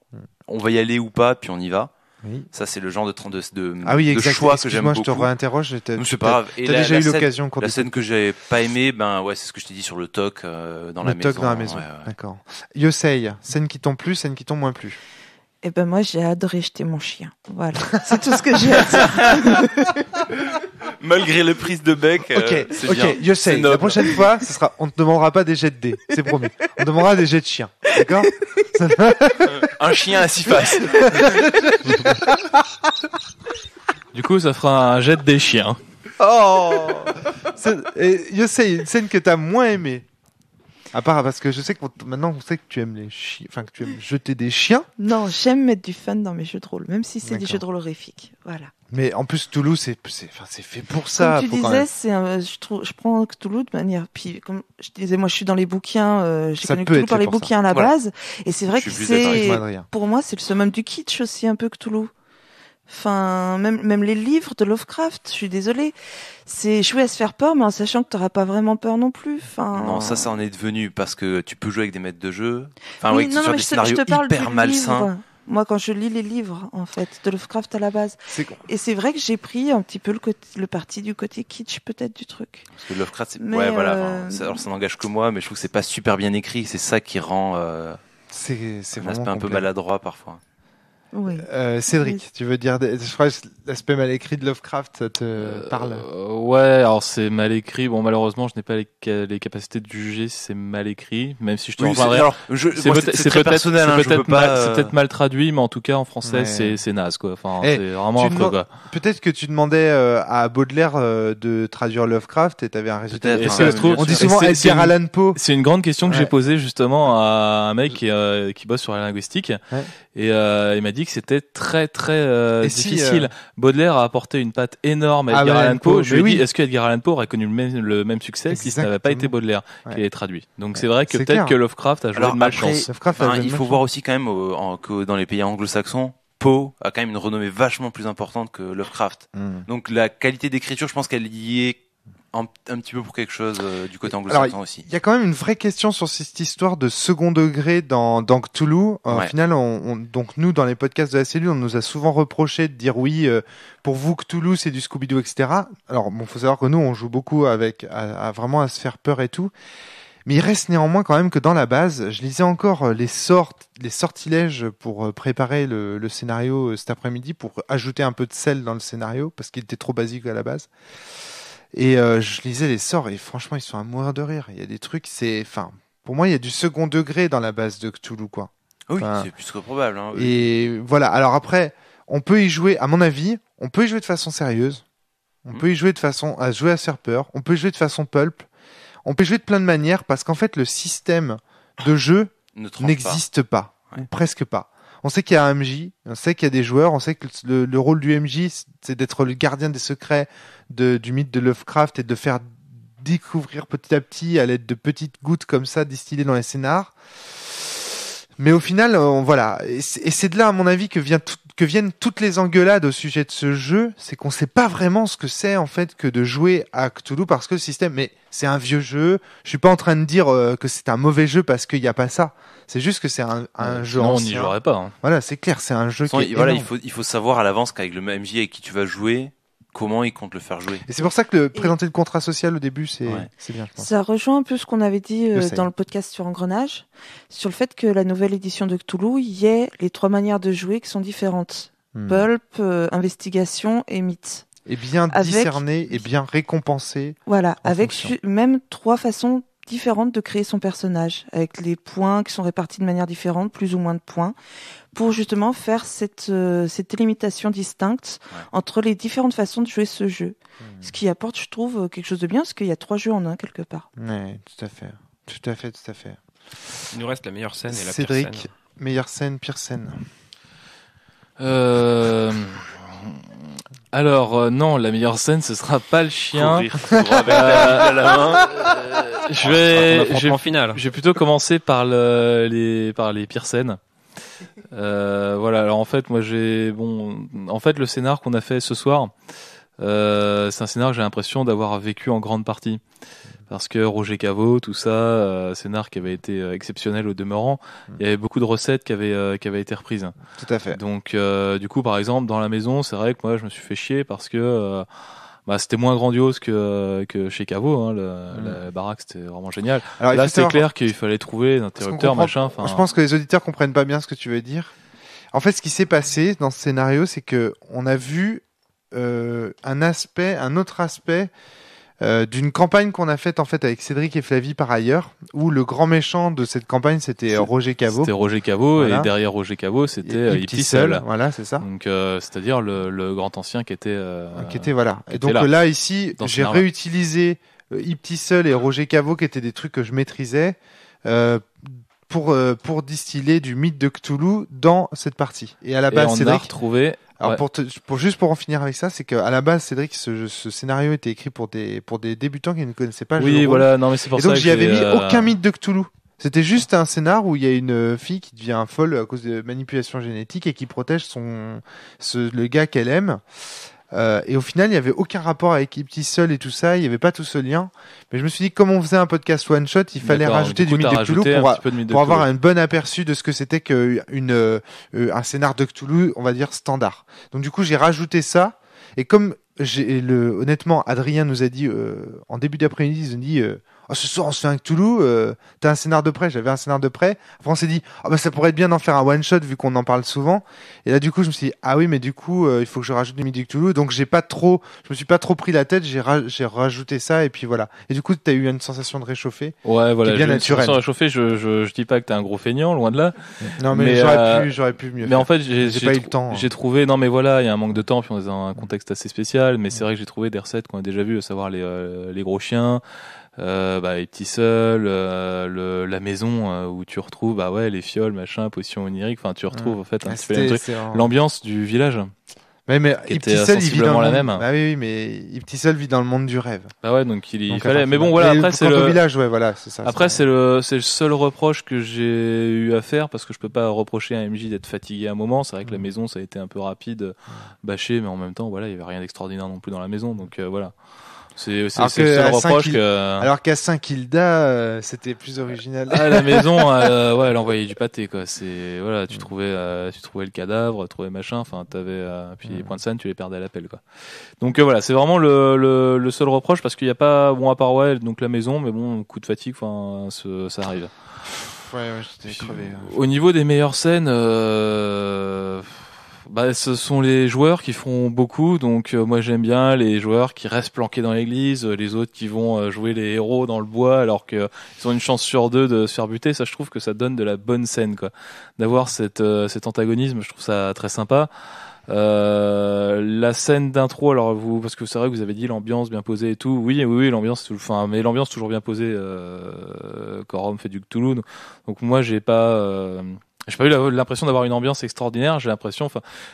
on va y aller ou pas, puis on y va. Oui. Ça c'est le genre de choix que j'aime beaucoup. Je te réinterroge, c'est pas grave. T'as déjà eu l'occasion. La scène que j'ai pas aimée, c'est ce que je t'ai dit sur le toc dans la maison. Le toc dans la maison. D'accord. Yosei, scène qui t'ont plu, scène qui t'ont moins plu. Eh ben moi j'ai adoré jeter mon chien. Voilà, c'est tout ce que j'ai à dire. Malgré le prise de bec. C'est bien. Yosei, la prochaine fois, on te demandera pas des jets de dés, c'est promis. On te demandera des jets de chien, d'accord? Un chien à 6 faces. Du coup, ça fera un jet de des chiens. Oh. Yosei, une scène que t'as moins aimée. À part parce que je sais que maintenant on sait que tu aimes les chiens, enfin que tu aimes jeter des chiens. Non, j'aime mettre du fun dans mes jeux de rôle, même si c'est des jeux de rôle horrifiques. Voilà. Mais en plus Cthulhu, c'est fait pour ça. Comme tu disais, je prends Cthulhu de manière. Puis comme je disais, moi je suis dans les bouquins, j'ai connu Cthulhu par les bouquins à la base, et c'est vrai que pour moi c'est le summum du kitsch aussi un peu Cthulhu. Enfin, même les livres de Lovecraft, je suis désolée. C'est jouer à se faire peur, mais en sachant que t'auras pas vraiment peur non plus. Enfin. Non, ça en est devenu parce que tu peux jouer avec des maîtres de jeu. Sur des scénarios hyper malsains. Moi, quand je lis les livres, en fait, de Lovecraft à la base. Et c'est vrai que j'ai pris un petit peu le parti du côté kitsch, peut-être, du truc. Parce que Lovecraft, alors ça n'engage que moi, mais je trouve que c'est pas super bien écrit. C'est ça qui rend, c'est un aspect un peu maladroit parfois. Oui. Cédric, tu veux dire, je crois que l'aspect mal écrit de Lovecraft, ça te parle? Ouais, alors c'est mal écrit. Bon, malheureusement, je n'ai pas les capacités de juger si c'est mal écrit, même si je te rejoindrai. C'est très personnel, c'est peut-être mal traduit, mais en tout cas, en français, c'est naze, quoi. Enfin, c'est vraiment affreux, quoi. Peut-être que tu demandais à Baudelaire de traduire Lovecraft et t'avais un résultat. On dit souvent Edgar Allan Poe. C'est une grande question que j'ai posée justement à un mec qui bosse sur la linguistique. Et il m'a dit que c'était très très difficile. Baudelaire a apporté une patte énorme à Edgar Allan Poe. Je lui ai dit, est-ce que Edgar Allan Poe aurait connu le même succès si ce n'avait pas été Baudelaire qui l'ait traduit? Donc c'est vrai que peut-être que Lovecraft a joué de malchance. Il faut voir aussi quand même que dans les pays anglo-saxons, Poe a quand même une renommée vachement plus importante que Lovecraft. Donc la qualité d'écriture, je pense qu'elle y est un petit peu pour quelque chose du côté anglo-saxon aussi. Il y a quand même une vraie question sur cette histoire de second degré dans Cthulhu. Au final, donc nous, dans les podcasts de la cellule, on nous a souvent reproché de dire oui, pour vous, Cthulhu, c'est du Scooby-Doo, etc. Alors, bon, faut savoir que nous, on joue beaucoup vraiment à se faire peur et tout. Mais il reste néanmoins quand même que dans la base, je lisais encore les sortilèges pour préparer le scénario cet après-midi, pour ajouter un peu de sel dans le scénario, parce qu'il était trop basique à la base. Et je lisais les sorts, et franchement, ils sont à mourir de rire. Il y a des trucs, pour moi, il y a du second degré dans la base de Cthulhu, quoi. Oui, c'est plus que probable. Hein, oui. Et voilà, alors après, on peut y jouer, à mon avis, on peut y jouer de façon sérieuse, on peut y jouer de façon à jouer à se faire peur, on peut y jouer de façon pulp, on peut jouer de plein de manières, parce qu'en fait, le système de jeu n'existe pas, ou presque pas. On sait qu'il y a un MJ, on sait qu'il y a des joueurs, on sait que le rôle du MJ, c'est d'être le gardien des secrets du mythe de Lovecraft et de faire découvrir petit à petit à l'aide de petites gouttes comme ça distillées dans les scénars. Mais au final, voilà. Et c'est de là, à mon avis, que viennent toutes les engueulades au sujet de ce jeu. C'est qu'on sait pas vraiment ce que c'est, en fait, que de jouer à Cthulhu, parce que le système, mais c'est un vieux jeu. Je suis pas en train de dire que c'est un mauvais jeu parce qu'il y a pas ça. C'est juste que c'est un jeu ancien. Non, on n'y jouerait pas. Hein. Voilà, c'est clair, c'est un jeu il faut savoir à l'avance qu'avec le MJ avec qui tu vas jouer, comment il compte le faire jouer. Et c'est pour ça que présenter le contrat social au début, c'est bien, je pense. Ça rejoint un peu ce qu'on avait dit dans le podcast sur Engrenage, sur le fait que la nouvelle édition de Cthulhu, il y ait les 3 manières de jouer qui sont différentes. Pulp, investigation et mythe. Et bien discerné et bien récompensé. Voilà, avec même 3 façons différentes de créer son personnage, avec les points qui sont répartis de manière différente, plus ou moins de points, pour justement faire cette délimitation distincte entre les différentes façons de jouer ce jeu. Ce qui apporte, je trouve, quelque chose de bien, parce qu'il y a 3 jeux en un quelque part. Oui, tout à fait. Tout à fait, tout à fait. Il nous reste la meilleure scène et la Cédric, pire scène. Meilleure scène, pire scène. Alors non, la meilleure scène ce sera pas le chien. Courir avec la Bible à la main. Je vais plutôt commencer par les pires scènes. Voilà. Alors en fait, moi le scénar qu'on a fait ce soir, c'est un scénar que j'ai l'impression d'avoir vécu en grande partie. Parce que Roger Caveau, tout ça, scénar qui avait été exceptionnel au demeurant, il y avait beaucoup de recettes qui avaient été reprises. Tout à fait. Donc, du coup, par exemple, dans la maison, c'est vrai que moi, je me suis fait chier parce que c'était moins grandiose que chez Caveau. Hein, la baraque, c'était vraiment génial. Alors, là, c'est clair qu'il fallait trouver l'interrupteur, machin. Je pense que les auditeurs comprennent pas bien ce que tu veux dire. En fait, ce qui s'est passé dans ce scénario, c'est que on a vu un autre aspect. D'une campagne qu'on a faite en fait avec Cédric et Flavie par ailleurs, où le grand méchant de cette campagne c'était Roger Caveau. C'était Roger Caveau, voilà. Et derrière Roger Caveau c'était Iptisel. Voilà, c'est ça. Donc c'est-à-dire le grand ancien qui était voilà. Et donc là ici j'ai réutilisé Iptisel et Roger Caveau qui étaient des trucs que je maîtrisais pour distiller du mythe de Cthulhu dans cette partie. Et à la base Cédric a retrouvé. Alors pour en finir avec ça, c'est qu'à la base, Cédric, ce scénario était écrit pour des débutants qui ne connaissaient pas le jeu de rôle. Voilà, non mais c'est pour ça. Et donc j'y avais mis aucun mythe de Cthulhu. C'était juste un scénar où il y a une fille qui devient folle à cause de manipulation génétique et qui protège le gars qu'elle aime. Et au final, il n'y avait aucun rapport avec Iptisel et tout ça, il n'y avait pas tout ce lien. Mais je me suis dit, comme on faisait un podcast one shot, il fallait rajouter du mythe de Cthulhu pour avoir un bon aperçu de ce que c'était un scénar de Cthulhu, on va dire standard. Donc du coup, j'ai rajouté ça. Et comme honnêtement, Adrien nous a dit en début d'après-midi, ils ont dit ce soir on se fait un Cthulhu, t'as un scénar de prêt, j'avais un scénar de prêt. Après on s'est dit ça pourrait être bien d'en faire un one shot vu qu'on en parle souvent. Et là du coup je me suis dit oui mais du coup il faut que je rajoute du mythe de Cthulhu. Donc je me suis pas trop pris la tête, j'ai rajouté ça et puis voilà. Et du coup t'as eu une sensation de réchauffer. Ouais voilà, bien naturelle. Une sensation de réchauffer, je dis pas que t'es un gros feignant, loin de là. Non mais j'aurais pu mieux. Mais en fait j'ai pas eu le temps. J'ai trouvé il y a un manque de temps puis on est dans un contexte assez spécial, mais c'est vrai que j'ai trouvé des recettes qu'on a déjà vues, à savoir les gros chiens. Iptisel, la maison où tu retrouves les fioles, machin, potions oniriques, enfin tu retrouves en fait un petit peu l'ambiance du village. Mais Iptisel vit dans la même. Oui, mais Iptisel vit dans le monde du rêve. Donc il fallait. Mais bon voilà, après c'est le village, voilà, c'est ça. Après c'est le seul reproche que j'ai eu à faire parce que je peux pas reprocher à MJ d'être fatigué à un moment. C'est vrai que la maison ça a été un peu rapide, bâché, mais en même temps voilà, il y avait rien d'extraordinaire non plus dans la maison, donc voilà. C'est le seul reproche que... Alors qu'à Saint-Kilda, c'était plus original. À la maison, elle envoyait du pâté, quoi. C'est, voilà, tu trouvais le cadavre, tu trouvais machin, enfin, puis les points de scène, tu les perdais à l'appel, quoi. Donc, voilà, c'est vraiment le seul reproche parce qu'il n'y a pas, bon, à part, donc la maison, mais bon, coup de fatigue, enfin, ça arrive. Ouais, j'étais crevé. Au niveau des meilleures scènes, ce sont les joueurs qui font beaucoup, donc moi j'aime bien les joueurs qui restent planqués dans l'église, les autres qui vont jouer les héros dans le bois alors qu'ils ont une chance sur 2 de se faire buter. Ça, je trouve que ça donne de la bonne scène, quoi. D'avoir cet antagonisme, je trouve ça très sympa. La scène d'intro, alors parce que c'est vrai que vous avez dit l'ambiance bien posée et tout. Oui, l'ambiance, mais l'ambiance toujours bien posée quand Rome fait du Cthulhu. Donc moi j'ai pas eu l'impression d'avoir une ambiance extraordinaire. J'ai l'impression,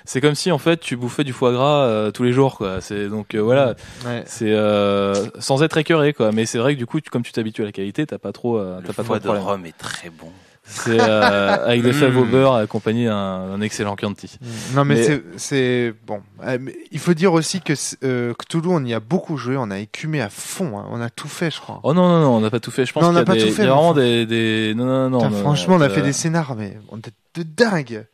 c'est comme si en fait tu bouffais du foie gras tous les jours, quoi. C'est donc voilà, c'est sans être écœuré, quoi. Mais c'est vrai que du coup, comme tu t'habitues à la qualité, t'as pas trop de foie de problème. Rome est très bon. C'est avec des fèves au beurre accompagné d'un excellent Chianti. Non mais c'est bon. Il faut dire aussi que Cthulhu, on y a beaucoup joué, on a écumé à fond, hein. On a tout fait, je crois. Oh non, on n'a pas tout fait. Je pense non, qu'il y a pas tout fait, il y a vraiment des non. Putain, franchement, on a fait des scénars, mais on était de dingue.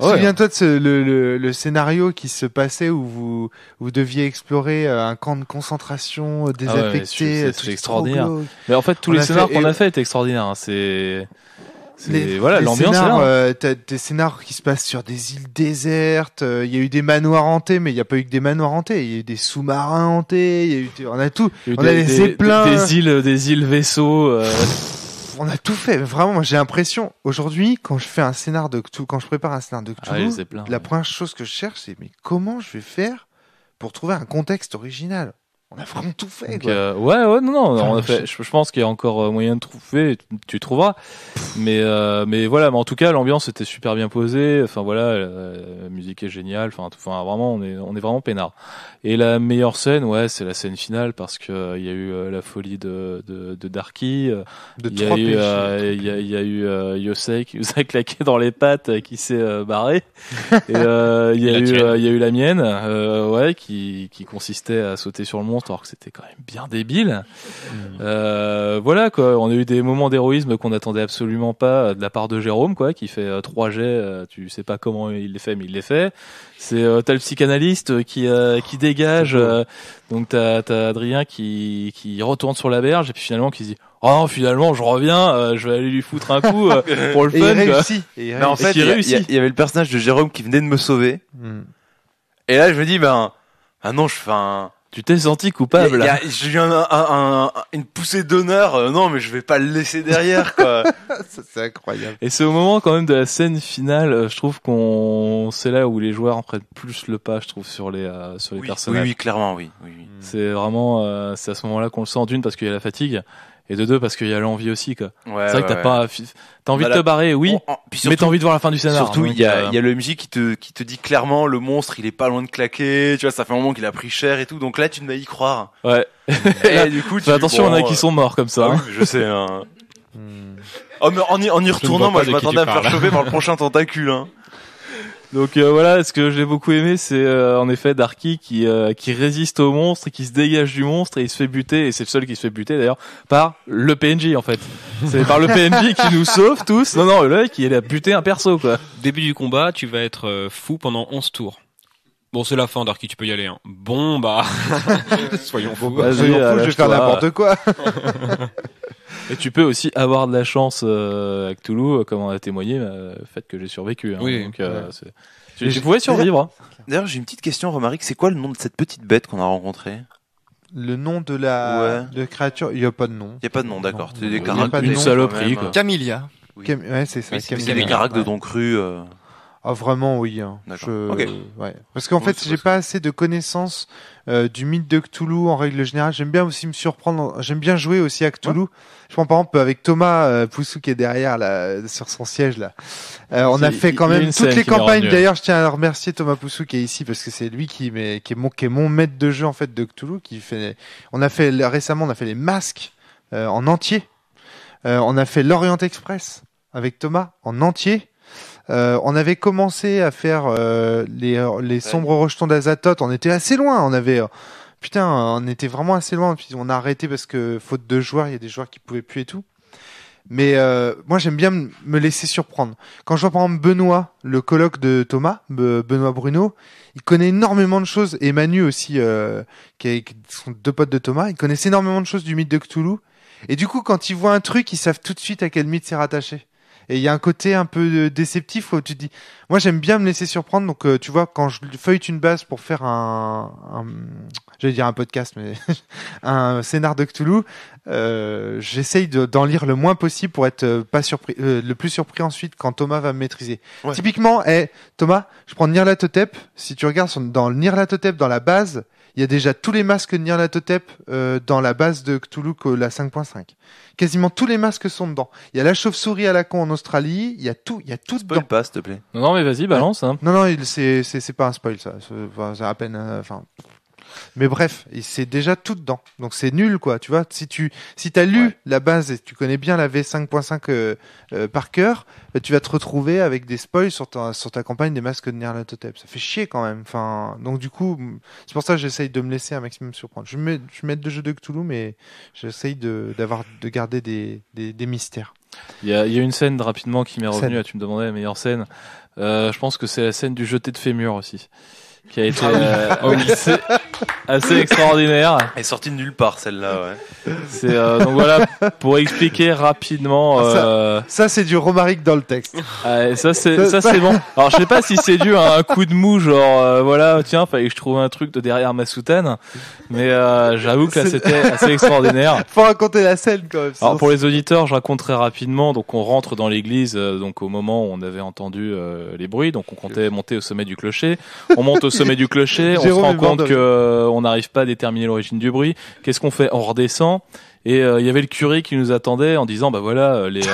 Souviens-toi de le scénario qui se passait où vous deviez explorer un camp de concentration désaffecté. C'est extraordinaire. Mais en fait, tous les scénars qu'on a fait étaient extraordinaires. Hein. L'ambiance t'as des scénars qui se passent sur des îles désertes. Il y a eu des manoirs hantés, mais il n'y a pas eu que des manoirs hantés. Il y a eu des sous-marins hantés. On a tout. On a des zeppelins, des îles vaisseaux. On a tout fait. Vraiment, moi j'ai l'impression aujourd'hui quand je fais un scénar de Cthulhu, quand je prépare un scénar de Cthulhu, la première chose que je cherche, c'est mais comment je vais faire pour trouver un contexte original. On a vraiment tout fait. Donc, quoi. On a fait. Je pense qu'il y a encore moyen de trouver. Tu trouveras. Mais voilà. Mais en tout cas, l'ambiance était super bien posée. Enfin voilà, la musique est géniale. Enfin vraiment, on est vraiment peinard. Et la meilleure scène, c'est la scène finale parce que il y a eu la folie de Darky. Il y a eu Yosei qui nous a claqué dans les pattes, qui s'est barré. Et il y a eu la mienne, qui consistait à sauter sur le monstre alors que c'était quand même bien débile. Voilà, quoi. On a eu des moments d'héroïsme qu'on n'attendait absolument pas de la part de Jérôme, quoi, qui fait 3 jets. Tu sais pas comment il les fait, mais il les fait. C'est t'as le psychanalyste qui dégage. Donc t'as Adrien qui retourne sur la berge et puis finalement qui se dit finalement je reviens, je vais aller lui foutre un coup pour le fun. Et il réussit. Mais en fait, il y avait le personnage de Jérôme qui venait de me sauver. Et là, je me dis tu t'es senti coupable. J'ai eu une poussée d'honneur. Non, mais je vais pas le laisser derrière, quoi. Ça, c'est incroyable. Et c'est au moment quand même de la scène finale, je trouve c'est là où les joueurs en prennent plus le pas, je trouve, sur les personnages. Oui, clairement, oui. C'est vraiment, c'est à ce moment-là qu'on le sent, d'une parce qu'il y a la fatigue. Et de 2 parce qu'il y a l'envie aussi, quoi. C'est vrai que t'as envie de te barrer, mais t'as envie de voir la fin du scénar. Surtout, il y a le MJ qui te dit clairement, le monstre, il est pas loin de claquer, tu vois, ça fait un moment qu'il a pris cher et tout, donc là, tu ne vas y croire. Ouais. Et là, du coup, fais attention, il y en a qui sont morts comme ça. Oui, je sais, hein. Mais en y retournant, moi, je m'attendais à me faire choper par le prochain tentacule, hein. Donc voilà, ce que j'ai beaucoup aimé, c'est en effet Darky qui résiste au monstre, qui se dégage du monstre et il se fait buter, et c'est le seul qui se fait buter d'ailleurs par le PNJ en fait. C'est par le PNJ qui nous sauve tous. Non, le mec il a buté un perso, quoi. Début du combat, tu vas être fou pendant 11 tours. Bon, c'est la fin, Darky, tu peux y aller, hein. Bon, soyons fous. Je vais faire n'importe quoi. Et tu peux aussi avoir de la chance à Cthulhu, comme on a témoigné, le fait que j'ai survécu. Hein. Oui. Donc, tu pouvais survivre. Hein. D'ailleurs, j'ai une petite question, Romaric. C'est quoi le nom de cette petite bête qu'on a rencontrée ? Le nom de la créature, il n'y a pas de nom. Il n'y a pas de nom, d'accord. C'est des caractères. Une saloperie, quoi. Camilla. Oui. Ouais, c'est ça. C'est des caractères de Don Cru. Ah, vraiment, oui. Hein. Okay. Ouais. Parce qu'en fait, j'ai pas assez de connaissances du mythe de Cthulhu en règle générale. J'aime bien aussi me surprendre. J'aime bien jouer aussi à Cthulhu. Ouais. Je prends par exemple avec Thomas Poussou qui est derrière là, sur son siège là. On a fait quand même toutes les campagnes. D'ailleurs, je tiens à remercier Thomas Poussou qui est ici parce que c'est lui qui est mon maître de jeu en fait de Cthulhu. On a fait récemment, on a fait les masques en entier. On a fait l'Orient Express avec Thomas en entier. On avait commencé à faire les sombres rejetons d'Azathoth. On était assez loin. On avait putain, on était vraiment assez loin. Puis on a arrêté parce que faute de joueurs, il y a des joueurs qui pouvaient plus et tout. Mais moi, j'aime bien me laisser surprendre. Quand je vois par exemple Benoît, le coloc de Thomas, Benoît Bruno, il connaît énormément de choses. Et Manu aussi, qui sont 2 potes de Thomas, ils connaissent énormément de choses du mythe de Cthulhu. Et du coup, quand ils voient un truc, ils savent tout de suite à quel mythe c'est rattaché. Et il y a un côté un peu déceptif où tu te dis, moi j'aime bien me laisser surprendre. Donc tu vois, quand je feuillete une base pour faire j'allais dire un podcast, mais un scénar de Cthulhu, j'essaye d'en lire le moins possible pour être pas surpris, le plus surpris ensuite quand Thomas va me maîtriser. Ouais. Typiquement, Thomas, je prends Nyarlathotep. Si tu regardes dans le Nyarlathotep, dans la base, il y a déjà tous les masques de Nyarlathotep dans la base de Cthulhu, la 5.5. Quasiment tous les masques sont dedans. Il y a la chauve-souris à la con en Australie, il y a tout Spoil dedans. Pas, s'il te plaît. Non, mais vas-y, balance. Hein. Non, c'est pas un spoil, ça. C'est à peine, mais bref, c'est déjà tout dedans. Donc c'est nul, quoi. Tu vois, si t'as lu la base et tu connais bien la V5.5 par cœur, tu vas te retrouver avec des spoils sur ta campagne des masques de Nyarlathotep. Ça fait chier quand même. Enfin, donc du coup, c'est pour ça que j'essaye de me laisser un maximum surprendre. Je mets de jeux de Cthulhu, mais j'essaye de garder des mystères. Il y a une scène rapidement qui m'est revenue. Tu me demandais la meilleure scène. Je pense que c'est la scène du jeté de fémur aussi, qui a été au lycée, assez extraordinaire. Elle est sortie de nulle part, celle-là, ouais. C'est donc voilà, pour expliquer rapidement. Ça c'est du Romaric dans le texte. Ça c'est bon. Alors je sais pas si c'est dû à un coup de mou, genre voilà, tiens, fallait que je trouve un truc de derrière ma soutane, mais j'avoue que là c'était assez extraordinaire. Faut raconter la scène quand même. Alors pour les auditeurs, je raconte très rapidement. Donc on rentre dans l'église, donc au moment où on avait entendu les bruits, donc on comptait monter au sommet du clocher. On monte au sommet du clocher, on se rend compte que on n'arrive pas à déterminer l'origine du bruit. Qu'est-ce qu'on fait? On redescend et il y avait le curé qui nous attendait en disant bah voilà, les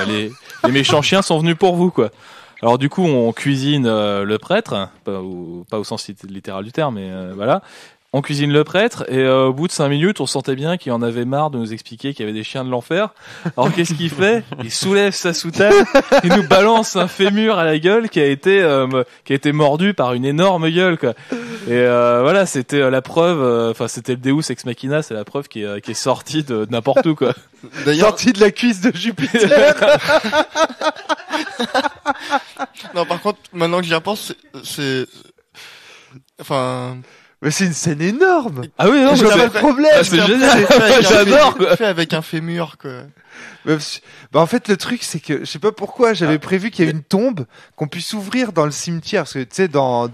méchants chiens sont venus pour vous, quoi. Alors du coup on cuisine le prêtre, pas au sens littéral du terme, mais voilà. On cuisine le prêtre et au bout de 5 minutes, on sentait bien qu'il en avait marre de nous expliquer qu'il y avait des chiens de l'enfer. Alors qu'est-ce qu'il fait? Il soulève sa soutane, il nous balance un fémur à la gueule qui a été mordu par une énorme gueule, quoi. Et voilà, c'était la preuve. Enfin, c'était le Deus ex machina, c'est la preuve qui est sortie de n'importe où, quoi. D'ailleurs, sortie de la cuisse de Jupiter. Non, par contre, maintenant que j'y repense, enfin. Mais c'est une scène énorme. Ah oui, non, je vois pas de problème. C'est génial. J'adore, quoi. Fait avec un fémur, quoi. Bah en fait le truc c'est que je sais pas pourquoi j'avais prévu qu'il y ait une tombe qu'on puisse ouvrir dans le cimetière parce que tu sais dans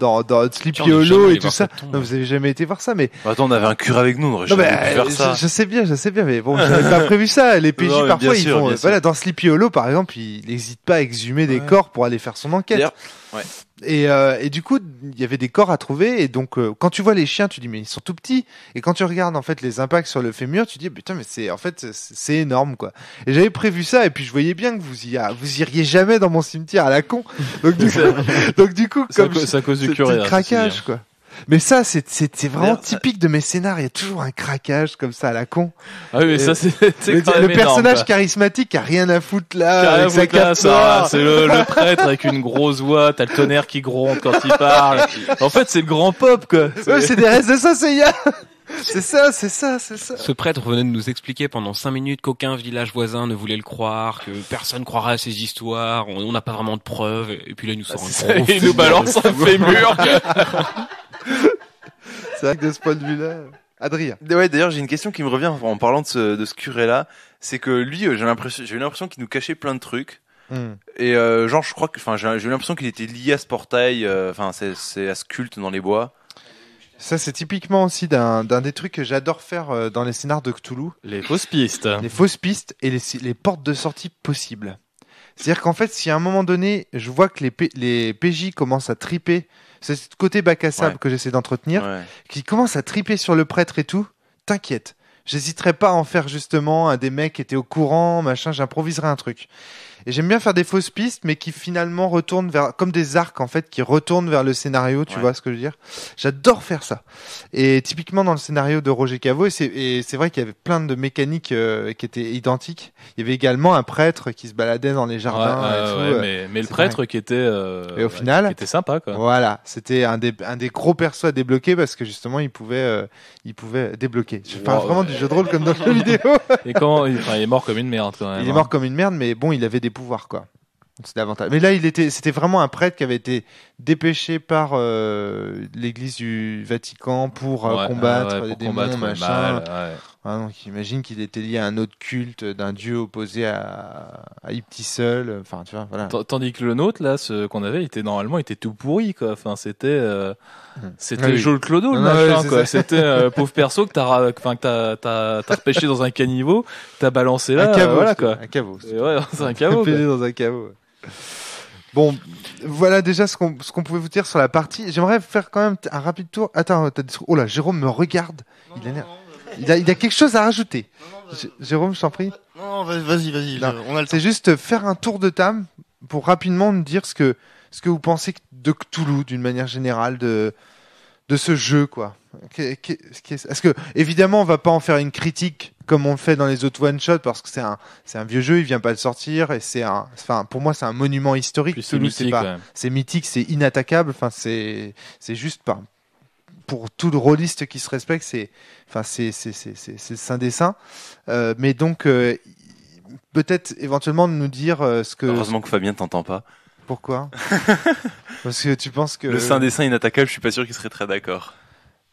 Sleepy Hollow et tout ça. Non, vous avez jamais été voir ça, mais attends, on avait un curé avec nous, on aurait jamais pu faire ça. Je sais bien, mais bon, j'avais pas prévu ça. Les PJ non, parfois ils font voilà, dans Sleepy Hollow par exemple, il n'hésite pas à exhumer des corps pour aller faire son enquête. Ouais. Et du coup, il y avait des corps à trouver et donc quand tu vois les chiens, tu dis mais ils sont tout petits, et quand tu regardes en fait les impacts sur le fémur, tu dis putain mais c'est énorme, quoi. Et j'avais prévu ça et puis je voyais bien que vous iriez jamais dans mon cimetière à la con. Donc du coup comme c'est à cause du curé, c'est craquage, quoi. Mais ça, c'est vraiment typique de mes scénars. Il y a toujours un craquage comme ça à la con. Ah oui, mais ça, c'est le personnage énorme, charismatique qui a rien à foutre là. Avec sa cape noire. C'est le prêtre avec une grosse voix. T'as le tonnerre qui gronde quand il parle. En fait, c'est le grand pop, quoi. Ouais, c'est des restes de Saint Seiya. C'est ça. Ce prêtre venait de nous expliquer pendant 5 minutes qu'aucun village voisin ne voulait le croire, que personne croirait à ces histoires, on n'a pas vraiment de preuves, et puis là il nous sort un gros il nous balance un fémur. C'est vrai que de ce point de vue-là, Adrien. Ouais, d'ailleurs j'ai une question qui me revient en parlant de ce curé-là, c'est que lui, j'ai eu l'impression qu'il nous cachait plein de trucs. Et genre je crois que, j'ai eu l'impression qu'il était lié à ce portail, c'est à ce culte dans les bois. Ça, c'est typiquement aussi d'un des trucs que j'adore faire dans les scénars de Cthulhu. Les fausses pistes. Les fausses pistes et les portes de sortie possibles. C'est-à-dire qu'en fait, si à un moment donné, je vois que les PJ commencent à triper, c'est ce côté bac à sable que j'essaie d'entretenir, qui commencent à triper sur le prêtre et tout, t'inquiète. J'hésiterai pas à en faire justement un des mecs qui étaient au courant, machin, j'improviserai un truc. Et j'aime bien faire des fausses pistes, mais qui finalement retournent vers, comme des arcs en fait, qui retournent vers le scénario. Tu vois ce que je veux dire? J'adore faire ça. Et typiquement dans le scénario de Roger Caveau, et c'est vrai qu'il y avait plein de mécaniques qui étaient identiques. Il y avait également un prêtre qui se baladait dans les jardins. Et tout, mais le prêtre vrai. qui était, et au final, qui était sympa quoi. Voilà, c'était un des gros persos à débloquer parce que justement il pouvait débloquer. Je parle vraiment du jeu de rôle comme dans le jeu vidéo. Et comment il est mort comme une merde quand même. Il est mort comme une merde, mais bon, il avait des pouvoirs quoi. C'est l'avantage. Mais là, c'était vraiment un prêtre qui avait été dépêché par l'Église du Vatican pour combattre des démons, machin. Donc, j'imagine qu'il était lié à un autre culte d'un dieu opposé à Yptisel. Enfin, tu vois, voilà. Tandis que le nôtre, là, ce qu'on avait, il était tout pourri, quoi. Enfin, c'était Joel Clodo, le machin, quoi. C'était pauvre perso que t'as repêché dans un caniveau, t'as balancé là, un caveau, voilà, quoi. Un caveau. C'est un caveau. Repêché dans un caveau. Bon, voilà déjà ce qu'on pouvait vous dire sur la partie. J'aimerais faire quand même un rapide tour. Attends, oh là, Jérôme me regarde. Il est nerveux. Il a quelque chose à rajouter. Jérôme, je t'en prie. Non, vas-y. On a le temps. C'est juste faire un tour de table pour rapidement nous dire ce que vous pensez de Cthulhu d'une manière générale, de ce jeu, quoi. Est-ce que évidemment on va pas en faire une critique comme on le fait dans les autres one shot parce que c'est un vieux jeu, il vient pas de sortir et pour moi c'est un monument historique. Puis c'est mythique, c'est inattaquable. Enfin c'est juste pas. Pour tout le rôliste qui se respecte, c'est saint des saints. Mais donc peut-être éventuellement nous dire ce que. Heureusement que Fabien t'entend pas. Pourquoi? Parce que tu penses que le saint des saints inattaquable, je suis pas sûr qu'il serait très d'accord.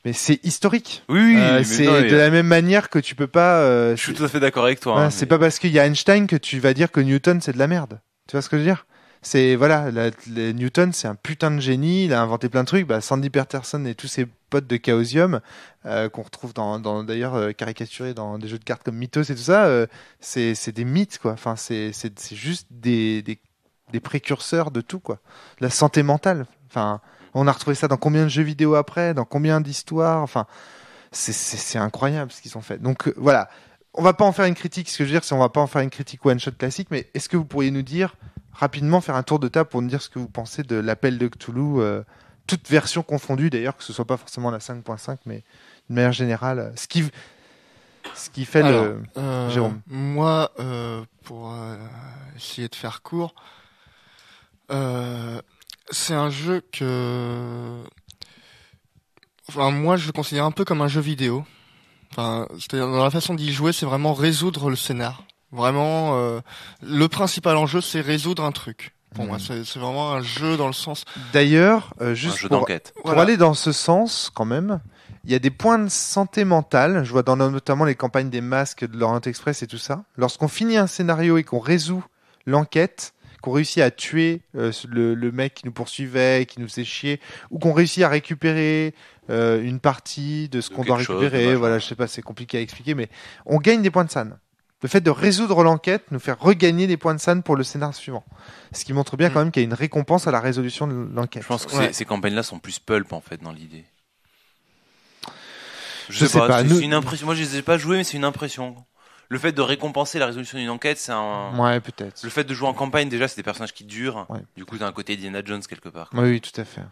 Mais c'est historique. Oui, c'est de la même manière que tu peux pas. Je suis tout à fait d'accord avec toi. C'est pas parce qu'il y a Einstein que tu vas dire que Newton c'est de la merde. Tu vois ce que je veux dire? C'est voilà, Newton c'est un putain de génie, il a inventé plein de trucs. Sandy Peterson et tous ses potes de Chaosium qu'on retrouve dans d'ailleurs caricaturés dans des jeux de cartes comme Mythos et tout ça, c'est des mythes quoi. Enfin c'est juste des précurseurs de tout quoi. La santé mentale. Enfin on a retrouvé ça dans combien de jeux vidéo après, dans combien d'histoires. Enfin c'est incroyable ce qu'ils ont fait. Donc voilà, on va pas en faire une critique. Ce que je veux dire c'est on va pas en faire une critique one shot classique, mais est-ce que vous pourriez nous dire rapidement faire un tour de table pour nous dire ce que vous pensez de l'appel de Cthulhu, toute version confondue d'ailleurs, que ce soit pas forcément la 5.5, mais de manière générale, ce qui fait Jérôme. Moi, pour essayer de faire court, c'est un jeu que, moi je le considère un peu comme un jeu vidéo. C'est-à-dire dans la façon d'y jouer, c'est vraiment résoudre le scénar. Vraiment, le principal enjeu, c'est résoudre un truc. Pour moi, c'est vraiment un jeu dans le sens. D'ailleurs, juste un jeu d'enquête. Pour aller dans ce sens, quand même, il y a des points de santé mentale. Je vois notamment les campagnes des masques de l'Orient Express et tout ça. Lorsqu'on finit un scénario et qu'on résout l'enquête, qu'on réussit à tuer le mec qui nous poursuivait, qui nous faisait chier, ou qu'on réussit à récupérer une partie de ce qu'on doit récupérer. Voilà, je sais pas, c'est compliqué à expliquer, mais on gagne des points de SAN. Le fait de résoudre l'enquête nous fait regagner des points de SAN pour le scénar suivant. Ce qui montre bien quand même qu'il y a une récompense à la résolution de l'enquête. Je pense que ces campagnes-là sont plus pulp en fait dans l'idée. Je sais pas. C'est une impression. Moi, je les ai pas joués, mais c'est une impression. Le fait de récompenser la résolution d'une enquête, c'est un. Ouais, peut-être. Le fait de jouer en campagne, déjà, c'est des personnages qui durent. Ouais. Du coup, t'as un côté Indiana Jones quelque part. Oui, tout à fait.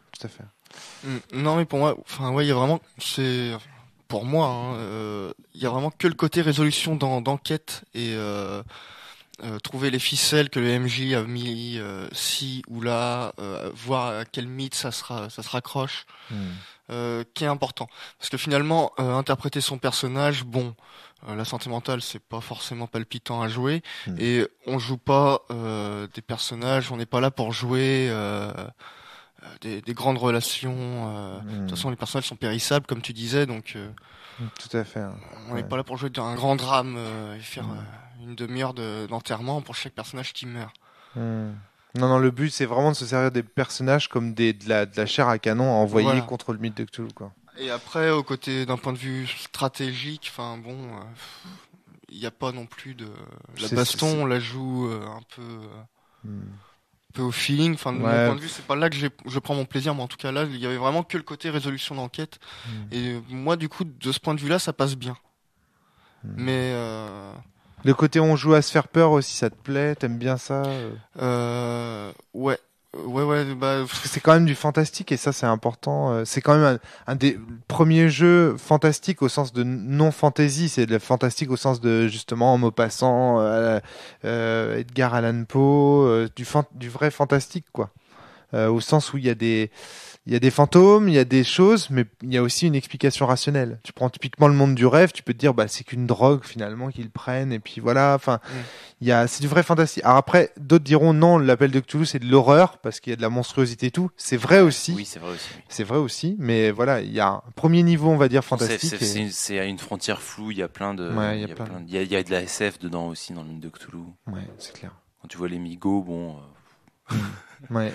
Non, mais pour moi, il y a vraiment, pour moi, il y a vraiment que le côté résolution d'enquête et trouver les ficelles que le MJ a mis ci ou là, voir à quel mythe ça se raccroche, qui est important. Parce que finalement, interpréter son personnage, la santé mentale, c'est pas forcément palpitant à jouer, et on joue pas des personnages, on n'est pas là pour jouer des grandes relations. De toute façon, les personnages sont périssables, comme tu disais, donc tout à fait. on n'est pas là pour jouer un grand drame et faire une demi-heure d'enterrement pour chaque personnage qui meurt. Non, le but c'est vraiment de se servir des personnages comme de la chair à canon à envoyer contre le mythe de Cthulhu, quoi. Et après, d'un point de vue stratégique, il n'y a pas non plus de la baston, on la joue un peu au feeling. De mon point de vue, c'est pas là que je prends mon plaisir, mais en tout cas là, il y avait vraiment que le côté résolution d'enquête. Et moi, du coup, de ce point de vue-là, ça passe bien. Mais Le côté on joue à se faire peur aussi, ça te plaît? T'aimes bien ça? Ouais. Parce que c'est quand même du fantastique et ça c'est important. C'est quand même un des premiers jeux fantastiques au sens de non fantasy. C'est de la fantastique au sens de justement en Maupassant, Edgar Allan Poe, du vrai fantastique quoi. Au sens où il y a des fantômes, il y a des choses, mais il y a aussi une explication rationnelle. Tu prends typiquement le monde du rêve, tu peux te dire bah c'est qu'une drogue finalement qu'ils prennent et puis voilà. Enfin, c'est du vrai fantastique. Alors après, d'autres diront non, l'appel de Cthulhu c'est de l'horreur parce qu'il y a de la monstruosité et tout. C'est vrai aussi. Oui, c'est vrai aussi. C'est vrai aussi, mais voilà, il y a un premier niveau on va dire fantastique. C'est à une frontière floue. Il y a plein de. Il y a de la SF dedans aussi dans le monde de Cthulhu. Ouais, c'est clair. Quand tu vois les Migo, bon. Ouais.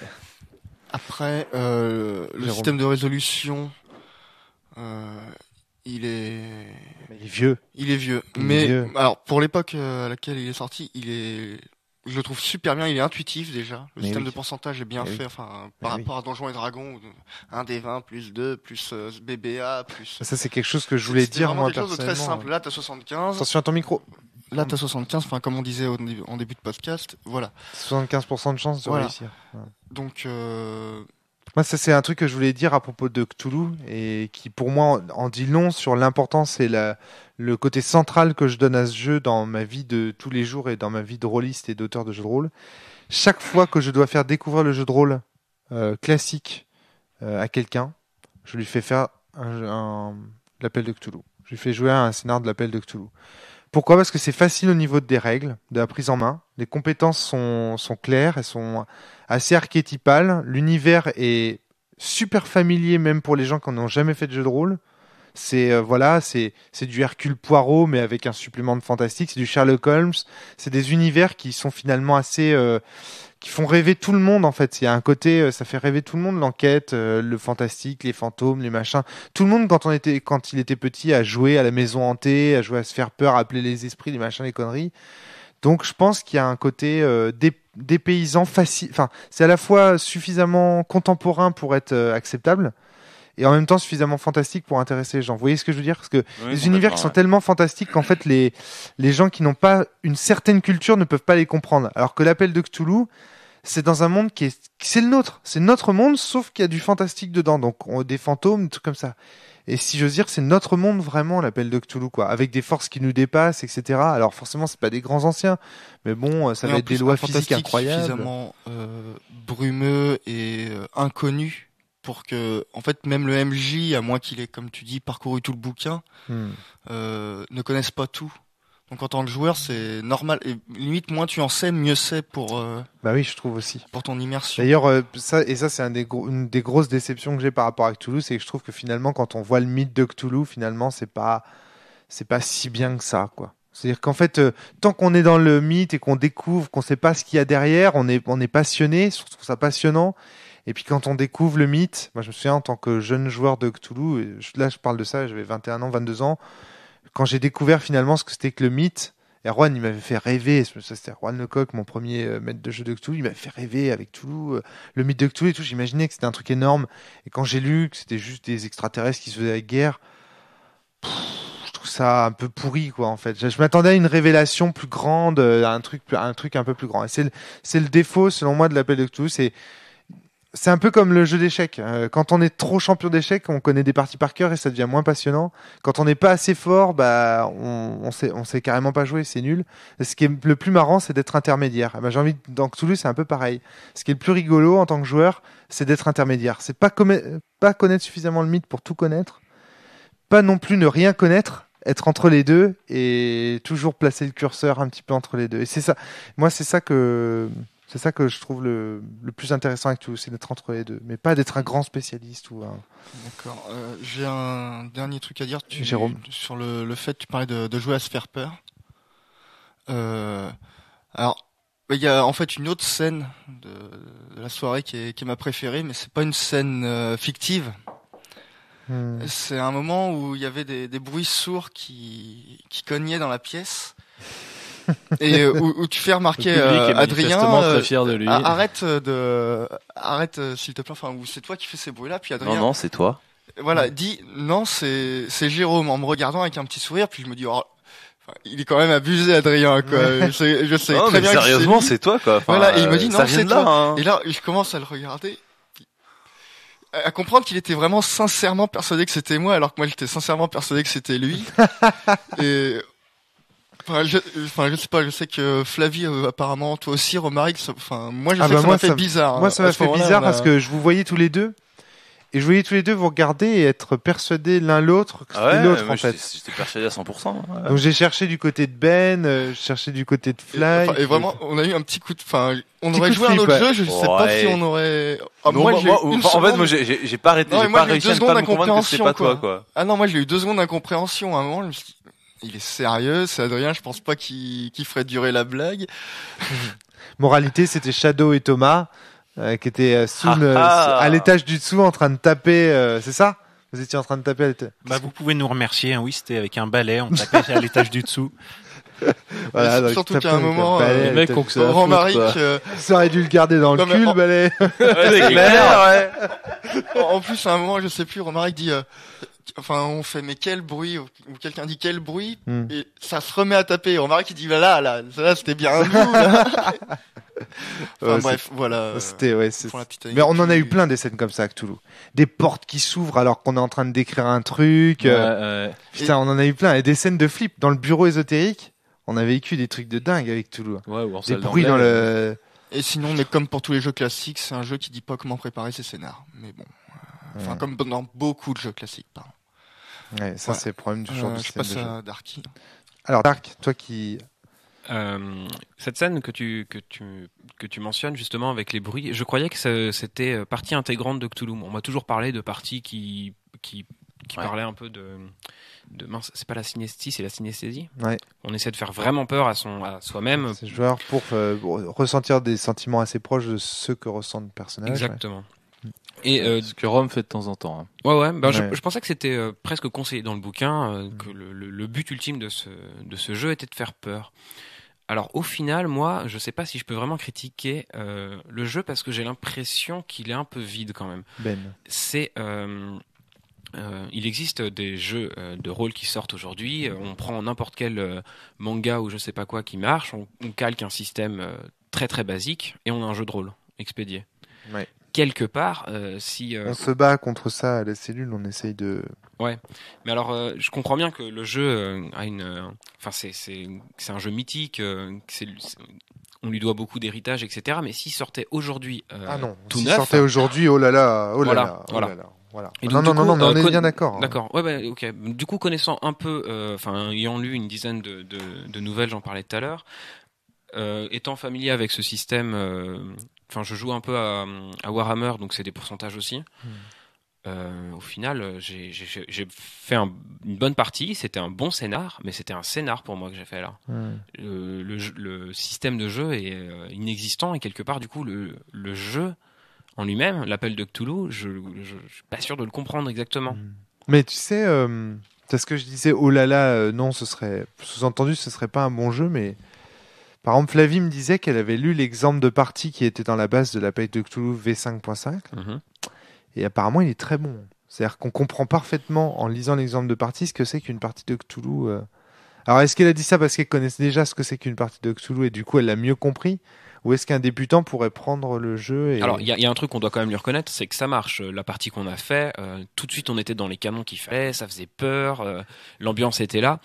Après, le système de résolution, il est vieux. Alors, pour l'époque à laquelle il est sorti, je le trouve super bien. Il est intuitif déjà. Le système de pourcentage est bien fait. Enfin, par rapport à Donjons et Dragons, 1d20 plus 2 plus BBA plus. Ça, c'est quelque chose que je voulais dire moi personnellement. C'est quelque chose de très simple. Là, t'as 75. Attention à ton micro. Là, t'as 75. Enfin, comme on disait en début de podcast, voilà. 75% de chance de réussir. Ouais. Donc. Moi, ça c'est un truc que je voulais dire à propos de Cthulhu et qui pour moi en dit long sur l'importance et le côté central que je donne à ce jeu dans ma vie de tous les jours et dans ma vie de rôliste et d'auteur de jeux de rôle. Chaque fois que je dois faire découvrir le jeu de rôle classique à quelqu'un, je lui fais faire l'appel de Cthulhu. Je lui fais jouer à un scénario de l'appel de Cthulhu. Pourquoi ? Parce que c'est facile au niveau des règles, de la prise en main. Les compétences sont claires, elles sont assez archétypales. L'univers est super familier, même pour les gens qui n'ont jamais fait de jeu de rôle. C'est du Hercule Poirot, mais avec un supplément de fantastique. C'est du Sherlock Holmes. C'est des univers qui sont finalement assez qui font rêver tout le monde en fait. Il y a un côté, ça fait rêver tout le monde, l'enquête, le fantastique, les fantômes, les machins. Tout le monde quand il était petit a joué à la maison hantée, a joué à se faire peur, à appeler les esprits, les machins, les conneries. Donc je pense qu'il y a un côté dépaysant facile. Enfin, c'est à la fois suffisamment contemporain pour être acceptable et en même temps suffisamment fantastique pour intéresser les gens. Vous voyez ce que je veux dire ? Parce que les univers qui sont tellement fantastiques qu'en fait les gens qui n'ont pas une certaine culture ne peuvent pas les comprendre. Alors que l'appel de Cthulhu, c'est dans un monde c'est le nôtre. C'est notre monde, sauf qu'il y a du fantastique dedans. Donc des fantômes, des trucs comme ça. Et si j'ose dire, c'est notre monde vraiment, l'appel de Cthulhu, quoi. Avec des forces qui nous dépassent, etc. Alors forcément, c'est pas des grands anciens. Mais bon, ça va être des lois physiques incroyables. Suffisamment brumeux et inconnu pour que, en fait, même le MJ, à moins qu'il ait, comme tu dis, parcouru tout le bouquin, ne connaisse pas tout. Donc en tant que joueur, c'est normal. Et limite, moins tu en sais, mieux c'est pour. Bah oui, je trouve aussi. Pour ton immersion. D'ailleurs, ça c'est une des grosses déceptions que j'ai par rapport à Cthulhu, c'est que je trouve que finalement, quand on voit le mythe de Cthulhu, finalement, c'est pas si bien que ça, quoi. C'est-à-dire qu'en fait, tant qu'on est dans le mythe et qu'on découvre, qu'on sait pas ce qu'il y a derrière, on est passionné, je trouve ça passionnant. Et puis quand on découvre le mythe, moi je me souviens en tant que jeune joueur de Cthulhu, là je parle de ça, j'avais 21 ans, 22 ans. Quand j'ai découvert finalement ce que c'était que le mythe, Erwan il m'avait fait rêver, ça c'était Erwan Lecoq, mon premier maître de jeu de Cthulhu, il m'avait fait rêver avec Cthulhu, le mythe de Cthulhu et tout, j'imaginais que c'était un truc énorme, et quand j'ai lu que c'était juste des extraterrestres qui se faisaient la guerre, je trouve ça un peu pourri quoi en fait. Je m'attendais à une révélation plus grande, à un truc un peu plus grand, et c'est le défaut selon moi de l'appel de Cthulhu, c'est un peu comme le jeu d'échecs. Quand on est trop champion d'échecs, on connaît des parties par cœur et ça devient moins passionnant. Quand on n'est pas assez fort, bah on sait carrément pas jouer, c'est nul. Ce qui est le plus marrant, c'est d'être intermédiaire. J'ai envie dans Cthulhu, c'est un peu pareil. Ce qui est le plus rigolo en tant que joueur, c'est d'être intermédiaire. C'est pas connaître suffisamment le mythe pour tout connaître, pas non plus ne rien connaître, être entre les deux et toujours placer le curseur un petit peu entre les deux. Et c'est ça. Moi, c'est ça que je trouve le plus intéressant avec tout, c'est d'être entre les deux, mais pas d'être un grand spécialiste ou un... D'accord. J'ai un dernier truc à dire. Jérôme. Sur le fait, tu parlais de jouer à se faire peur. Alors, il y a en fait une autre scène de la soirée qui est ma préférée, mais c'est pas une scène fictive. C'est un moment où il y avait des bruits sourds qui cognaient dans la pièce. Et où tu fais remarquer Adrien, très fier de lui. arrête s'il te plaît, enfin où c'est toi qui fais ces bruits là, puis Adrien non c'est toi, voilà, dit non c'est Jérôme, en me regardant avec un petit sourire, puis je me dis il est quand même abusé, Adrien, quoi. Ouais. Je sais non, très bien sérieusement, que c'est toi, quoi. Enfin, voilà, et il me dit, non, c'est là, toi. hein. Et là, je commence à le regarder, à comprendre qu'il était vraiment sincèrement persuadé que c'était moi, alors que moi, j'étais sincèrement persuadé que c'était lui. Et, je sais pas, je sais que Flavie, apparemment, toi aussi, Romaric, moi, je sais que ça m'a fait bizarre. Moi, ça m'a fait bizarre parce que je vous voyais tous les deux. Et je voyais tous les deux vous regarder et être persuadés l'un l'autre que c'était l'autre, en fait. J'étais persuadé à 100%. Ouais. Donc j'ai cherché du côté de Ben, j'ai cherché du côté de Fly. Et vraiment, on a eu un petit coup de, on aurait joué un autre jeu, je sais pas si on aurait... Ah, non, moi, j'ai pas arrêté, j'ai pas réussi à ne pas me convaincre que c'était pas toi, quoi. Ah non, moi, j'ai eu 2 secondes d'incompréhension. À un moment, je me suis dit, il est sérieux, c'est Adrien, je pense pas qu'il ferait durer la blague. Moralité, c'était Shadow et Thomas. Qui était à l'étage du dessous en train de taper, c'est ça? Vous étiez en train de taper à l'étage. Vous pouvez nous remercier, hein, oui, c'était avec un balai, on tapait à l'étage du dessous. Voilà, surtout qu'à un moment, les mecs ont que ça. Romaric, ça aurait dû le garder dans le cul, le balai. C'est clair, ouais. En plus, à un moment, je sais plus, Romaric dit, on fait, mais quel bruit, ou quelqu'un dit quel bruit, et ça se remet à taper. Romaric, il dit, là, c'était bien nous, là. Bref, voilà. C'était, mais on en a eu plein des scènes comme ça à Cthulhu. Des portes qui s'ouvrent alors qu'on est en train de décrire un truc. Putain, on en a eu plein. Et des scènes de flip dans le bureau ésotérique. On a vécu des trucs de dingue avec Cthulhu. Ouais, des bruits dans le... Et sinon, mais comme pour tous les jeux classiques, c'est un jeu qui dit pas comment préparer ses scénars. Mais bon. Comme dans beaucoup de jeux classiques, pardon. Ouais, ça, c'est le problème du genre de je passe à Darky. Alors, Dark, toi qui... cette scène que tu mentionnes justement avec les bruits, je croyais que c'était partie intégrante de Cthulhu. On m'a toujours parlé de parties qui parlaient un peu de mince, c'est pas la synesthie, c'est la synesthésie. Ouais. On essaie de faire vraiment peur à soi-même. C'est joueur pour ressentir des sentiments assez proches de ceux que ressentent le personnage. Exactement. Ouais. Et ce que Rome fait de temps en temps. Hein. Ouais. Je pensais que c'était presque conseillé dans le bouquin que le but ultime de ce jeu était de faire peur. Alors au final, moi, je sais pas si je peux vraiment critiquer le jeu parce que j'ai l'impression qu'il est un peu vide quand même. Ben. Il existe des jeux de rôle qui sortent aujourd'hui. On prend n'importe quel manga ou je sais pas quoi qui marche, on calque un système très très basique et on a un jeu de rôle expédié. Ouais. Quelque part, si on se bat contre ça à la cellule, on essaye de. Ouais, mais alors je comprends bien que le jeu a c'est un jeu mythique, on lui doit beaucoup d'héritage, etc. Mais s'il sortait aujourd'hui, tout neuf, sortait aujourd'hui, oh là là. Et donc, non, on est bien d'accord. D'accord. Ouais, ok. Du coup, connaissant un peu, ayant lu une dizaine de nouvelles, j'en parlais tout à l'heure, étant familier avec ce système. Je joue un peu à Warhammer, donc c'est des pourcentages aussi. Au final, j'ai fait une bonne partie. C'était un bon scénar, mais c'était un scénar pour moi que j'ai fait là. Le système de jeu est inexistant et quelque part, du coup, le jeu en lui-même, l'appel de Cthulhu, je suis pas sûr de le comprendre exactement. Mais tu sais, c'est ce que je disais. Oh là là, non, ce serait sous-entendu, ce serait pas un bon jeu, mais. Par exemple, Flavie me disait qu'elle avait lu l'exemple de partie qui était dans la base de l'appel de Cthulhu V5.5. Et apparemment, il est très bon. C'est-à-dire qu'on comprend parfaitement, en lisant l'exemple de partie, ce que c'est qu'une partie de Cthulhu. Alors, est-ce qu'elle a dit ça parce qu'elle connaissait déjà ce que c'est qu'une partie de Cthulhu et du coup, elle l'a mieux compris? Ou est-ce qu'un débutant pourrait prendre le jeu et... Alors, il y a un truc qu'on doit quand même lui reconnaître, c'est que ça marche. La partie qu'on a fait, tout de suite, on était dans les canons qu'il fallait, ça faisait peur, l'ambiance était là.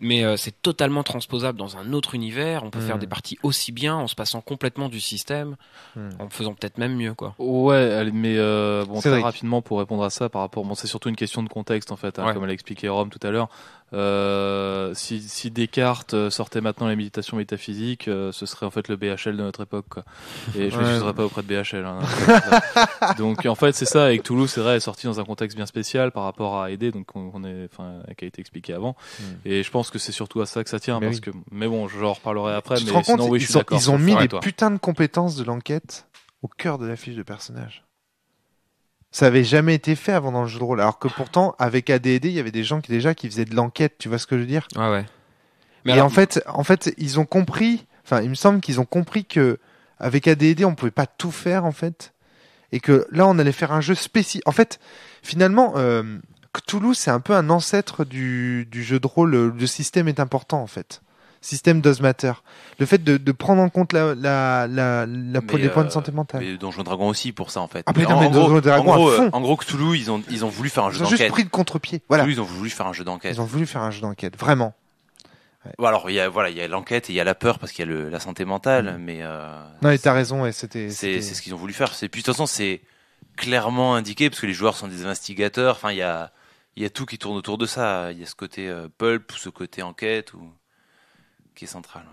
Mais c'est totalement transposable dans un autre univers. On peut faire des parties aussi bien en se passant complètement du système, en faisant peut-être même mieux, quoi. Ouais, mais très rapidement pour répondre à ça, par rapport, c'est surtout une question de contexte en fait, comme l'a expliqué Rome tout à l'heure. Si Descartes sortait maintenant la méditation métaphysique, ce serait en fait le BHL de notre époque, quoi. Et je m'excuserai pas auprès de BHL. Donc en fait c'est ça. Avec Cthulhu, c'est vrai, est sorti dans un contexte bien spécial par rapport à Aidé, donc qui a été expliqué avant. Et je pense que c'est surtout à ça que ça tient, mais bon, j'en reparlerai après. Mais sinon, je suis d'accord. Ils ont mis les putains de compétences de l'enquête au cœur de la fiche de personnage. Ça avait jamais été fait avant dans le jeu de rôle. Alors que pourtant, avec AD&D, il y avait des gens qui faisaient de l'enquête. Tu vois ce que je veux dire? Ouais. Mais alors... en fait, ils ont compris. Enfin, il me semble qu'ils ont compris que avec AD&D, on pouvait pas tout faire en fait, et que là, on allait faire un jeu spécifique. En fait, finalement, Cthulhu, c'est un peu un ancêtre du jeu de rôle. Le système est important, en fait. Système does matter. Le fait de prendre en compte les points de santé mentale. Mais Donjons Dragons aussi pour ça en fait. Ah, mais non, mais Donjons Dragons à fond. En gros, Cthulhu, ils ont voulu faire un jeu Ils ont d'enquête. juste pris le contre-pied. Voilà. Cthulhu, ils ont voulu faire un jeu d'enquête. Ils ont voulu faire un jeu d'enquête, vraiment. Ouais. Bon, alors il y a l'enquête et il y a la peur parce qu'il y a la santé mentale, mais non, et t'as raison, et c'est ce qu'ils ont voulu faire. Puis de toute façon, c'est clairement indiqué parce que les joueurs sont des investigateurs. Enfin, il y a tout qui tourne autour de ça. Il y a ce côté pulp ou ce côté enquête qui est central.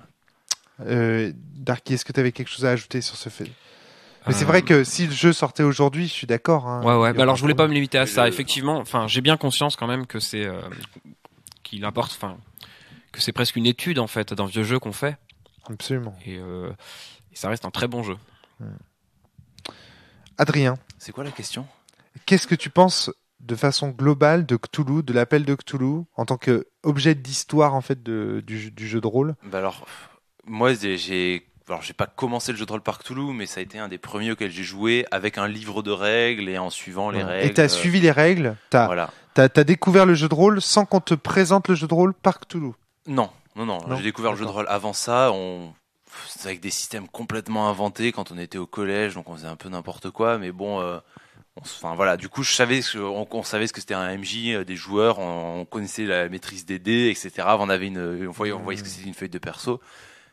Darky, est-ce que tu avais quelque chose à ajouter sur ce fait? Mais c'est vrai que si le jeu sortait aujourd'hui, je suis d'accord. Hein, ouais. Bah alors je voulais pas me limiter à ça. Effectivement, enfin, j'ai bien conscience quand même que c'est qu'il importe, enfin, que c'est presque une étude en fait d'un vieux jeu qu'on fait. Absolument. Et ça reste un très bon jeu. Adrien, c'est quoi la question? Qu'est-ce que tu penses de façon globale de Cthulhu, de l'appel de Cthulhu, en tant qu'objet d'histoire en fait du jeu de rôle? Bah alors, moi j'ai pas commencé le jeu de rôle par Cthulhu, mais ça a été un des premiers auxquels j'ai joué avec un livre de règles et en suivant les règles. Et t'as suivi les règles, voilà. T'as découvert le jeu de rôle sans qu'on te présente le jeu de rôle par Cthulhu? Non. J'ai découvert le jeu de rôle avant ça. C'est avec des systèmes complètement inventés quand on était au collège, donc on faisait un peu n'importe quoi, mais bon. Enfin voilà, du coup on savait ce que c'était un MJ, des joueurs, on connaissait la maîtrise des dés, etc. On voyait ce que c'était une feuille de perso,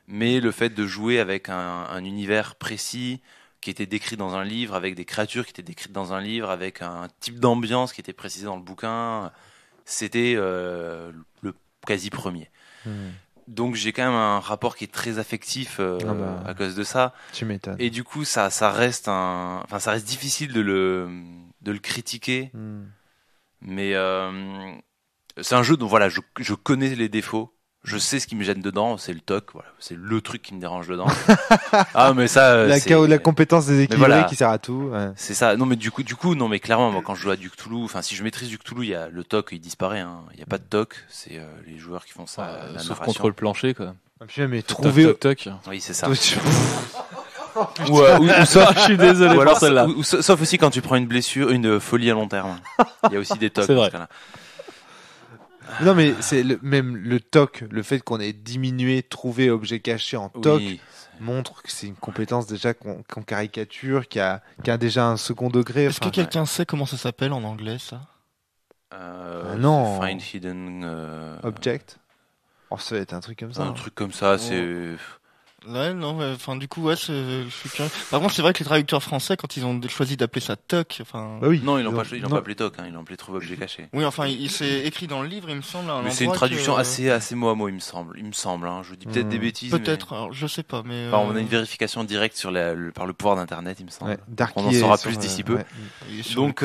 mais le fait de jouer avec un univers précis qui était décrit dans un livre, avec des créatures qui étaient décrites dans un livre, avec un type d'ambiance qui était précisé dans le bouquin, c'était le quasi premier. Donc j'ai quand même un rapport qui est très affectif à cause de ça. Tu m'étonnes. Et du coup ça reste ça reste difficile de le critiquer. Mais c'est un jeu dont voilà, je connais les défauts. Je sais ce qui me gêne dedans, c'est le toc, voilà, c'est le truc qui me dérange dedans. Ah mais ça la compétence déséquilibrée voilà, qui sert à tout. Ouais. C'est ça. Non mais du coup non mais clairement moi quand je joue à du Cthulhu, enfin si je maîtrise du Cthulhu, il y a le toc, il disparaît hein. Il y a pas de toc, c'est les joueurs qui font ça sauf contre le plancher quoi. Mais trouver toc. Oui, c'est ça. ou sauf, je suis désolé pour celle-là. Sauf aussi quand tu prends une blessure, une folie à long terme. Il y a aussi des tocs. C'est vrai. Non mais c'est même le toc, le fait qu'on ait diminué trouver objet caché en toc montre que c'est une compétence déjà qu'on caricature, qui a déjà un second degré. Est-ce que quelqu'un sait comment ça s'appelle en anglais ça? Non. Find hidden object. Oh, ça va être un truc comme ça. Un truc comme ça, c'est. Ouais, non, enfin, du coup, ouais, je suis curieux. Par contre, c'est vrai que les traducteurs français, quand ils ont choisi d'appeler ça TOC, enfin. Bah oui. Non, ils l'ont pas appelé TOC, hein, ils l'ont appelé Trouve Objet Caché. Oui, enfin, c'est écrit dans le livre, il me semble. Mais c'est une traduction assez mot à mot, il me semble, hein. Je dis peut-être des bêtises. Peut-être, alors, je sais pas, mais. Enfin, on a une vérification directe par le pouvoir d'internet, il me semble. Ouais, on en saura plus d'ici peu. Donc,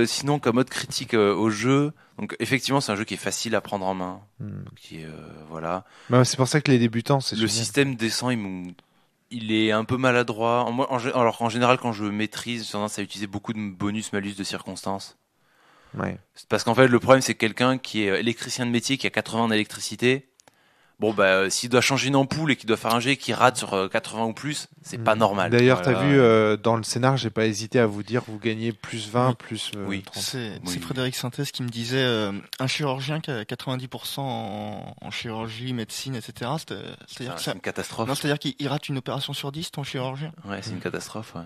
sinon, comme mode critique au jeu, donc effectivement, c'est un jeu qui est facile à prendre en main. Qui est, voilà. Bah, c'est pour ça que les débutants, c'est le système descend, il est un peu maladroit. Alors qu'en général, quand je maîtrise, j'ai tendance à utiliser beaucoup de bonus-malus de circonstances. Ouais. Parce qu'en fait, le problème, c'est quelqu'un qui est électricien de métier, qui a 80 en électricité. Bon, bah, s'il doit changer une ampoule et qu'il doit faire un jet qui rate sur 80 ou plus, c'est pas normal. D'ailleurs, t'as vu, dans le scénar, j'ai pas hésité à vous dire, vous gagnez plus 20, plus 30. C'est Frédéric Sintès qui me disait, un chirurgien qui a 90% en chirurgie, médecine, etc. C'est une catastrophe. Non, c'est-à-dire qu'il rate une opération sur 10, ton chirurgien. Ouais, c'est une catastrophe, ouais.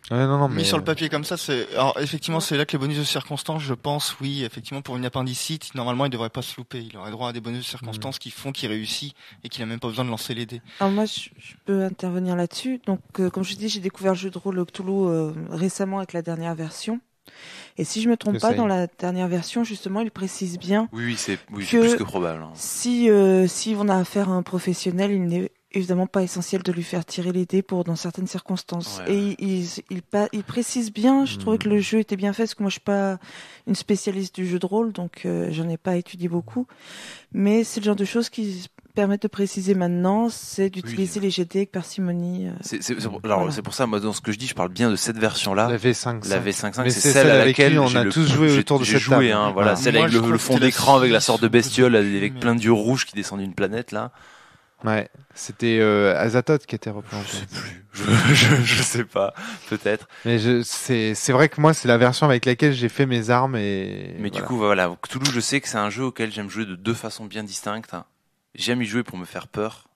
Ouais, non, mis sur le papier comme ça, alors effectivement c'est là que les bonus de circonstances, je pense, oui, effectivement pour une appendicite, normalement il devrait pas se louper, il aurait droit à des bonus de circonstances qui font qu'il réussit et qu'il a même pas besoin de lancer les dés. Alors moi je peux intervenir là-dessus, donc comme je dis, j'ai découvert le jeu de rôle Cthulhu récemment avec la dernière version. Et si je me trompe pas, dans la dernière version, justement, il précise bien. Oui, c'est plus que probable. Hein. Si on a affaire à un professionnel, il n'est évidemment pas essentiel de lui faire tirer les dés dans certaines circonstances. Ouais. Et il précise bien. Je trouvais que le jeu était bien fait, parce que moi je suis pas une spécialiste du jeu de rôle, donc j'en ai pas étudié beaucoup. Mais c'est le genre de choses qui permettent de préciser maintenant, c'est d'utiliser les GD avec parcimonie. C'est pour ça, moi, dans ce que je parle bien de cette version-là. La V5.5. La V5.5, c'est celle à laquelle on a tous joué autour de cette table. Hein, voilà, celle avec le fond d'écran, avec la sorte de bestiole, avec plein d'yeux rouges qui descendent d'une planète, là. Ouais, c'était Azathoth qui était représenté. Je sais plus. Je sais pas, peut-être. Mais c'est vrai que moi c'est la version avec laquelle j'ai fait mes armes et. Mais du coup voilà, Cthulhu, je sais que c'est un jeu auquel j'aime jouer de deux façons bien distinctes. J'aime y jouer pour me faire peur.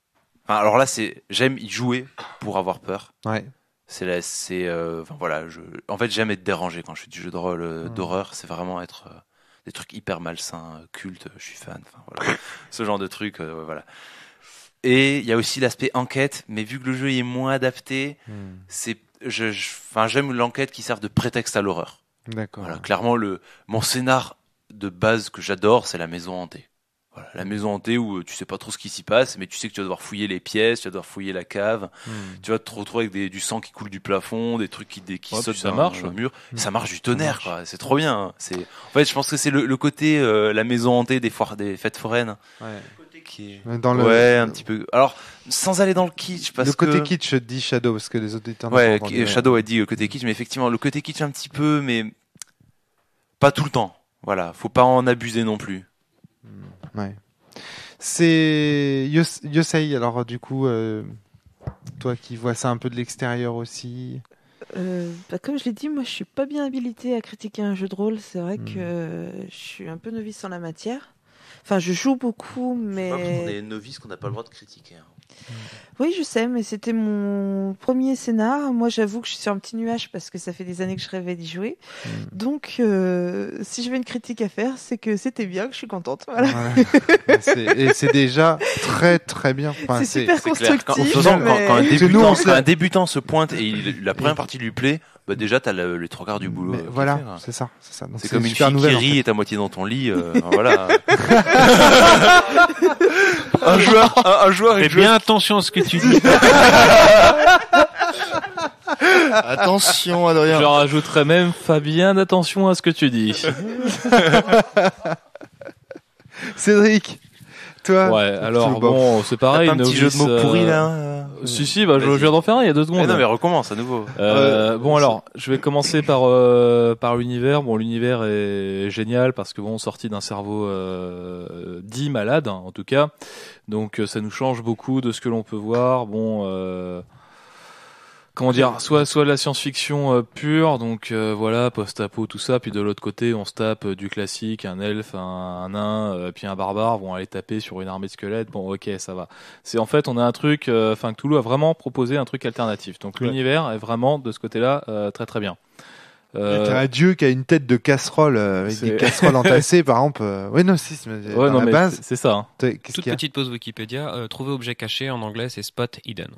Enfin, alors là j'aime y jouer pour avoir peur. Ouais. En fait j'aime être dérangé quand je fais du jeu de rôle d'horreur. C'est vraiment être des trucs hyper malsains, cultes. Je suis fan. Enfin voilà, ce genre de trucs. Voilà. Et il y a aussi l'aspect enquête, mais vu que le jeu est moins adapté, j'aime l'enquête qui sert de prétexte à l'horreur. D'accord. Voilà, clairement, mon scénar de base que j'adore, c'est la maison hantée. Voilà, la maison hantée où tu sais pas trop ce qui s'y passe, mais tu sais que tu vas devoir fouiller les pièces, tu vas devoir fouiller la cave, tu vas te retrouver avec du sang qui coule du plafond, des trucs qui sautent dans le mur. Ça marche du tonnerre, quoi. C'est trop bien. En fait, je pense que c'est le côté la maison hantée des fêtes foraines. Ouais. Qui est... un petit peu. Alors, sans aller dans le kitsch, parce que... Le côté kitsch, dit Shadow, parce que les autres étaient... Ouais, Shadow a dit le côté kitsch, mais effectivement, le côté kitsch un petit peu, mais pas tout le temps. Voilà, faut pas en abuser non plus. Ouais. C'est Yosei, alors du coup, toi qui vois ça un peu de l'extérieur aussi... Comme je l'ai dit, moi je suis pas bien habilitée à critiquer un jeu de rôle. C'est vrai que je suis un peu novice en la matière. Enfin, je joue beaucoup, mais... C'est pas parce qu'on est novice qu'on n'a pas le droit de critiquer. Oui, je sais, mais c'était mon premier scénar. Moi, j'avoue que je suis sur un petit nuage parce que ça fait des années que je rêvais d'y jouer. Donc, si j'avais une critique à faire, c'est que c'était bien, que je suis contente. Voilà. Et c'est déjà très très bien. Enfin, c'est super constructif. Quand un débutant se pointe et la première partie lui plaît, bah déjà t'as les trois quarts du boulot. Voilà, c'est ça. C'est comme une fille qui rit et t'es à moitié dans ton lit. Voilà. un joueur. Fais bien attention à ce que tu dis. Attention, Adrien. Je rajouterais même, Fabien, attention à ce que tu dis. Cédric, toi. Ouais, alors bon, c'est pareil. Un petit jeu de mots pourri là. Si, je viens d'en faire un il y a 2 secondes. Non, mais recommence à nouveau. Bon, alors, je vais commencer par l'univers. Bon, l'univers est génial parce que sorti d'un cerveau dit malade, en tout cas. Donc, ça nous change beaucoup de ce que l'on peut voir. Bon, comment dire, soit de la science-fiction pure, donc voilà, post-apo, tout ça, puis de l'autre côté, on se tape du classique, un elfe, un nain, puis un barbare vont aller taper sur une armée de squelettes. Bon, ok, ça va. C'est en fait, on a un truc, Cthulhu a vraiment proposé un truc alternatif. Donc l'univers est vraiment de ce côté-là très très bien. T'as un dieu qui a une tête de casserole avec des casseroles entassées, par exemple. Mais base, c'est ça. Hein. Toute petite pause Wikipédia. Trouver objet caché en anglais, c'est spot hidden.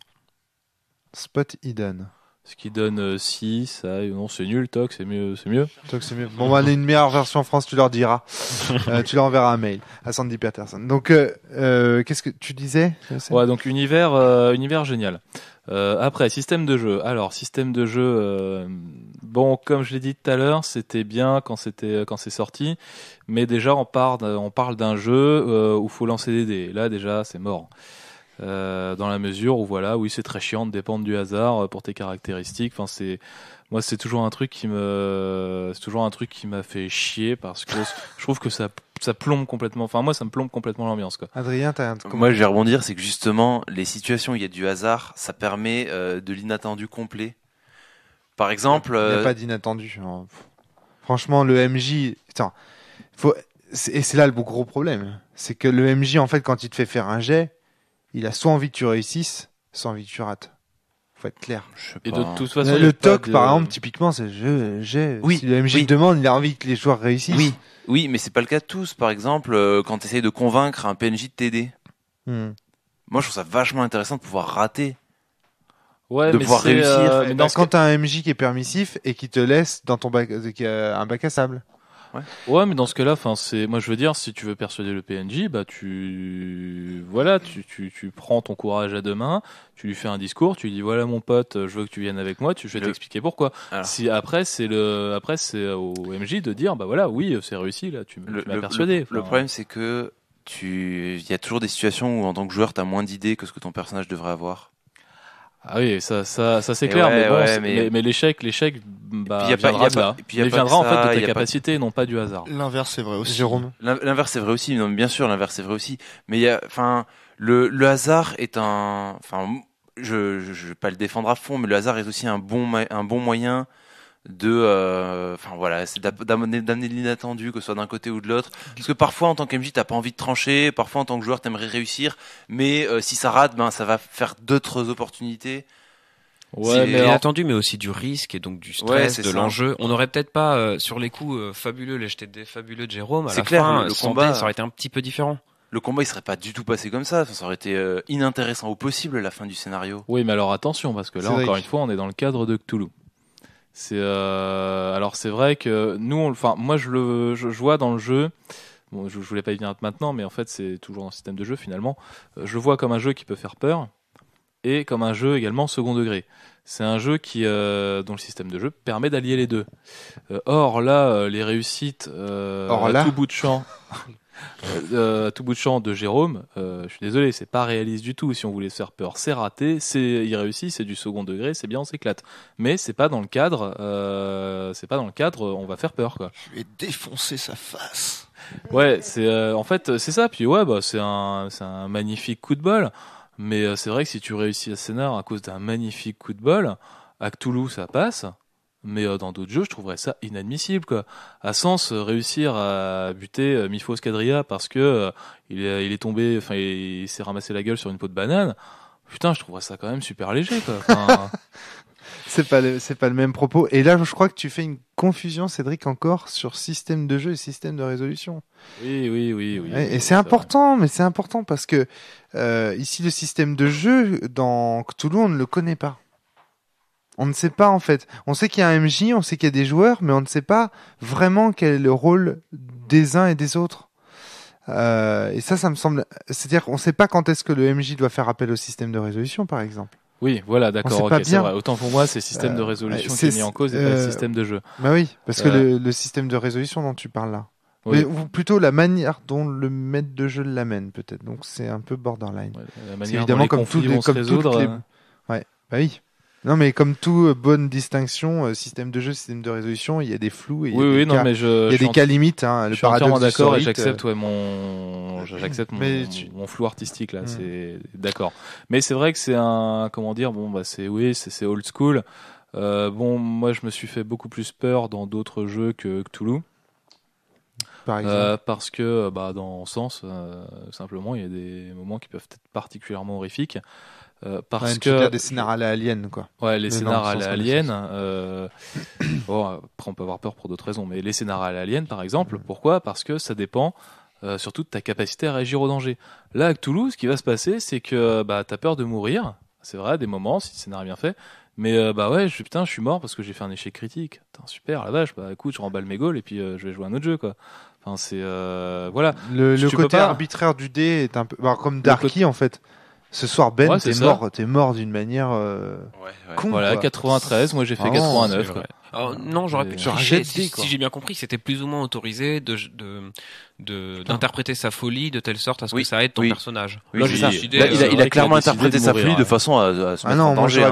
Spot hidden. Ce qui donne 6, non, c'est nul, Toc, c'est mieux. Toc, c'est mieux. Bon, on a une meilleure version en France, tu leur diras. Tu leur enverras un mail à Sandy Peterson. Donc, qu'est-ce que tu disais? Ouais, donc univers génial. Après, système de jeu. Alors, système de jeu, comme je l'ai dit tout à l'heure, c'était bien quand c'est sorti, mais déjà on parle d'un jeu où faut lancer des dés. Là, déjà, c'est mort. Dans la mesure où c'est très chiant de dépendre du hasard pour tes caractéristiques. Enfin, c'est toujours un truc qui m'a fait chier parce que je trouve que ça plombe complètement. Enfin, moi, ça me plombe complètement l'ambiance, quoi. Adrien, moi, je vais rebondir, c'est que justement, les situations où il y a du hasard, ça permet de l'inattendu complet. Par exemple, il n'y a pas d'inattendu. Franchement, le MJ, et c'est là le gros problème, c'est que le MJ, en fait, quand il te fait faire un jet, il a soit envie que tu réussisses, soit envie que tu rates. Faut être clair. Et de toute façon, le TOC, par exemple, typiquement, c'est j'ai. Oui, si le MJ demande, il a envie que les joueurs réussissent. Oui, mais c'est pas le cas de tous. Par exemple, quand tu essayes de convaincre un PNJ de t'aider. Moi, je trouve ça vachement intéressant de pouvoir rater. Ouais, de pouvoir réussir. Quand t'as un MJ qui est permissif et qui te laisse dans ton bac, un bac à sable. Ouais, mais dans ce cas-là, moi je veux dire, si tu veux persuader le PNJ, tu prends ton courage à deux mains, tu lui fais un discours, tu lui dis voilà mon pote, je veux que tu viennes avec moi, je vais t'expliquer pourquoi. Alors, après c'est au MJ de dire oui, c'est réussi là, tu m'as persuadé. Le problème c'est que il y a toujours des situations où en tant que joueur t'as moins d'idées que ce que ton personnage devrait avoir. Ah oui, ça c'est clair, mais bon, mais l'échec, viendra de là. Il viendra en fait de ta capacité, non pas du hasard. L'inverse c'est vrai aussi. Jérôme. L'inverse c'est vrai aussi. Non, bien sûr, l'inverse c'est vrai aussi. Mais le hasard est je vais pas le défendre à fond, mais le hasard est aussi un bon moyen c'est d'amener de l'inattendu, que ce soit d'un côté ou de l'autre. Parce que parfois, en tant qu'MJ, t'as pas envie de trancher. Parfois, en tant que joueur, t'aimerais réussir. Mais si ça rate, ça va faire d'autres opportunités. Ouais, mais l'inattendu, mais aussi du risque et donc du stress, de l'enjeu. On n'aurait peut-être pas, sur les coups fabuleux, les GTD fabuleux de Jérôme, à la fin, le combat, ça aurait été un petit peu différent. Le combat, il serait pas du tout passé comme ça. Ça aurait été inintéressant au possible, la fin du scénario. Oui, mais alors attention, parce que là, encore une fois, on est dans le cadre de Cthulhu. Alors c'est vrai que nous, moi je vois dans le jeu. Bon, je voulais pas y venir maintenant, mais en fait c'est toujours un système de jeu finalement. Je le vois comme un jeu qui peut faire peur et comme un jeu également second degré. C'est un jeu dont le système de jeu permet d'allier les deux. Or là, les réussites tout bout de champ. Tout bout de champ de Jérôme, je suis désolé, c'est pas réaliste du tout. Si on voulait se faire peur, c'est raté, il réussit, c'est du second degré, c'est bien, on s'éclate. Mais c'est pas dans le cadre, on va faire peur quoi. Je vais défoncer sa face. Ouais, en fait c'est ça. Puis ouais, c'est un magnifique coup de bol. Mais c'est vrai que si tu réussis à scénar à cause d'un magnifique coup de bol, à Cthulhu ça passe. Mais dans d'autres jeux, je trouverais ça inadmissible, quoi. À Sens, réussir à buter Mifos Quadria parce que il est tombé, il s'est ramassé la gueule sur une peau de banane. Putain, je trouverais ça quand même super léger, quoi. C'est pas le même propos. Et là, je crois que tu fais une confusion, Cédric, encore sur système de jeu et système de résolution. Oui. Et c'est important, mais c'est important parce que ici, le système de jeu dans Cthulhu, on ne le connaît pas. On ne sait pas en fait. On sait qu'il y a un MJ, on sait qu'il y a des joueurs, mais on ne sait pas vraiment quel est le rôle des uns et des autres. Et ça me semble... C'est-à-dire qu'on ne sait pas quand est-ce que le MJ doit faire appel au système de résolution, par exemple. Oui, voilà, d'accord, ok, c'est vrai. Autant pour moi, c'est le système de résolution qui est mis en cause et pas le système de jeu. Bah oui, parce que le système de résolution dont tu parles là. Oui. Ou plutôt la manière dont le maître de jeu l'amène, peut-être. Donc c'est un peu borderline. Ouais, la c'est manière évidemment dont les conflits vont se résoudre. Ouais, bah oui. Non, mais comme tout bonne distinction, système de jeu, système de résolution, il y a des flous et il y a des cas limites. Hein, je suis entièrement d'accord et j'accepte mon flou artistique là. C'est d'accord. Mais c'est vrai que c'est c'est old school. Moi je me suis fait beaucoup plus peur dans d'autres jeux que Cthulhu. Par exemple. Parce que dans Sens, simplement, il y a des moments qui peuvent être particulièrement horrifiques. Parce que des scénars à la Alien, quoi. Ouais, les scénars à la Alien. Après, on peut avoir peur pour d'autres raisons, mais les scénars à la Alien, par exemple, pourquoi ? Parce que ça dépend surtout de ta capacité à réagir au danger. Là, à Cthulhu, ce qui va se passer, c'est que t'as peur de mourir. C'est vrai, à des moments, si le scénario est bien fait. Mais je suis mort parce que j'ai fait un échec critique. Putain, super, la vache. Écoute, je remballe mes goals et puis je vais jouer à un autre jeu, quoi. Enfin, c'est voilà. Le côté arbitraire du dé est un peu comme Darky en fait. Ce soir, Ben, t'es mort d'une manière con. Voilà, quoi. 93, moi j'ai fait 89. Quoi. Alors, non, j'aurais pu tricher. Si j'ai bien compris, c'était plus ou moins autorisé d'interpréter sa folie de telle sorte à ce que ça aide ton personnage. Oui, là, il a clairement interprété sa folie de façon à se mettre en danger.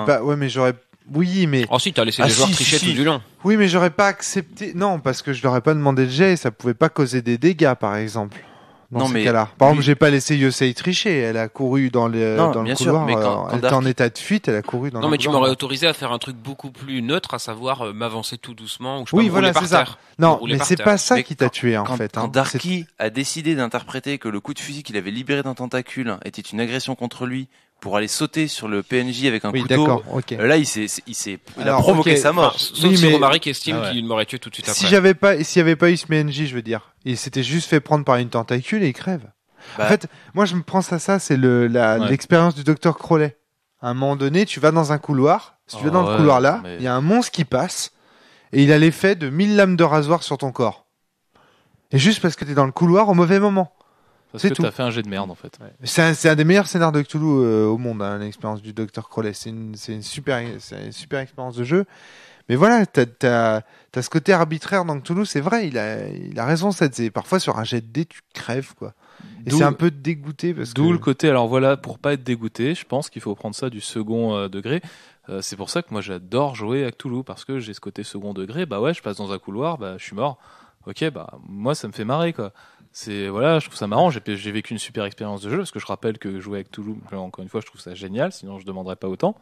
Oui, mais... Oh si, t'as laissé les joueurs tricher tout du long. Oui, mais j'aurais pas accepté... Non, parce que je leur ai pas demandé de jet et ça pouvait pas causer des dégâts, par exemple. Dans ce cas-là. Par exemple, j'ai pas laissé Yosei tricher. Elle a couru dans le couloir. Sûr, mais quand elle était en état de fuite, elle a couru dans le couloir. Non, mais tu m'aurais autorisé à faire un truc beaucoup plus neutre, à savoir m'avancer tout doucement ou c'est ça. Non, mais c'est pas ça qui t'a tué en fait. Quand Darky a décidé d'interpréter que le coup de fusil qu'il avait libéré d'un tentacule était une agression contre lui pour aller sauter sur le PNJ avec un couteau. Là, il a provoqué sa mort. Sauf si Romaric estime qu'il m'aurait tué tout de suite après. S'il y avait pas eu ce PNJ, je veux dire, il s'était juste fait prendre par une tentacule et il crève. En fait, moi, je me prends ça, c'est l'expérience du Dr Crowley. À un moment donné, tu vas dans un couloir. Si tu vas dans le couloir là, il y a un monstre qui passe et il a l'effet de 1000 lames de rasoir sur ton corps. Et juste parce que t'es dans le couloir au mauvais moment. Parce que t'as fait un jet de merde en fait. C'est un des meilleurs scénars de Cthulhu au monde, l'expérience du Dr Crowley. C'est une super expérience de jeu. Mais voilà, t'as ce côté arbitraire dans Cthulhu, c'est vrai, il a raison. Parfois sur un jet de dés, tu crèves quoi. Et c'est un peu dégoûté parce d'où le côté, alors voilà, pour pas être dégoûté, je pense qu'il faut prendre ça du second degré. C'est pour ça que moi j'adore jouer à Cthulhu, parce que j'ai ce côté second degré. Bah ouais, je passe dans un couloir, bah je suis mort. Ok, bah moi ça me fait marrer quoi. C'est voilà, je trouve ça marrant. J'ai vécu une super expérience de jeu, parce que je rappelle que jouer avec Cthulhu, encore une fois, je trouve ça génial. Sinon, je demanderais pas autant.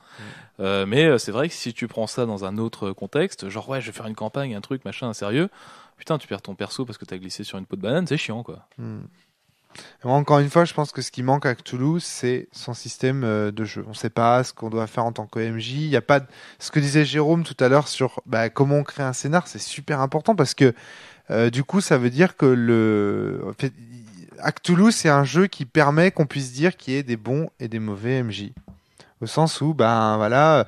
Mais c'est vrai que si tu prends ça dans un autre contexte, genre ouais, je vais faire une campagne, un truc, machin, sérieux. Putain, tu perds ton perso parce que t'as glissé sur une peau de banane, c'est chiant quoi. Moi, encore une fois, je pense que ce qui manque à Cthulhu, c'est son système de jeu. On sait pas ce qu'on doit faire en tant qu'OMJ. Il y a pas ce que disait Jérôme tout à l'heure sur comment on crée un scénar, c'est super important parce que du coup, ça veut dire que à Cthulhu, c'est un jeu qui permet qu'on puisse dire qu'il y ait des bons et des mauvais MJ. Au sens où, voilà,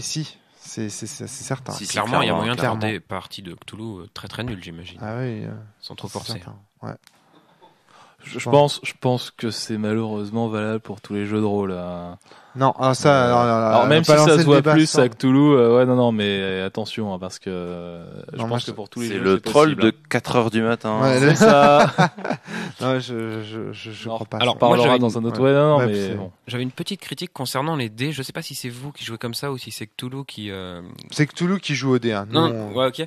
si. C'est certain. Si, clairement, il y a moyen de faire des parties de Cthulhu très très nulles, j'imagine. Ah oui. Sans trop forcer. Ouais. Je pense que c'est malheureusement valable pour tous les jeux de rôle. Non, alors même si ça se voit plus à Cthulhu, mais attention, parce que je pense que pour tous les jeux, c'est le troll de 4h du matin. Ouais, c'est ça. Non, je crois pas. Alors, on parlera dans un autre. Mais bon. J'avais une petite critique concernant les dés. Je sais pas si c'est vous qui jouez comme ça ou si c'est Cthulhu qui. C'est Cthulhu qui joue au dés. Hein. Non, ouais, ok.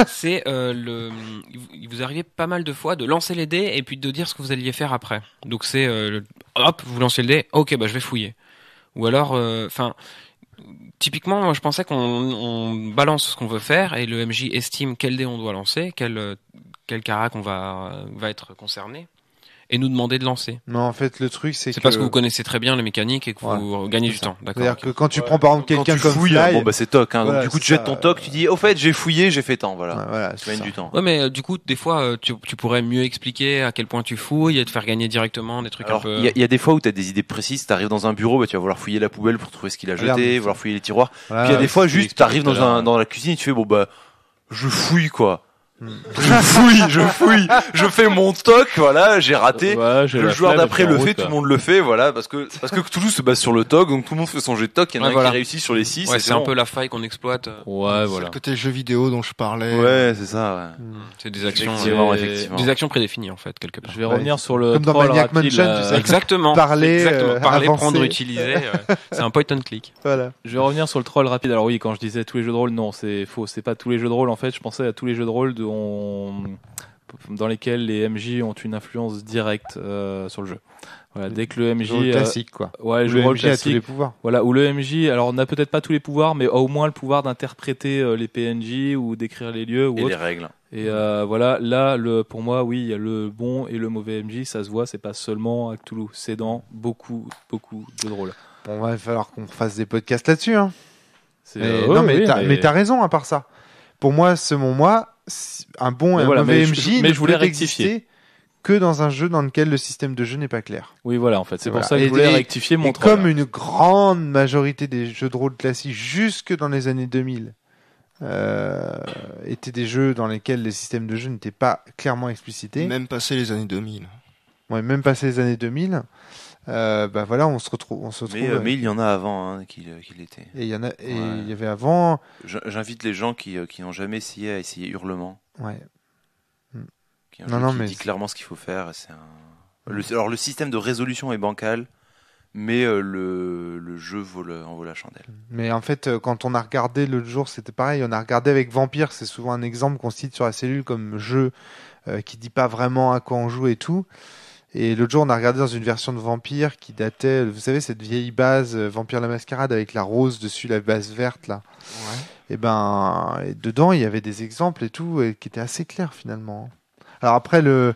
C'est il vous arrivait pas mal de fois de lancer les dés et puis de dire ce que vous alliez faire après. Donc c'est hop, vous lancez le dé. Ok, bah je vais fouiller. Ou alors, typiquement, moi je pensais qu'on balance ce qu'on veut faire et le MJ estime quel dé on doit lancer, quel carac on va être concerné, et nous demander de lancer. Non, en fait, le truc, c'est parce que vous connaissez très bien les mécaniques et que vous gagnez du temps. D'accord. C'est-à-dire que quand tu prends par exemple quelqu'un comme fouilles, Fly, c'est toc. Hein, voilà, donc, du coup, tu jettes ton toc, tu dis, au fait, j'ai fouillé, j'ai fait tant. Voilà. Tu gagnes du temps. Ouais, mais du coup, des fois, tu pourrais mieux expliquer à quel point tu fouilles et te faire gagner directement des trucs un peu. Il y a des fois où tu as des idées précises. Tu arrives dans un bureau, tu vas vouloir fouiller la poubelle pour trouver ce qu'il a jeté, vouloir fouiller les tiroirs. Puis il y a des fois, juste, tu arrives dans la cuisine et tu fais, je fouille quoi. Je fouille, je fais mon toc, voilà, j'ai raté. Le joueur d'après le fait, tout le monde le fait, voilà, parce que Cthulhu se base sur le toc, donc tout le monde fait son jet de toc, il y en a un qui réussit sur les 6. Ouais, c'est un peu la faille qu'on exploite. Ouais, voilà. C'est le côté jeu vidéo dont je parlais. Ouais, c'est ça, ouais. C'est des actions, effectivement. Des actions prédéfinies, en fait, quelque part. Je vais revenir sur le comme dans Maniac Mansion, tu sais. Exactement. Parler, prendre, utiliser. C'est un point and click. Voilà. Je vais revenir sur le troll rapide. Alors oui, quand je disais tous les jeux de rôle, non, c'est faux. C'est pas tous les jeux de rôle, en fait. Je pensais à tous les jeux de rôle dans lesquels les MJ ont une influence directe sur le jeu. Voilà, dès que le MJ le classique quoi. Ouais, le MJ a tous les pouvoirs. Voilà, où le MJ alors n'a peut-être pas tous les pouvoirs, mais a au moins le pouvoir d'interpréter les PNJ ou d'écrire les lieux ou et autre. les règles. Et voilà, là pour moi, oui, il y a le bon et le mauvais MJ, ça se voit, c'est pas seulement à Cthulhu, c'est dans beaucoup de jeux de rôle. Bon, il va falloir qu'on fasse des podcasts là-dessus hein. Mais t'as raison à part ça. Pour moi, selon moi, un bon et un mauvais MJ ne peut exister que dans un jeu dans lequel le système de jeu n'est pas clair. Oui, voilà, en fait, c'est pour ça que je voulais rectifier mon troll. Comme une grande majorité des jeux de rôle classiques, jusque dans les années 2000, étaient des jeux dans lesquels les systèmes de jeu n'étaient pas clairement explicités. Même passé les années 2000. Ouais, même passé les années 2000. Voilà, on se retrouve. Mais il y en a avant qui l'étaient. Et il y en a, il y avait avant. J'invite les gens qui n'ont jamais essayé à essayer Hurlement. Ouais. Qui dit clairement ce qu'il faut faire. Alors le système de résolution est bancal, mais le jeu en vaut la chandelle. Mais en fait, quand on a regardé l'autre jour, c'était pareil. On a regardé avec Vampire, c'est souvent un exemple qu'on cite sur la cellule comme jeu qui dit pas vraiment à quoi on joue et tout. Et l'autre jour, on a regardé dans une version de Vampire qui datait, vous savez, cette vieille base Vampire la Mascarade avec la rose dessus, la base verte là. Ouais. Et dedans, il y avait des exemples et tout, qui étaient assez clairs finalement. Alors après, le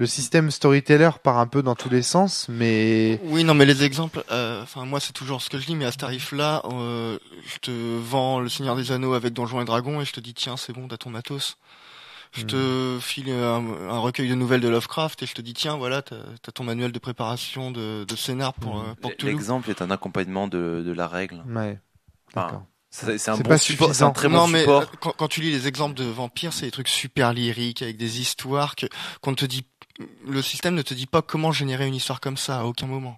système storyteller part un peu dans tous les sens, mais... Oui, non, mais les exemples, moi c'est toujours ce que je dis, mais à ce tarif-là, je te vends Le Seigneur des Anneaux avec Donjons et Dragons et je te dis, tiens, c'est bon, t'as ton matos. Je te file un recueil de nouvelles de Lovecraft et je te dis tiens voilà t'as ton manuel de préparation de scénar pour Cthulhu. L'exemple est un accompagnement de la règle. Ouais. D'accord. C'est un bon support, c'est un très bon support. Mais quand tu lis les exemples de vampires, c'est des trucs super lyriques avec des histoires qu'on te dit, le système ne te dit pas comment générer une histoire comme ça à aucun moment.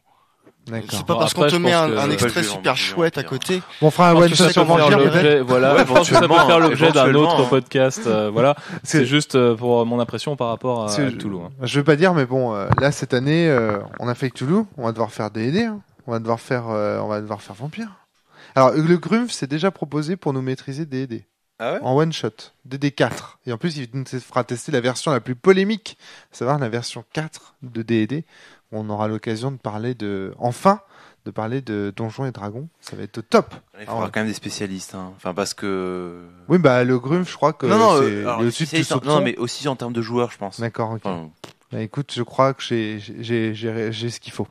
C'est pas parce qu'on te met un extrait super chouette à côté. On fera un one shot sur Vampire. Voilà, je pense que ça peut faire l'objet d'un autre podcast. Voilà, c'est juste pour mon impression par rapport à Cthulhu. Je veux pas dire, mais bon, là cette année, on a fait Cthulhu, on va devoir faire D&D, hein. on va devoir faire Vampire. Alors le Grumpf s'est déjà proposé pour nous maîtriser D&D. Ah ouais, en one shot, DD4. Et en plus, il nous fera tester la version la plus polémique, à savoir la version 4 de D&D. On aura l'occasion de parler de Donjons et Dragons. Ça va être au top. Il faudra quand même des spécialistes, hein. Enfin, parce que. Oui, bah le Grumpf, je crois que c'est alors, le dessus de tout non, mais aussi en termes de joueurs, je pense. D'accord, ok. Enfin, bah, écoute, je crois que j'ai ce qu'il faut.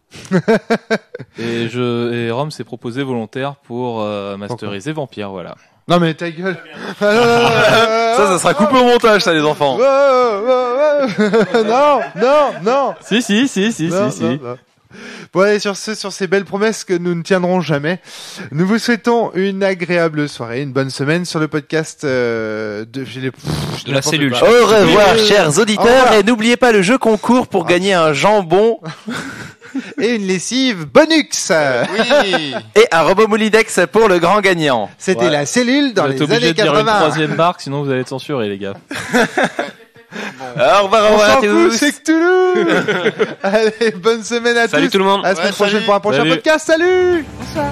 Et Rome s'est proposé volontaire pour masteriser Vampire, voilà. Non mais ta gueule. Ça sera coupé au montage, ça, les enfants. Non. Si. Non. Bon allez, sur ces belles promesses que nous ne tiendrons jamais, nous vous souhaitons une agréable soirée, une bonne semaine sur le podcast de la cellule. Au revoir, chers auditeurs, et n'oubliez pas le jeu concours pour gagner un jambon et une lessive Bonux. Oui. Et un robot Moulidex pour le grand gagnant. C'était la cellule dans les années 80. Vous êtes obligé de dire une troisième marque, sinon vous allez être censuré, les gars. Au revoir à tous. C'est Cthulhu. Allez, bonne semaine à tous. Salut tout le monde. À la semaine prochaine pour un prochain podcast. Salut. Bonsoir.